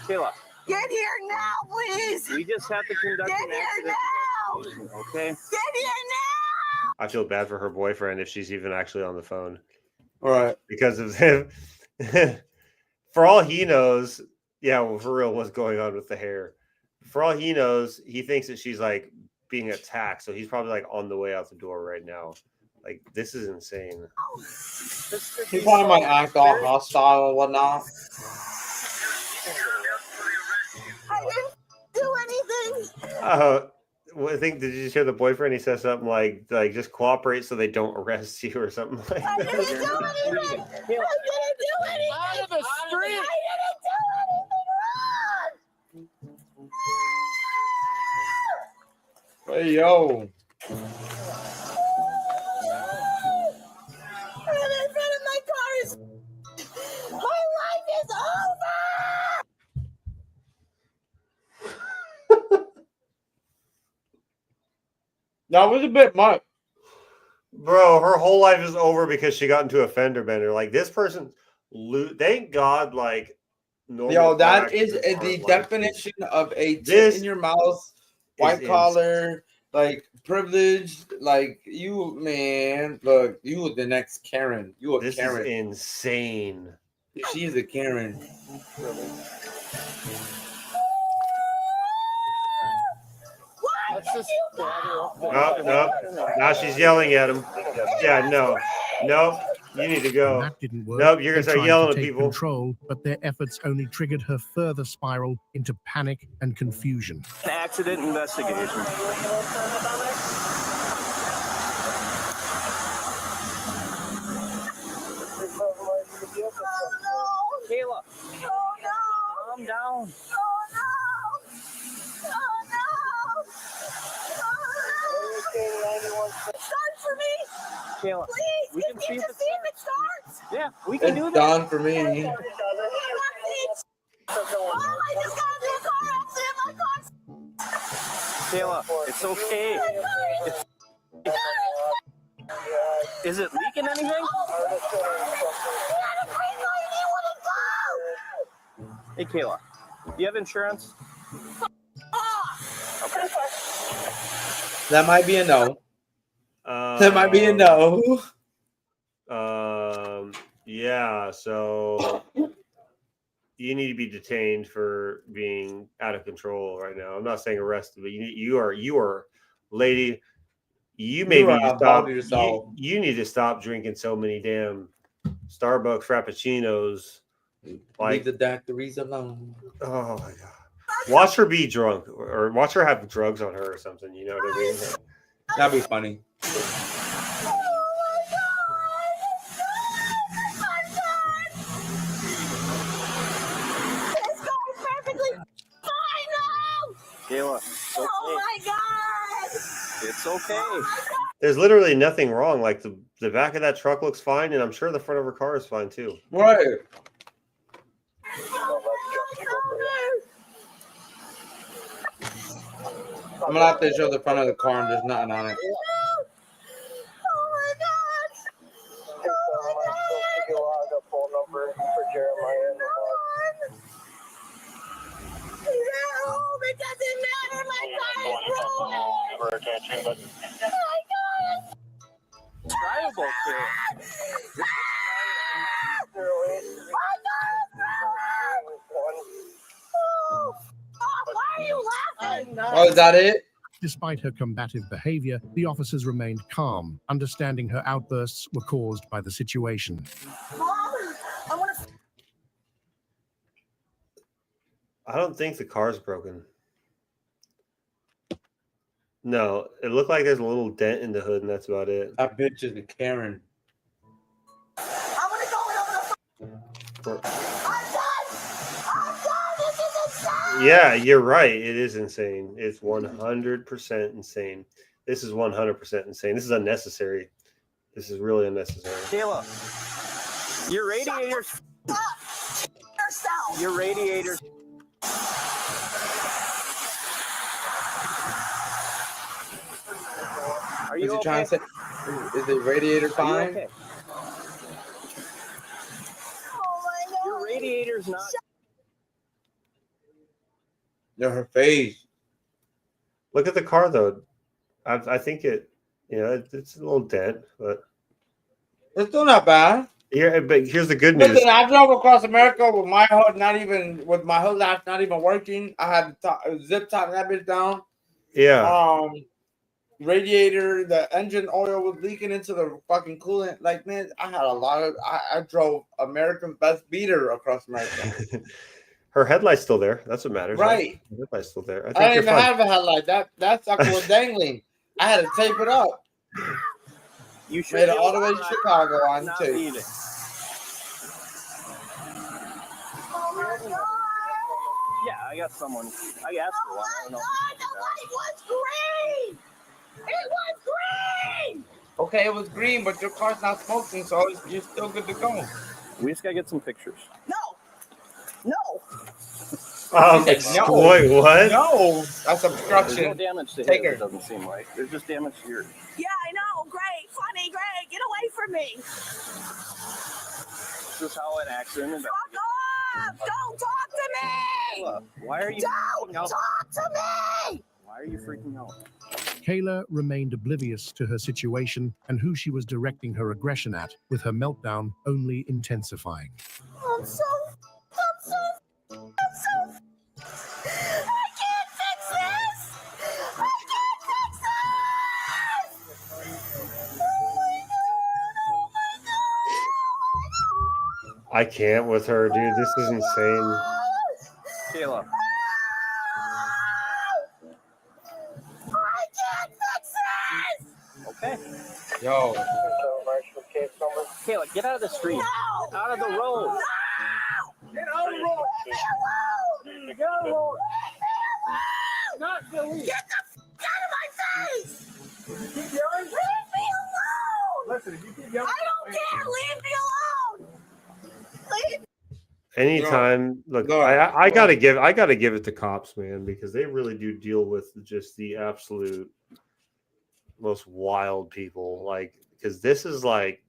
Speaker 16: Kayla.
Speaker 17: Get here now, please.
Speaker 16: We just have to conduct
Speaker 17: Get
Speaker 16: an
Speaker 17: here
Speaker 16: accident
Speaker 17: now.
Speaker 16: investigation, okay?
Speaker 17: Get here now.
Speaker 2: I feel bad for her boyfriend if she's even actually on the phone.
Speaker 3: All right.
Speaker 2: Because of him. For all he knows, for real, what's going on with the hair? For all he knows, he thinks that she's like being attacked. So he's probably like on the way out the door right now. Like, this is insane.
Speaker 3: He probably might act all hostile and whatnot.
Speaker 17: I didn't do anything.
Speaker 2: I think, did you just hear the boyfriend? He says something like just cooperate so they don't arrest you or something like that.
Speaker 17: I didn't do anything. I didn't do anything.
Speaker 15: Out of the street.
Speaker 17: I didn't do anything wrong.
Speaker 3: Hey, yo.
Speaker 17: I'm in front of my car. My life is over.
Speaker 3: That was a bit much.
Speaker 2: Bro, her whole life is over because she got into a fender bender. Like, this person, thank God, like,
Speaker 3: yo, that is the definition of a tit in your mouth, white collar, like, privileged. Like, you, man, look, you the next Karen. You a Karen.
Speaker 2: This is insane.
Speaker 3: She's a Karen.
Speaker 2: No. Now she's yelling at him. Yeah, no. You need to go.
Speaker 7: That didn't work.
Speaker 2: Nope, you're going to start yelling at people.
Speaker 7: Control, but their efforts only triggered her further spiral into panic and confusion.
Speaker 16: An accident investigation. Kayla. Calm down.
Speaker 17: Start for me.
Speaker 16: Kayla,
Speaker 17: please,
Speaker 16: we can see if
Speaker 17: it starts.
Speaker 16: Yeah, we can do that.
Speaker 3: It's done for me.
Speaker 17: Oh, I just got into a car accident. My car's...
Speaker 16: Kayla, it's okay. Is it leaking anything? Hey, Kayla, do you have insurance? Okay.
Speaker 3: That might be a no. That might be a no.
Speaker 2: Yeah, so you need to be detained for being out of control right now. I'm not saying arrested, but you are, lady. You maybe stop. You need to stop drinking so many damn Starbucks Frappuccinos.
Speaker 3: Leave the daiquiris alone.
Speaker 2: Oh my God. Watch her be drunk or watch her have drugs on her or something. You know what I mean?
Speaker 3: That'd be funny.
Speaker 16: Kayla, it's okay.
Speaker 17: Oh my God!
Speaker 16: It's okay.
Speaker 2: There's literally nothing wrong. Like the back of that truck looks fine, and I'm sure the front of her car is fine too.
Speaker 3: Right. I'm gonna have to show the front of the car and there's nothing on it.
Speaker 17: It doesn't matter. My car is ruined. Oh my God!
Speaker 16: Drivable, kid.
Speaker 17: Why are you laughing?
Speaker 3: Oh, is that it?
Speaker 7: Despite her combative behavior, the officers remained calm, understanding her outbursts were caused by the situation.
Speaker 2: I don't think the car's broken. No, it looked like there's a little dent in the hood, and that's about it.
Speaker 3: That bitch is a Karen.
Speaker 2: Yeah, you're right. It is insane. It's 100% insane. This is 100% insane. This is unnecessary. This is really unnecessary.
Speaker 16: Kayla, your radiator's... Your radiator's... Are you okay?
Speaker 3: Trying to say, is the radiator fine?
Speaker 16: Okay? Your radiator's not...
Speaker 3: Her face.
Speaker 2: Look at the car, though. I think it, it's a little dent, but
Speaker 3: it's still not bad.
Speaker 2: Yeah, but here's the good news.
Speaker 3: Listen, I drove across America with my hood my hood latch not even working. I had zip tie that bitch down.
Speaker 2: Yeah.
Speaker 3: Radiator, the engine oil was leaking into the fucking coolant. Like, man, I had a lot of. I drove America's best beater across America.
Speaker 2: Her headlight's still there. That's what matters.
Speaker 3: Right.
Speaker 2: Her headlight's still there.
Speaker 3: I didn't even have a headlight. That sucker was dangling. I had to tape it up.
Speaker 16: You should
Speaker 3: made it all the way to Chicago on tape.
Speaker 16: Yeah, I got someone. I asked for one. I don't know.
Speaker 17: The light was green. It was green.
Speaker 3: Okay, it was green, but your car's not smoking, so you're still good to go.
Speaker 16: We just gotta get some pictures.
Speaker 17: No.
Speaker 3: No.
Speaker 2: Wait, what?
Speaker 3: No, that's obstruction.
Speaker 16: There's no damage to
Speaker 3: Take
Speaker 16: his,
Speaker 3: her.
Speaker 16: it doesn't seem like. There's just damage to yours.
Speaker 17: Yeah, I know. Great, funny, great. Get away from me.
Speaker 16: This is how an accident is.
Speaker 17: Fuck off! Don't talk to me.
Speaker 16: Look, why are you?
Speaker 17: Don't talk to me.
Speaker 16: Why are you freaking out?
Speaker 7: Kayla remained oblivious to her situation and who she was directing her aggression at, with her meltdown only intensifying.
Speaker 17: I'm so. I can't fix this. I can't fix this. Oh my God.
Speaker 2: I can't with her, dude. This is insane.
Speaker 16: Kayla.
Speaker 17: I can't fix this.
Speaker 16: Okay.
Speaker 3: Yo.
Speaker 16: Kayla, get out of the street.
Speaker 17: No.
Speaker 16: Out of the road.
Speaker 17: No.
Speaker 16: Get out of the road.
Speaker 17: Leave me alone.
Speaker 16: Get out of the road.
Speaker 17: Not delete. Get the f out of my face.
Speaker 16: Keep yelling.
Speaker 17: Leave me alone.
Speaker 16: Listen, if you keep yelling.
Speaker 17: I don't care. Leave me alone. Leave.
Speaker 2: Anytime, look, I gotta give it to cops, man, because they really do deal with just the absolute most wild people. Like, because this is like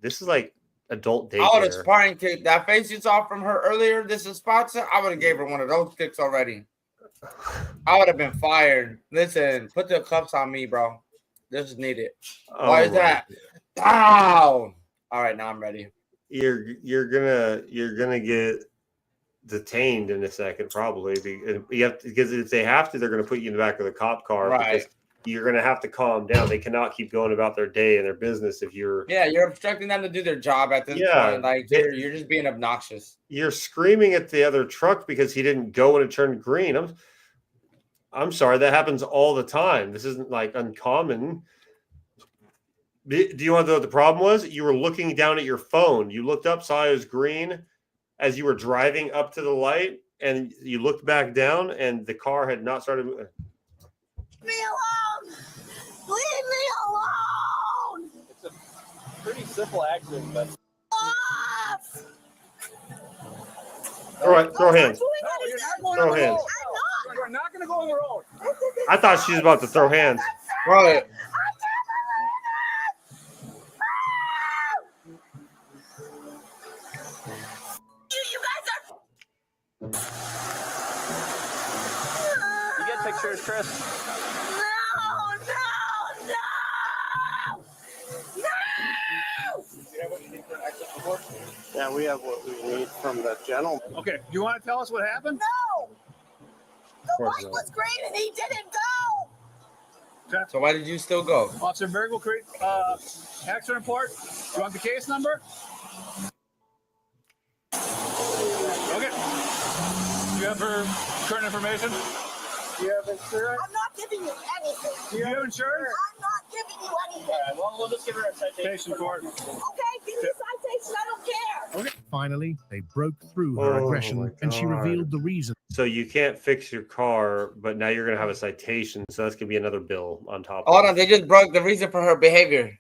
Speaker 2: adult daycare.
Speaker 3: I would have sparring kicked that face you saw from her earlier. This is sponsor. I would have gave her one of those kicks already. I would have been fired. Listen, put the cuffs on me, bro. This is needed. Why is that? Down. All right, now I'm ready.
Speaker 2: You're gonna get detained in a second, probably. Because if they have to, they're gonna put you in the back of the cop car.
Speaker 3: Right.
Speaker 2: Because you're gonna have to calm down. They cannot keep going about their day and their business if you're.
Speaker 3: Yeah, you're obstructing them to do their job at this point. Like you're just being obnoxious.
Speaker 2: You're screaming at the other truck because he didn't go when it turned green. I'm sorry, that happens all the time. This isn't like uncommon. Do you want to know what the problem was? You were looking down at your phone. You looked up, saw it was green as you were driving up to the light, and you looked back down, and the car had not started moving.
Speaker 17: Leave me alone! Leave me alone!
Speaker 16: It's a pretty simple accident, but.
Speaker 17: Off!
Speaker 2: Throw hands.
Speaker 16: No, you're not going
Speaker 2: Throw
Speaker 16: on the
Speaker 2: hands.
Speaker 16: road. You're not going to go on the road.
Speaker 2: I thought she was about to throw hands.
Speaker 3: Right.
Speaker 17: You guys are.
Speaker 16: You get pictures, Chris?
Speaker 17: No!
Speaker 15: Yeah, we have what we need from the gentleman.
Speaker 16: Okay, do you want to tell us what happened?
Speaker 17: No! The light was green and he didn't go!
Speaker 16: Okay.
Speaker 3: So why did you still go?
Speaker 16: Officer Berg will create accident report. You want the case number? Okay. You have her current information?
Speaker 15: Do you have insurance?
Speaker 17: I'm not giving you anything.
Speaker 16: Do you have insurance?
Speaker 17: I'm not giving you anything.
Speaker 16: All right, well, we'll just give her a citation for it.
Speaker 17: Okay, give me a citation. I don't care.
Speaker 16: Okay.
Speaker 7: Finally, they broke through her aggression and she revealed the reason.
Speaker 2: So you can't fix your car, but now you're going to have a citation. So that's going to be another bill on top
Speaker 3: Hold
Speaker 2: of
Speaker 3: on, they just broke the reason for her behavior.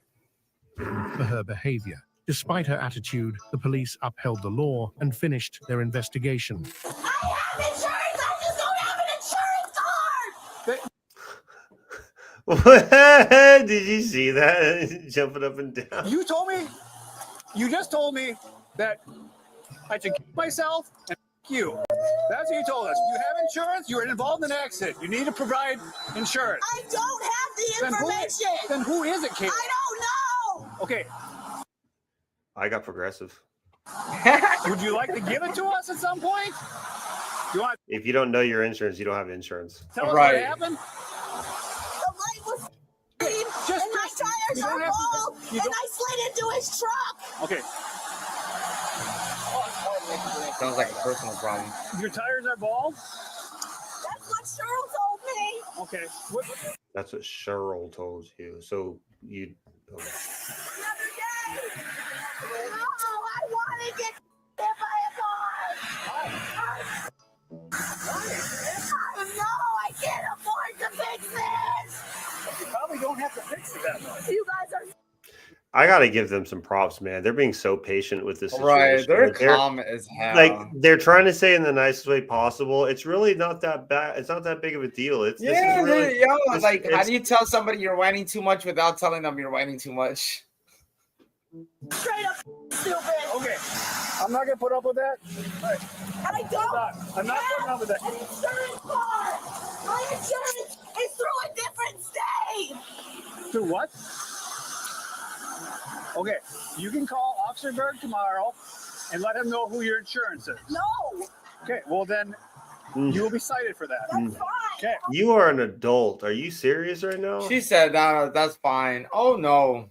Speaker 7: For her behavior. Despite her attitude, the police upheld the law and finished their investigation.
Speaker 17: I have insurance. I just don't have an insurance card.
Speaker 2: Did you see that? Jumping up and down.
Speaker 16: You just told me that I should keep myself and you. That's what you told us. You have insurance. You were involved in an accident. You need to provide insurance.
Speaker 17: I don't have the information.
Speaker 16: Then who is it, Kate?
Speaker 17: I don't know.
Speaker 16: Okay.
Speaker 2: I got progressive.
Speaker 16: Would you like to give it to us at some point? You want
Speaker 2: If you don't know your insurance, you don't have insurance.
Speaker 16: to tell us what happened?
Speaker 17: The light was green and my tires are bald and I slid into his truck.
Speaker 16: Okay.
Speaker 3: Sounds like a personal problem.
Speaker 16: Your tires are bald?
Speaker 17: That's what Cheryl told me.
Speaker 16: Okay.
Speaker 2: That's what Cheryl told you. So you.
Speaker 17: Another day. No, I want to get hit by a car. No, I can't afford to fix this.
Speaker 16: You probably don't have to fix it that much.
Speaker 17: You guys are.
Speaker 2: I gotta give them some props, man. They're being so patient with this situation.
Speaker 3: Right, they're calm as hell.
Speaker 2: Like they're trying to say in the nicest way possible. It's really not that bad. It's not that big of a deal. It's
Speaker 3: how do you tell somebody you're whining too much without telling them you're whining too much?
Speaker 17: Straight up stupid.
Speaker 16: Okay. I'm not gonna put up with that. All right.
Speaker 17: I don't.
Speaker 16: I'm not putting up with that.
Speaker 17: An insurance card. My insurance is through a different state.
Speaker 16: Through what? Okay, you can call Officer Berg tomorrow and let him know who your insurance is.
Speaker 17: No.
Speaker 16: Okay, well then you will be cited for that.
Speaker 17: That's fine.
Speaker 16: Okay.
Speaker 2: You are an adult. Are you serious right now?
Speaker 3: She said that's fine. Oh no.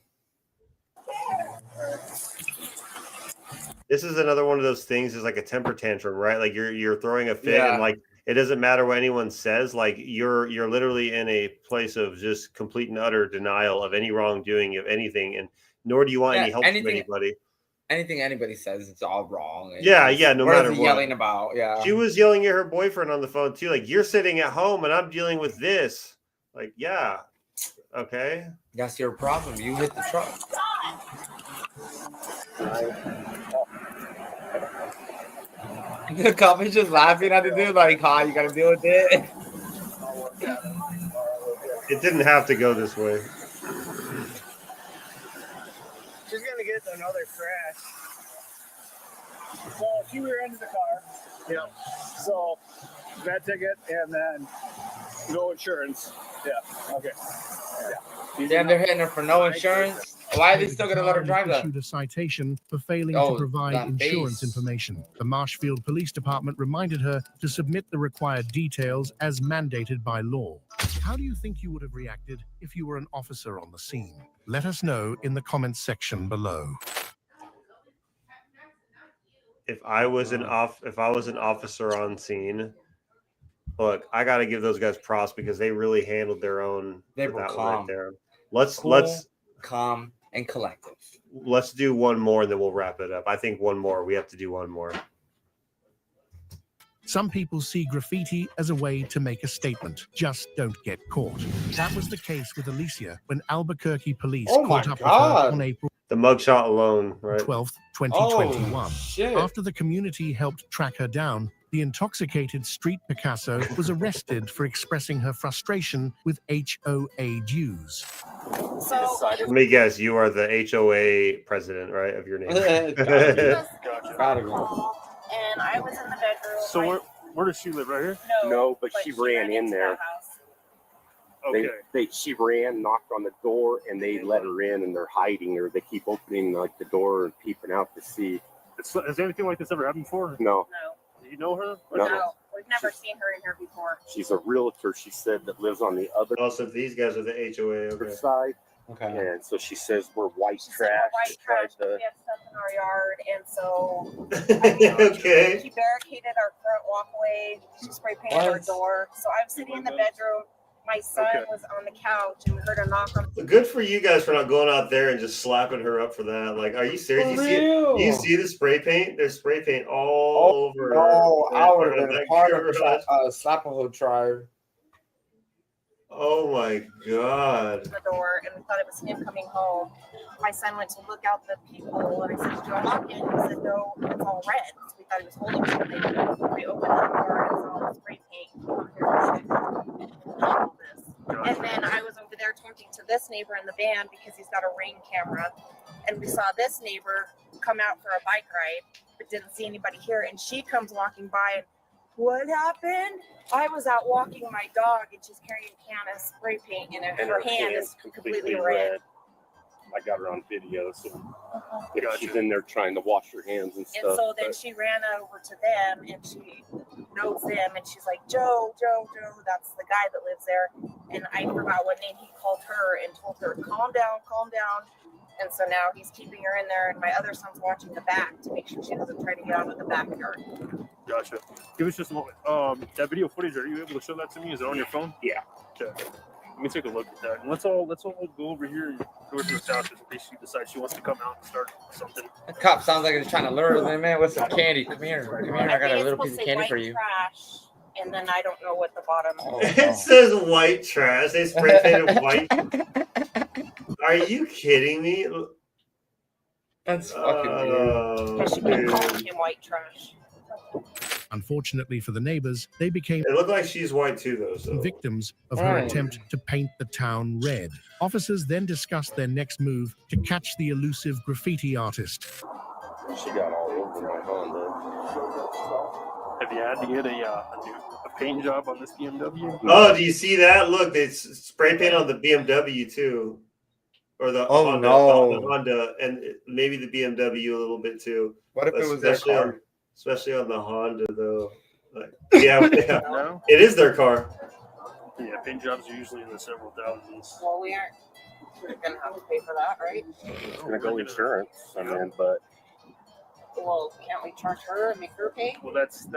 Speaker 2: This is another one of those things. Is like a temper tantrum, right? Like you're throwing a fit, and like it doesn't matter what anyone says. Like you're literally in a place of just complete and utter denial of any wrongdoing of anything, and nor do you want any help from anybody.
Speaker 3: Anything anybody says, it's all wrong.
Speaker 2: Yeah, no matter what.
Speaker 3: Yelling about,
Speaker 2: She was yelling at her boyfriend on the phone too. Like, you're sitting at home and I'm dealing with this. Like, yeah, okay.
Speaker 3: That's your problem. You hit the truck. The comments just laughing at the dude, like, "Ha, you gotta deal with it."
Speaker 2: It didn't have to go this way.
Speaker 16: She's gonna get another crash. So she rear-ended the car. Yeah. So bad ticket and then no insurance. Yeah. Okay. Yeah.
Speaker 3: Damn, they're hitting her for no insurance. Why are they still gonna let her drive that?
Speaker 7: Issued a citation for failing to provide insurance information. The Marshfield Police Department reminded her to submit the required details as mandated by law. How do you think you would have reacted if you were an officer on the scene? Let us know in the comments section below.
Speaker 2: If I was an officer on scene, look, I got to give those guys props because they really handled their own.
Speaker 3: They were calm.
Speaker 2: Right there.
Speaker 3: Let's calm. and collective.
Speaker 2: Let's do one more, and then we'll wrap it up. I think one more. We have to do one more.
Speaker 7: Some people see graffiti as a way to make a statement. Just don't get caught. That was the case with Alicia when Albuquerque police caught up with her on April
Speaker 2: the mugshot alone, right?
Speaker 7: 12th, 2021. After the community helped track her down, the intoxicated street Picasso was arrested for expressing her frustration with HOA dues.
Speaker 6: So,
Speaker 2: Let me guess, you are the HOA president, right, of your name?
Speaker 6: and I was in the bedroom.
Speaker 18: So where does she live? Right here?
Speaker 19: No, but she ran in there.
Speaker 18: Okay.
Speaker 19: She ran, knocked on the door, and they let her in, and they're hiding her. They keep opening like the door and peeping out to see.
Speaker 18: Has anything like this ever happened before?
Speaker 19: No.
Speaker 18: Do you know her?
Speaker 6: No, we've never seen her in here before.
Speaker 19: She's a realtor, she said, that lives on the other
Speaker 2: so these guys are the HOA
Speaker 19: side.
Speaker 3: Okay.
Speaker 19: And so she says we're white trash.
Speaker 6: White trash. We have stuff in our yard, and so
Speaker 2: okay.
Speaker 6: she barricaded our front walkway. She spray painted our door. So I'm sitting in the bedroom. My son was on the couch, and we heard a knock on.
Speaker 2: Good for you guys for not going out there and just slapping her up for that. Like, are you serious? You see the spray paint? There's spray paint all over.
Speaker 3: Oh, I would have been part of Slap-a-Hoe tribe.
Speaker 2: Oh my God.
Speaker 6: The door, and we thought it was him coming home. My son went to look out the people, and I said, "Did you unlock it?" He said, "No, it's all red." So we thought he was holding something. We opened the door, and saw all the spray paint. And then I was over there talking to this neighbor in the van because he's got a Ring camera, and we saw this neighbor come out for a bike ride, but didn't see anybody here. And she comes walking by, and what happened? I was out walking my dog, and she's carrying a can of spray paint, and her hand is completely red.
Speaker 19: I got her on video, so she's in there trying to wash her hands and stuff.
Speaker 6: And so then she ran over to them, and she knows them, and she's like, Joe, that's the guy that lives there. And I forgot what name he called her and told her, calm down. And so now he's keeping her in there, and my other son's watching the back to make sure she doesn't try to get out of the backyard.
Speaker 18: Gotcha. Give us just a moment. That video footage, are you able to show that to me? Is it on your phone?
Speaker 19: Yeah.
Speaker 18: Okay. Let me take a look at that. And let's all go over here and go to the house in case she decides she wants to come out and start something.
Speaker 3: The cop sounds like he's trying to lure them, man. What's some candy? Come here. I got a little piece of candy for you.
Speaker 6: Trash, and then I don't know what the bottom.
Speaker 2: It says white trash. They spray painted white. Are you kidding me?
Speaker 3: That's fucking weird.
Speaker 6: She kept calling him white trash.
Speaker 7: Unfortunately for the neighbors, they became
Speaker 2: it looked like she's white too, though. So.
Speaker 7: Victims of her attempt to paint the town red. Officers then discussed their next move to catch the elusive graffiti artist.
Speaker 19: She got all over my Honda.
Speaker 18: Have you had to get a paint job on this BMW?
Speaker 2: Oh, do you see that? Look, it's spray paint on the BMW too. Or the Honda, and maybe the BMW a little bit too.
Speaker 3: What if it was their car?
Speaker 2: Especially on the Honda, though. Like, yeah. No? It is their car.
Speaker 18: Yeah, paint jobs are usually in the several thousands.
Speaker 6: Well, we're going to have to pay for that, right?
Speaker 19: It's going to go insurance, but...
Speaker 6: Well, can't we charge her and make her pay?
Speaker 18: Well, that's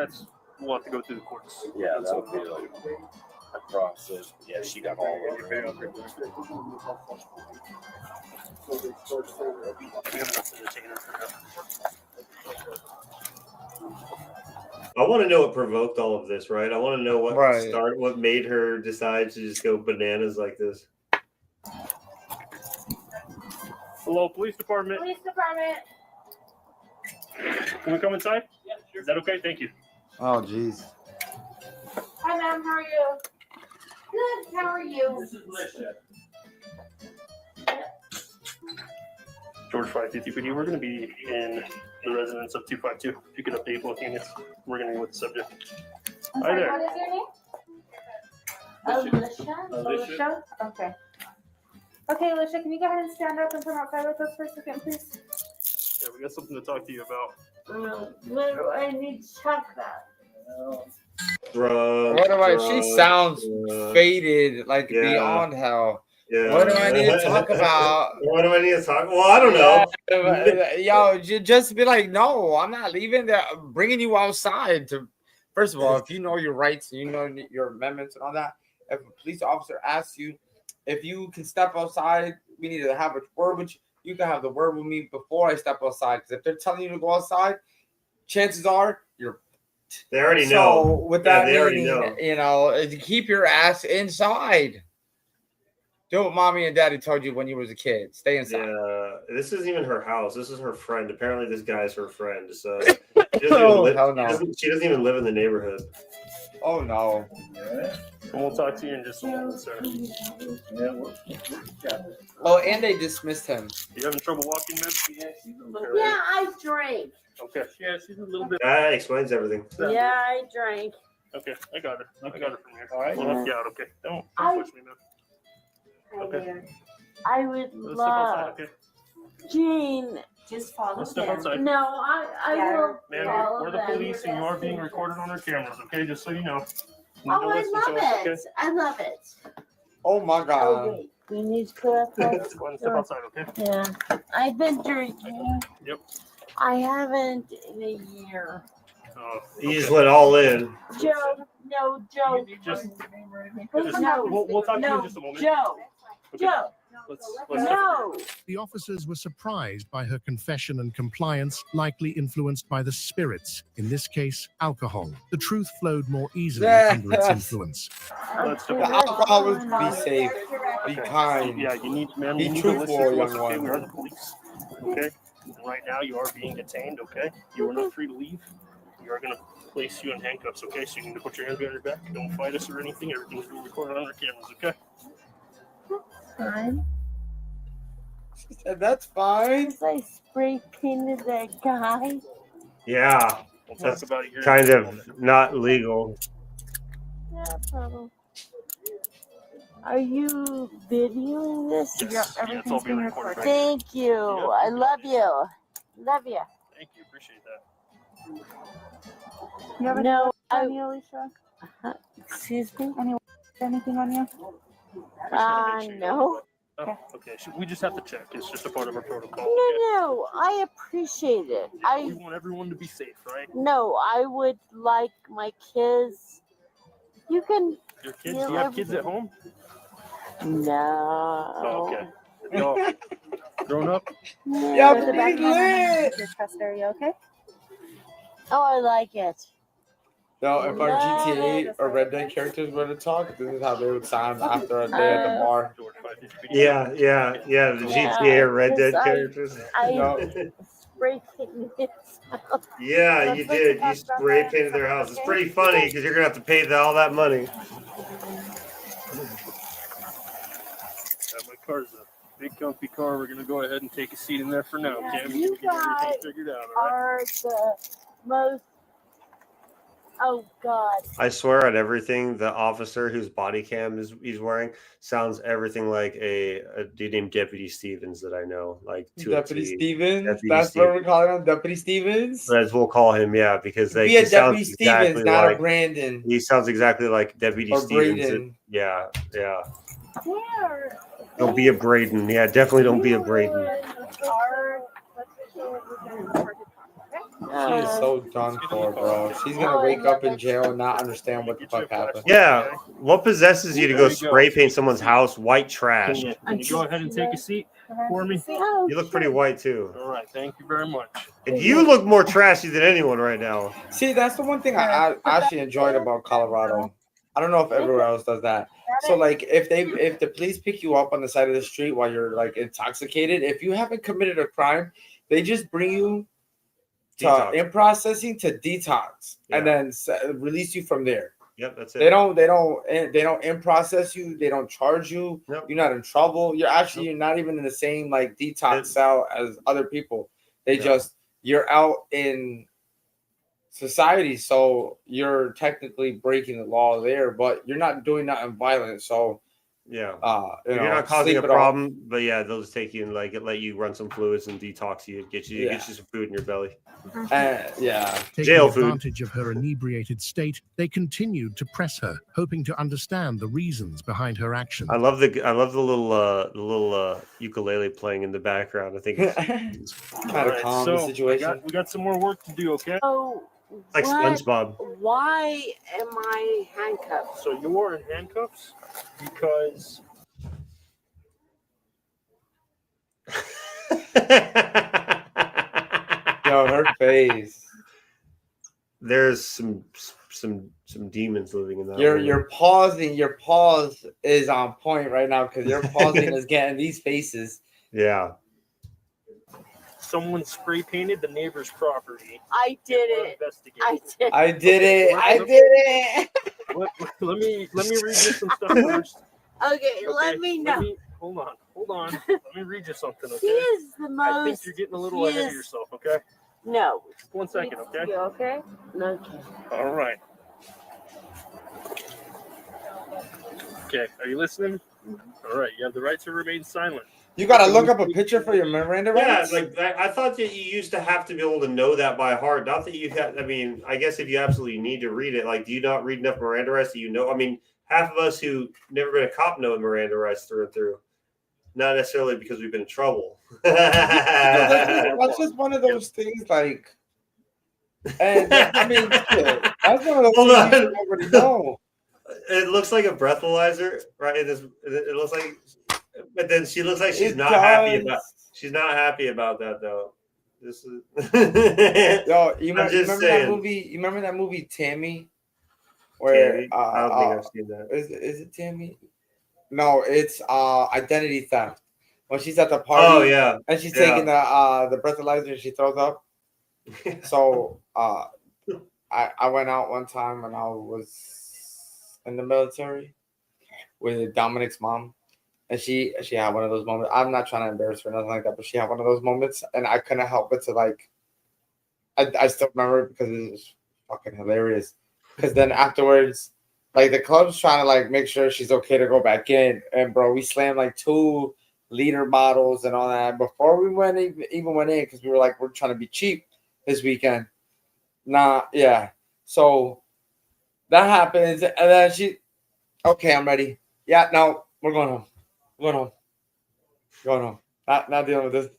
Speaker 18: we'll have to go through the courts.
Speaker 19: Yeah, that would be like a process. Yeah, she got all over it.
Speaker 2: I want to know what provoked all of this, right? I want to know what made her decide to just go bananas like this.
Speaker 18: Hello, police department.
Speaker 6: Police department.
Speaker 18: Can we come inside? Yeah, sure. Is that okay? Thank you.
Speaker 3: Oh, jeez.
Speaker 6: Hi, ma'am. How are you? Good. How are you?
Speaker 18: This is Alicia. George 550 PD. We're going to be in the residence of 252. If you could update both units, we're going to go with the subject. Hi there.
Speaker 6: What is your name? Alicia. Okay. Okay, Alicia, can you go ahead and stand up and come outside with us for a second, please?
Speaker 18: Yeah, we got something to talk to you about.
Speaker 6: What do I need to talk about?
Speaker 3: She sounds faded, like beyond hell.
Speaker 2: Yeah.
Speaker 3: What do I need to talk about?
Speaker 2: What do I need to talk? Well, I don't know.
Speaker 3: Yo, just be like, no, I'm not leaving. I'm bringing you outside to. First of all, if you know your rights and you know your amendments and all that, if a police officer asks you if you can step outside, we need to have a word with you. you can have the word with me before I step outside. Because if they're telling you to go outside, chances are you're.
Speaker 2: They already
Speaker 3: So
Speaker 2: know.
Speaker 3: with that
Speaker 2: they already
Speaker 3: meaning,
Speaker 2: know.
Speaker 3: keep your ass inside. Do what mommy and daddy told you when you was a kid. Stay inside.
Speaker 2: Yeah, this isn't even her house. This is her friend. Apparently, this guy's her friend. So she doesn't even live in the neighborhood.
Speaker 3: Oh no.
Speaker 18: And we'll talk to you in just a moment, sir.
Speaker 3: Oh, and they dismissed him.
Speaker 18: You having trouble walking, man?
Speaker 8: Yeah, I drank.
Speaker 18: Okay. Yeah, she's a little bit.
Speaker 2: That explains everything.
Speaker 8: Yeah, I drank.
Speaker 18: Okay, I got her. I got her from here. All right. We'll help you out. Okay. Don't push me, man. Okay.
Speaker 8: I would
Speaker 18: Let's
Speaker 8: love.
Speaker 18: step outside, okay?
Speaker 8: Jean, just follow
Speaker 18: Let's step
Speaker 8: them.
Speaker 18: outside.
Speaker 8: No, I will
Speaker 18: Man,
Speaker 8: follow
Speaker 18: we're the
Speaker 8: them.
Speaker 18: police and you are being recorded on our cameras, okay? Just so you know.
Speaker 8: Oh, I
Speaker 18: Listen to
Speaker 8: love
Speaker 18: us,
Speaker 8: it.
Speaker 18: okay?
Speaker 8: I love it.
Speaker 3: Oh my God.
Speaker 8: Oh, wait. We need to go outside.
Speaker 18: Let's go and step outside, okay?
Speaker 8: Yeah. I've been drinking.
Speaker 18: Yep.
Speaker 8: I haven't in a year.
Speaker 2: You just went all in.
Speaker 8: Joe, no, Joe.
Speaker 18: We'll talk to you in just a moment.
Speaker 8: Joe.
Speaker 18: Okay.
Speaker 8: Joe.
Speaker 18: No.
Speaker 7: The officers were surprised by her confession and compliance, likely influenced by the spirits, in this case, alcohol. The truth flowed more easily under its influence.
Speaker 3: The alcohol was be safe, be kind.
Speaker 18: Yeah, you need, man,
Speaker 3: be
Speaker 18: you need to listen
Speaker 3: truthful,
Speaker 18: to us,
Speaker 3: young
Speaker 18: okay?
Speaker 3: one.
Speaker 18: We are the police, okay? And right now, you are being detained, okay? You are not free to leave. We are going to place you in handcuffs, okay? So you need to put your hands behind your back. Don't fight us or anything. Everything's being recorded on our cameras, okay?
Speaker 8: Fine.
Speaker 3: She said, that's fine.
Speaker 8: Because I spray painted that guy.
Speaker 2: Yeah,
Speaker 18: We'll
Speaker 2: that's
Speaker 18: talk about it here in
Speaker 2: kind
Speaker 18: just a
Speaker 2: of
Speaker 18: moment.
Speaker 2: not legal.
Speaker 8: Yeah, probably. Are you videoing this?
Speaker 18: Yes.
Speaker 8: Yep,
Speaker 18: It's
Speaker 8: everything's
Speaker 18: all being
Speaker 8: being
Speaker 18: recorded
Speaker 8: recorded.
Speaker 18: right
Speaker 8: Thank you. I love you. Love you.
Speaker 18: Thank you. Appreciate that.
Speaker 20: You have
Speaker 8: No,
Speaker 20: on you, Alicia?
Speaker 8: Excuse me?
Speaker 20: Anything on you?
Speaker 8: No.
Speaker 18: Oh, okay. We just have to check. It's just a part of our protocol.
Speaker 8: No, I appreciate it.
Speaker 18: We want everyone to be safe, right?
Speaker 8: No, I would like my kids. You can.
Speaker 18: Your kids? Do you have kids at home?
Speaker 8: No.
Speaker 18: Oh, okay. Y'all grown up?
Speaker 8: Yeah,
Speaker 20: There's a back lit. Your chest area, okay?
Speaker 8: Oh, I like it.
Speaker 3: No, if our
Speaker 8: Love
Speaker 3: GTA
Speaker 8: it.
Speaker 3: or Red Dead characters were to talk, this is how they would sound after a day at the bar.
Speaker 2: Yeah, the GTA or Red Dead characters.
Speaker 8: I spray painted it.
Speaker 2: Yeah, you did. You spray painted their house. It's pretty funny because you're gonna have to pay all that money.
Speaker 18: My car's a big comfy car. We're gonna go ahead and take a seat in there for now, Cam.
Speaker 8: You
Speaker 18: Get everything
Speaker 8: guys
Speaker 18: figured out, all right?
Speaker 8: are the most. Oh God.
Speaker 2: I swear on everything, the officer whose body cam he's wearing sounds everything like a dude named Deputy Stevens that I know. Like
Speaker 3: Deputy Stevens?
Speaker 2: Deputy
Speaker 3: That's
Speaker 2: Stevens.
Speaker 3: what we're calling him? Deputy Stevens?
Speaker 2: As we'll call him, yeah, because
Speaker 3: Be a
Speaker 2: he sounds
Speaker 3: Deputy Stevens,
Speaker 2: exactly
Speaker 3: not
Speaker 2: like
Speaker 3: a Brandon.
Speaker 2: He sounds exactly like Deputy
Speaker 3: Or
Speaker 2: Stevens.
Speaker 3: Braden.
Speaker 2: Yeah.
Speaker 8: Where?
Speaker 2: Don't be a Braden. Yeah, definitely don't be a Braden.
Speaker 3: She is so done for, bro. She's gonna wake up in jail and not understand what the fuck happened.
Speaker 2: Yeah. What possesses you to go spray paint someone's house white trash?
Speaker 18: Can you go ahead and take a seat for me?
Speaker 2: You look pretty white too.
Speaker 18: All right. Thank you very much.
Speaker 2: And you look more trashy than anyone right now.
Speaker 3: See, that's the one thing I actually enjoyed about Colorado. I don't know if everywhere else does that. So like if the police pick you up on the side of the street while you're like intoxicated, if you haven't committed a crime, they just bring you to in processing to detox and then release you from there.
Speaker 2: Yep, that's it.
Speaker 3: They don't in process you. They don't charge you.
Speaker 2: Nope.
Speaker 3: You're not in trouble. You're not even in the same like detox cell as other people. They just you're out in society, so you're technically breaking the law there, but you're not doing nothing violent. So
Speaker 2: yeah,
Speaker 3: you're
Speaker 2: not causing a problem, but yeah, they'll just take you and like let you run some fluids and detox you, get you some food in your belly.
Speaker 7: Taking
Speaker 2: Jail food.
Speaker 7: advantage of her inebriated state, they continued to press her, hoping to understand the reasons behind her actions.
Speaker 2: I love the little ukulele playing in the background. I think it's
Speaker 3: kind of calm the situation.
Speaker 18: We got some more work to do, okay?
Speaker 8: Oh,
Speaker 2: like SpongeBob.
Speaker 8: Why am I handcuffed?
Speaker 18: So you are in handcuffs because
Speaker 3: Yo, her face.
Speaker 2: There's some demons living in that.
Speaker 3: Your pause is on point right now because your pausing is getting these faces.
Speaker 2: Yeah.
Speaker 18: Someone spray painted the neighbor's property.
Speaker 8: I did it.
Speaker 3: I did it.
Speaker 18: Let me read you some stuff first.
Speaker 8: Okay, let me know.
Speaker 18: Hold on. Let me read you something, okay?
Speaker 8: He is the most.
Speaker 18: I think you're getting a little ahead of yourself, okay?
Speaker 8: No.
Speaker 18: Just 1 second, okay?
Speaker 8: You okay? Okay.
Speaker 18: All right. Okay, are you listening? All right, you have the right to remain silent.
Speaker 3: You gotta look up a picture for your Miranda rights?
Speaker 2: Yeah, like I thought that you used to have to be able to know that by heart. Not that you had. I mean, I guess if you absolutely need to read it, like, do you not read enough Miranda rights that you know? I mean, half of us who never been a cop know Miranda rights through and through. Not necessarily because we've been in trouble.
Speaker 3: That's just one of those things, like. And I mean, that's one of those things you already know.
Speaker 2: It looks like a breathalyzer, right? It looks like. But then she looks like she's not happy about that though. This is
Speaker 3: Yo, you remember that movie? You remember that movie Tammy? Where
Speaker 2: Tammy? I don't think I've seen that.
Speaker 3: Is it Tammy? No, it's identity theft. When she's at the party,
Speaker 2: oh yeah,
Speaker 3: and she's taking the breathalyzer and she throws up. So I went out one time when I was in the military with Dominic's mom. And she had one of those moments. I'm not trying to embarrass her or nothing like that, but she had one of those moments, and I couldn't help but to like. I still remember it because it was fucking hilarious. Because then afterwards, like the club's trying to like make sure she's okay to go back in, and bro, we slammed like 2 liter bottles and all that before we even went in because we were like we're trying to be cheap this weekend. So that happens, and then she, okay, I'm ready. Yeah, no, we're going home. Going home. Not dealing with this.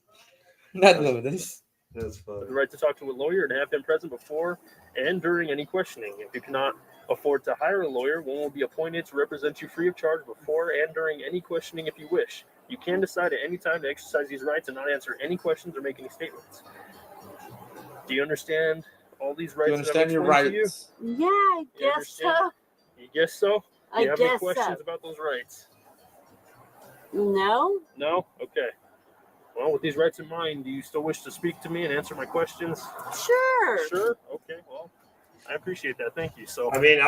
Speaker 3: Not dealing with this.
Speaker 2: That's fun.
Speaker 18: The right to talk to a lawyer and have them present before and during any questioning. If you cannot afford to hire a lawyer, one will be appointed to represent you free of charge before and during any questioning if you wish. You can decide at any time to exercise these rights and not answer any questions or make any statements. Do you understand all these rights?
Speaker 3: Do you understand your rights?
Speaker 8: Yeah, I guess so.
Speaker 18: You guess so? Do you have any
Speaker 8: guess
Speaker 18: questions
Speaker 8: so.
Speaker 18: about those rights?
Speaker 8: No.
Speaker 18: No? Okay. Well, with these rights in mind, do you still wish to speak to me and answer my questions?
Speaker 8: Sure.
Speaker 18: Sure? Okay, well, I appreciate that. Thank you. So,
Speaker 2: I mean,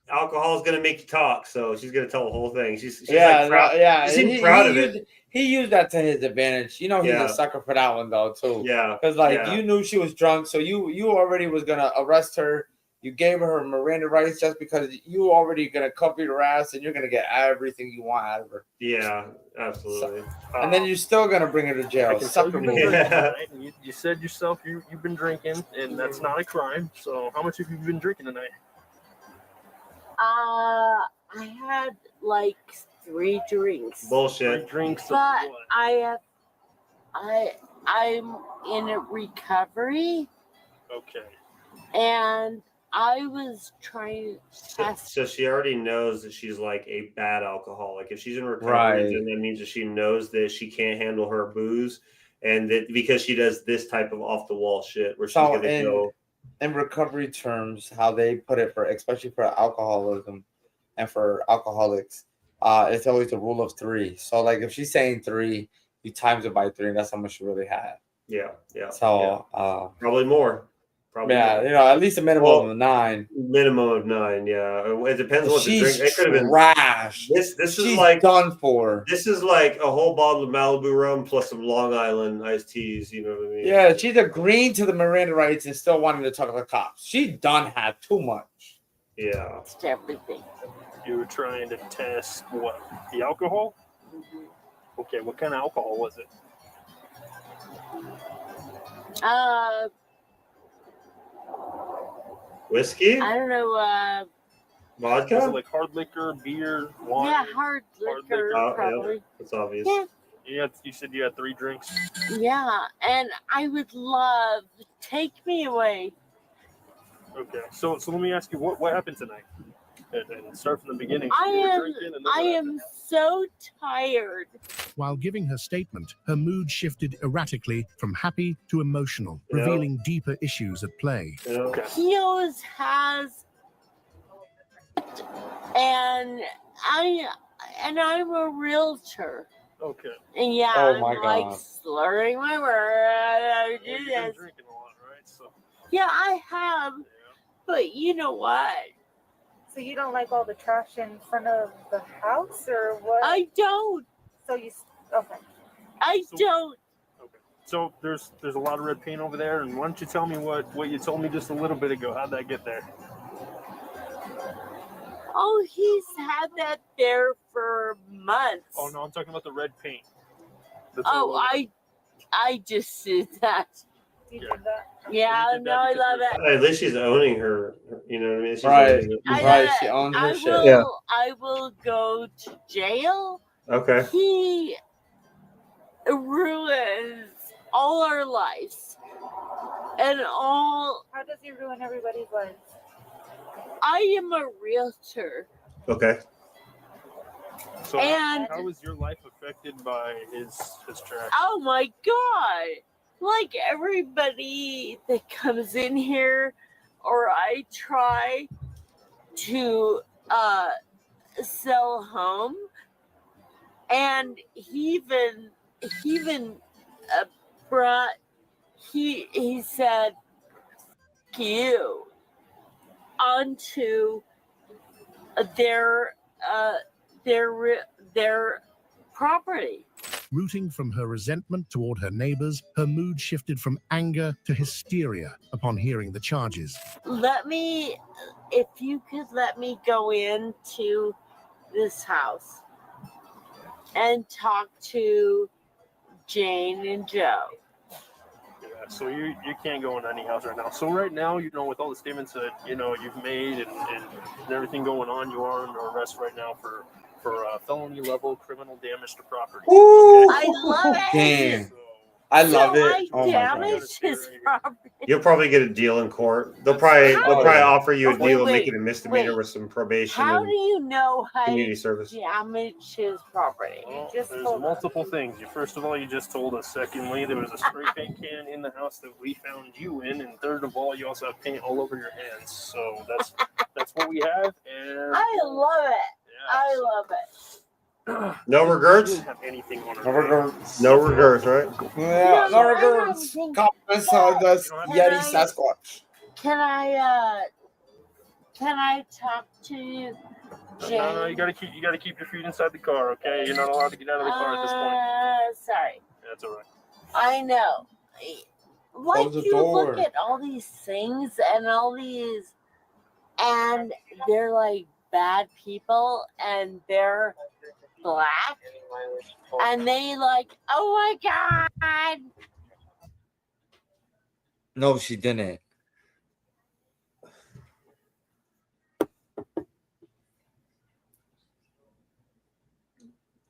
Speaker 2: alcohol is going to make you talk, so she's going to tell the whole thing. She's
Speaker 3: yeah,
Speaker 2: like proud.
Speaker 3: yeah.
Speaker 2: She seemed proud of it.
Speaker 3: He used that to his advantage. You know, he's a sucker for that one though too.
Speaker 2: Yeah,
Speaker 3: because you knew she was drunk, so you already was gonna arrest her. You gave her Miranda rights just because you already gonna cover your ass and you're gonna get everything you want out of her.
Speaker 2: Yeah, absolutely.
Speaker 3: And then you're still gonna bring her to jail. Sucker move.
Speaker 18: You said yourself you've been drinking, and that's not a crime. So, how much have you been drinking tonight?
Speaker 8: I had like 3 drinks.
Speaker 2: Bullshit.
Speaker 18: 3 drinks.
Speaker 8: But I'm in a recovery.
Speaker 18: Okay.
Speaker 8: And I was trying to test.
Speaker 2: So she already knows that she's like a bad alcoholic. If she's in recovery,
Speaker 3: Right.
Speaker 2: then that means that she knows that she can't handle her booze, and that because she does this type of off the wall shit where she's gonna go.
Speaker 3: In recovery terms, how they put it for especially for alcoholism and for alcoholics, it's always a rule of 3. So like if she's saying 3, you times it by 3, and that's how much she really had.
Speaker 2: Yeah.
Speaker 3: So
Speaker 2: probably more. Probably
Speaker 3: yeah,
Speaker 2: more.
Speaker 3: you know, at least a minimum of 9.
Speaker 2: Minimum of 9, yeah. It depends on what the
Speaker 3: She's
Speaker 2: drink. It could have been
Speaker 3: trash.
Speaker 2: This
Speaker 3: She's
Speaker 2: is like
Speaker 3: done for.
Speaker 2: This is like a whole bottle of Malibu rum plus some Long Island iced teas. You know what I mean?
Speaker 3: Yeah, she's agreeing to the Miranda rights and still wanting to talk to the cops. She done had too much.
Speaker 2: Yeah.
Speaker 8: It's everything.
Speaker 18: You were trying to test what? The alcohol? Okay, what kind of alcohol was it?
Speaker 2: Whiskey?
Speaker 8: I don't know.
Speaker 2: Vodka?
Speaker 18: Was it like hard liquor, beer, wine?
Speaker 8: Yeah, hard liquor, probably.
Speaker 2: Yeah, that's obvious.
Speaker 8: Yeah.
Speaker 18: You said you had 3 drinks.
Speaker 8: Yeah, and I would love take me away.
Speaker 18: Okay, so let me ask you, what happened tonight? And start from the beginning.
Speaker 8: I am so tired.
Speaker 7: While giving her statement, her mood shifted erratically from happy to emotional, revealing deeper issues at play.
Speaker 8: He always has, and I'm a realtor.
Speaker 18: Okay.
Speaker 8: And yeah,
Speaker 3: Oh
Speaker 8: I'm
Speaker 3: my
Speaker 8: like
Speaker 3: God.
Speaker 8: slurring my words. I do
Speaker 18: You've been
Speaker 8: this.
Speaker 18: drinking a lot, right? So.
Speaker 8: Yeah, I have. But you know what?
Speaker 20: So you don't like all the trash in front of the house, or what?
Speaker 8: I don't.
Speaker 20: So you okay?
Speaker 8: I don't.
Speaker 18: So there's a lot of red paint over there, and why don't you tell me what you told me just a little bit ago? How'd that get there?
Speaker 8: Oh, he's had that there for months.
Speaker 18: Oh no, I'm talking about the red paint.
Speaker 8: Oh, I just did that. Yeah, no, I love it.
Speaker 2: At least she's owning her. You know what I mean? She's
Speaker 3: Right.
Speaker 2: owning it.
Speaker 3: Right. She owns her shit.
Speaker 2: Yeah.
Speaker 8: I will go to jail.
Speaker 2: Okay.
Speaker 8: He ruins all our lives. And all.
Speaker 20: How does he ruin everybody's lives?
Speaker 8: I am a realtor.
Speaker 2: Okay.
Speaker 18: So
Speaker 8: And-
Speaker 18: how is your life affected by his trash?
Speaker 8: Oh my God. Like everybody that comes in here, or I try to sell a home, and he even brought, he said, "F you," onto their property.
Speaker 7: Rooting from her resentment toward her neighbors, her mood shifted from anger to hysteria upon hearing the charges.
Speaker 8: If you could let me go into this house and talk to Jane and Joe.
Speaker 18: Yeah, so you can't go in any house right now. So right now, with all the statements that you've made and everything going on, you are under arrest right now for felony level criminal damage to property.
Speaker 3: Ooh.
Speaker 8: I love it.
Speaker 3: Damn. I love it. Oh my God.
Speaker 8: Damage his property.
Speaker 2: You'll probably get a deal in court. They'll probably offer you a
Speaker 8: Wait,
Speaker 2: deal,
Speaker 8: wait,
Speaker 2: make it a misdemeanor
Speaker 8: wait.
Speaker 2: with some probation
Speaker 8: How
Speaker 2: and
Speaker 8: do you know how
Speaker 2: community
Speaker 8: to
Speaker 2: service.
Speaker 8: damage his property?
Speaker 18: Well, there's multiple things. First of all, you just told us. Secondly, there was a spray paint can in the house that we found you in, and third of all, you also have paint all over your hands. So that's what we have. And
Speaker 8: I love it. I love it.
Speaker 2: No regrets?
Speaker 18: Have anything on
Speaker 3: No regrets.
Speaker 2: No regrets, right?
Speaker 3: Yeah, no regrets. Compliments on the Yeti Sasquatch.
Speaker 8: Can I talk to you, Jane?
Speaker 18: No, you gotta keep your feet inside the car, okay? You're not allowed to get out of the car at this point.
Speaker 8: Sorry.
Speaker 18: That's all right.
Speaker 8: I know. Like
Speaker 3: Close the
Speaker 8: you
Speaker 3: door.
Speaker 8: look at all these things and and they're like bad people and they're black and they like, oh my God.
Speaker 3: No, she didn't.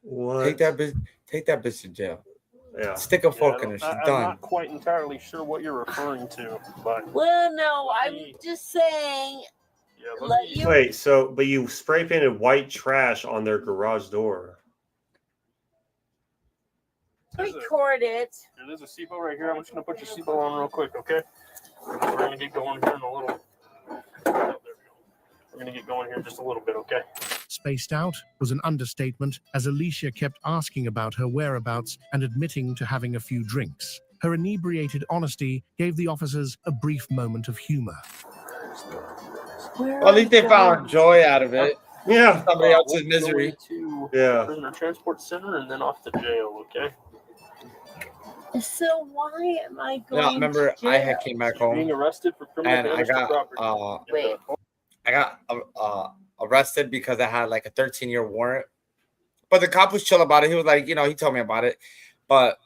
Speaker 2: What?
Speaker 3: Take that bitch to jail.
Speaker 2: Yeah.
Speaker 3: Stick a fork in her. She's
Speaker 18: I'm
Speaker 3: done.
Speaker 18: not quite entirely sure what you're referring to, but
Speaker 8: Well, no, I'm just saying.
Speaker 2: Wait, but you spray painted white trash on their garage door.
Speaker 8: Record it.
Speaker 18: There's a seatbelt right here. I'm just gonna put your seatbelt on real quick, okay? We're gonna get going here in a little. There we go. We're gonna get going here in just a little bit, okay?
Speaker 7: Spaced out was an understatement, as Alicia kept asking about her whereabouts and admitting to having a few drinks. Her inebriated honesty gave the officers a brief moment of humor.
Speaker 3: Well, at least they found joy out of it.
Speaker 2: Yeah.
Speaker 3: Somebody else's misery.
Speaker 18: To
Speaker 2: Yeah.
Speaker 18: Prisoner Transport Center and then off to jail, okay?
Speaker 8: So why am I going?
Speaker 3: Yeah, remember
Speaker 8: to
Speaker 3: I
Speaker 8: jail?
Speaker 3: had came back home
Speaker 18: Being arrested for criminal
Speaker 3: and I
Speaker 18: damage to property.
Speaker 3: got arrested because I had like a 13-year warrant. But the cop was chill about it. He was like, he told me about it, but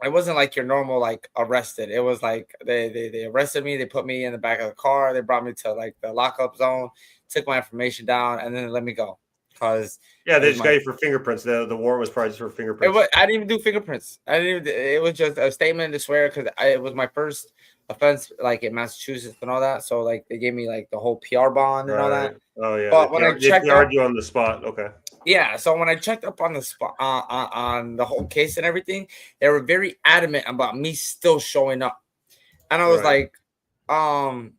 Speaker 3: it wasn't like your normal like arrested. It was like they arrested me. They put me in the back of the car. They brought me to like the lockup zone, took my information down, and then they let me go. Cause
Speaker 2: they just got you for fingerprints. The warrant was probably just for fingerprints.
Speaker 3: I didn't even do fingerprints. It was just a statement to swear because it was my first offense, like in Massachusetts and all that. So like they gave me like the whole PR bond and all that.
Speaker 2: Oh yeah.
Speaker 3: But when I checked
Speaker 2: out, you on the spot. Okay.
Speaker 3: Yeah, so when I checked up on the spot on the whole case and everything, they were very adamant about me still showing up, and I was like, y'all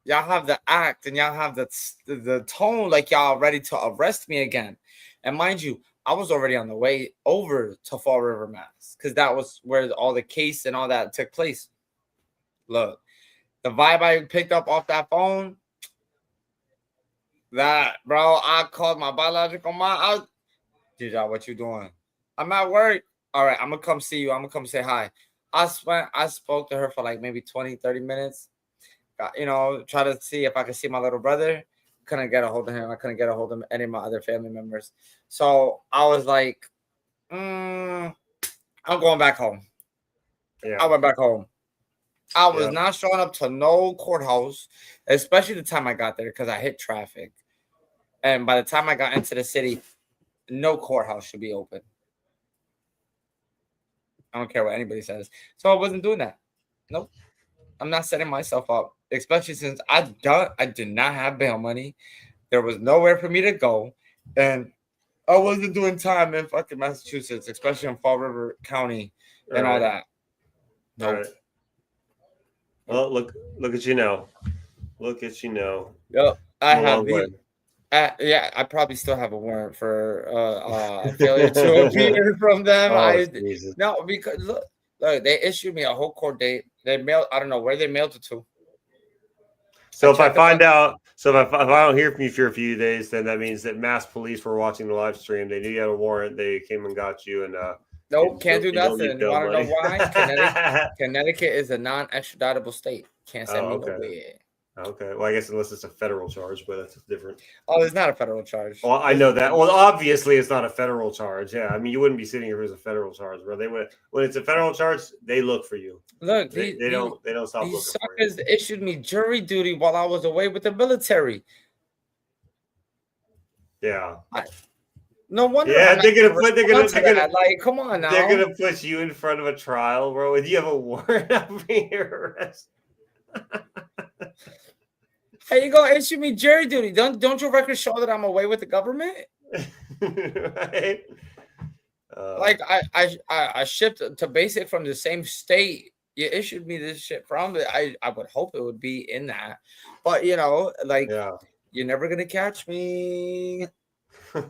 Speaker 3: have the act and y'all have the tone like y'all ready to arrest me again, and mind you, I was already on the way over to Fall River, Mass, because that was where all the case and all that took place. Look, the vibe I picked up off that phone. That, bro, I called my biological mom. Dude, what you doing? I'm at work. All right, I'm going to come see you. I'm going to come say hi. I spoke to her for like maybe 20, 30 minutes. Try to see if I could see my little brother. Couldn't get a hold of him. I couldn't get a hold of any of my other family members. So I was like, I'm going back home. Yeah. I went back home. I was not showing up to no courthouse, especially the time I got there, because I hit traffic. And by the time I got into the city, no courthouse should be open. I don't care what anybody says. So I wasn't doing that. Nope. I'm not setting myself up, especially since I did not have bail money. There was nowhere for me to go. And I wasn't doing time in fucking Massachusetts, especially in Fall River County and all that. Nope.
Speaker 2: Right. Well, look at you now. Look at you now.
Speaker 3: Yep. I have I probably still have a warrant for failure to appear from them. Because look, they issued me a whole court date. They mailed, I don't know where they mailed it to.
Speaker 2: So if I don't hear from you for a few days, then that means that Mass Police were watching the live stream. They knew you had a warrant. They came and got you, and
Speaker 3: nope, can't do nothing. You want to know why? Connecticut is a non-extraditable state. Can't send me nowhere.
Speaker 2: Okay. Well, I guess unless it's a federal charge, but that's different.
Speaker 3: Oh, it's not a federal charge.
Speaker 2: Well, I know that. Well, obviously, it's not a federal charge. Yeah, I mean, you wouldn't be sitting here if it was a federal charge, bro. They would. When it's a federal charge, they look for you.
Speaker 3: Look,
Speaker 2: they don't stop looking for you.
Speaker 3: These suckers issued me jury duty while I was away with the military.
Speaker 2: Yeah.
Speaker 3: No wonder.
Speaker 2: Yeah, they're gonna
Speaker 3: like, come on now.
Speaker 2: They're gonna put you in front of a trial, bro. If you have a warrant out for your arrest.
Speaker 3: Hey, you gonna issue me jury duty? Don't your records show that I'm away with the government?
Speaker 2: Right.
Speaker 3: Like I shipped to basic from the same state you issued me this shit from. I would hope it would be in that, but you're never gonna catch me.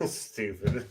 Speaker 2: Stupid.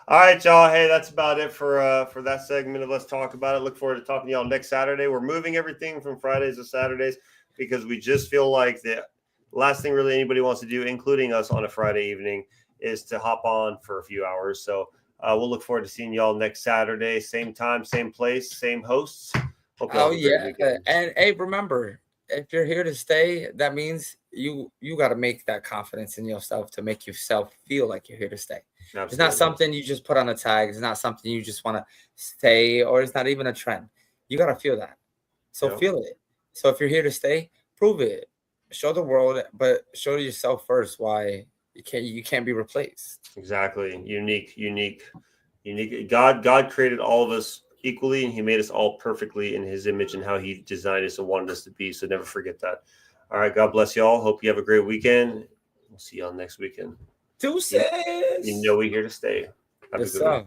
Speaker 2: All right, y'all. Hey, that's about it for that segment of Let's Talk About It. Look forward to talking to y'all next Saturday. We're moving everything from Fridays to Saturdays because we just feel like the last thing really anybody wants to do, including us on a Friday evening, is to hop on for a few hours. So we'll look forward to seeing y'all next Saturday. Same time, same place, same hosts.
Speaker 3: Oh, yeah. And hey, remember, if you're here to stay, that means you got to make that confidence in yourself to make yourself feel like you're here to stay. Absolutely. It's not something you just put on a tag. It's not something you just want to stay, or it's not even a trend. You got to feel that. So feel it. So if you're here to stay, prove it. Show the world, but show yourself first why you can't be replaced.
Speaker 2: Exactly. Unique. God created all of us equally, and he made us all perfectly in his image and how he designed us and wanted us to be. So never forget that. All right. God bless you all. Hope you have a great weekend. We'll see y'all next weekend.
Speaker 3: Deuces.
Speaker 2: You know we're here to stay. Have a good one.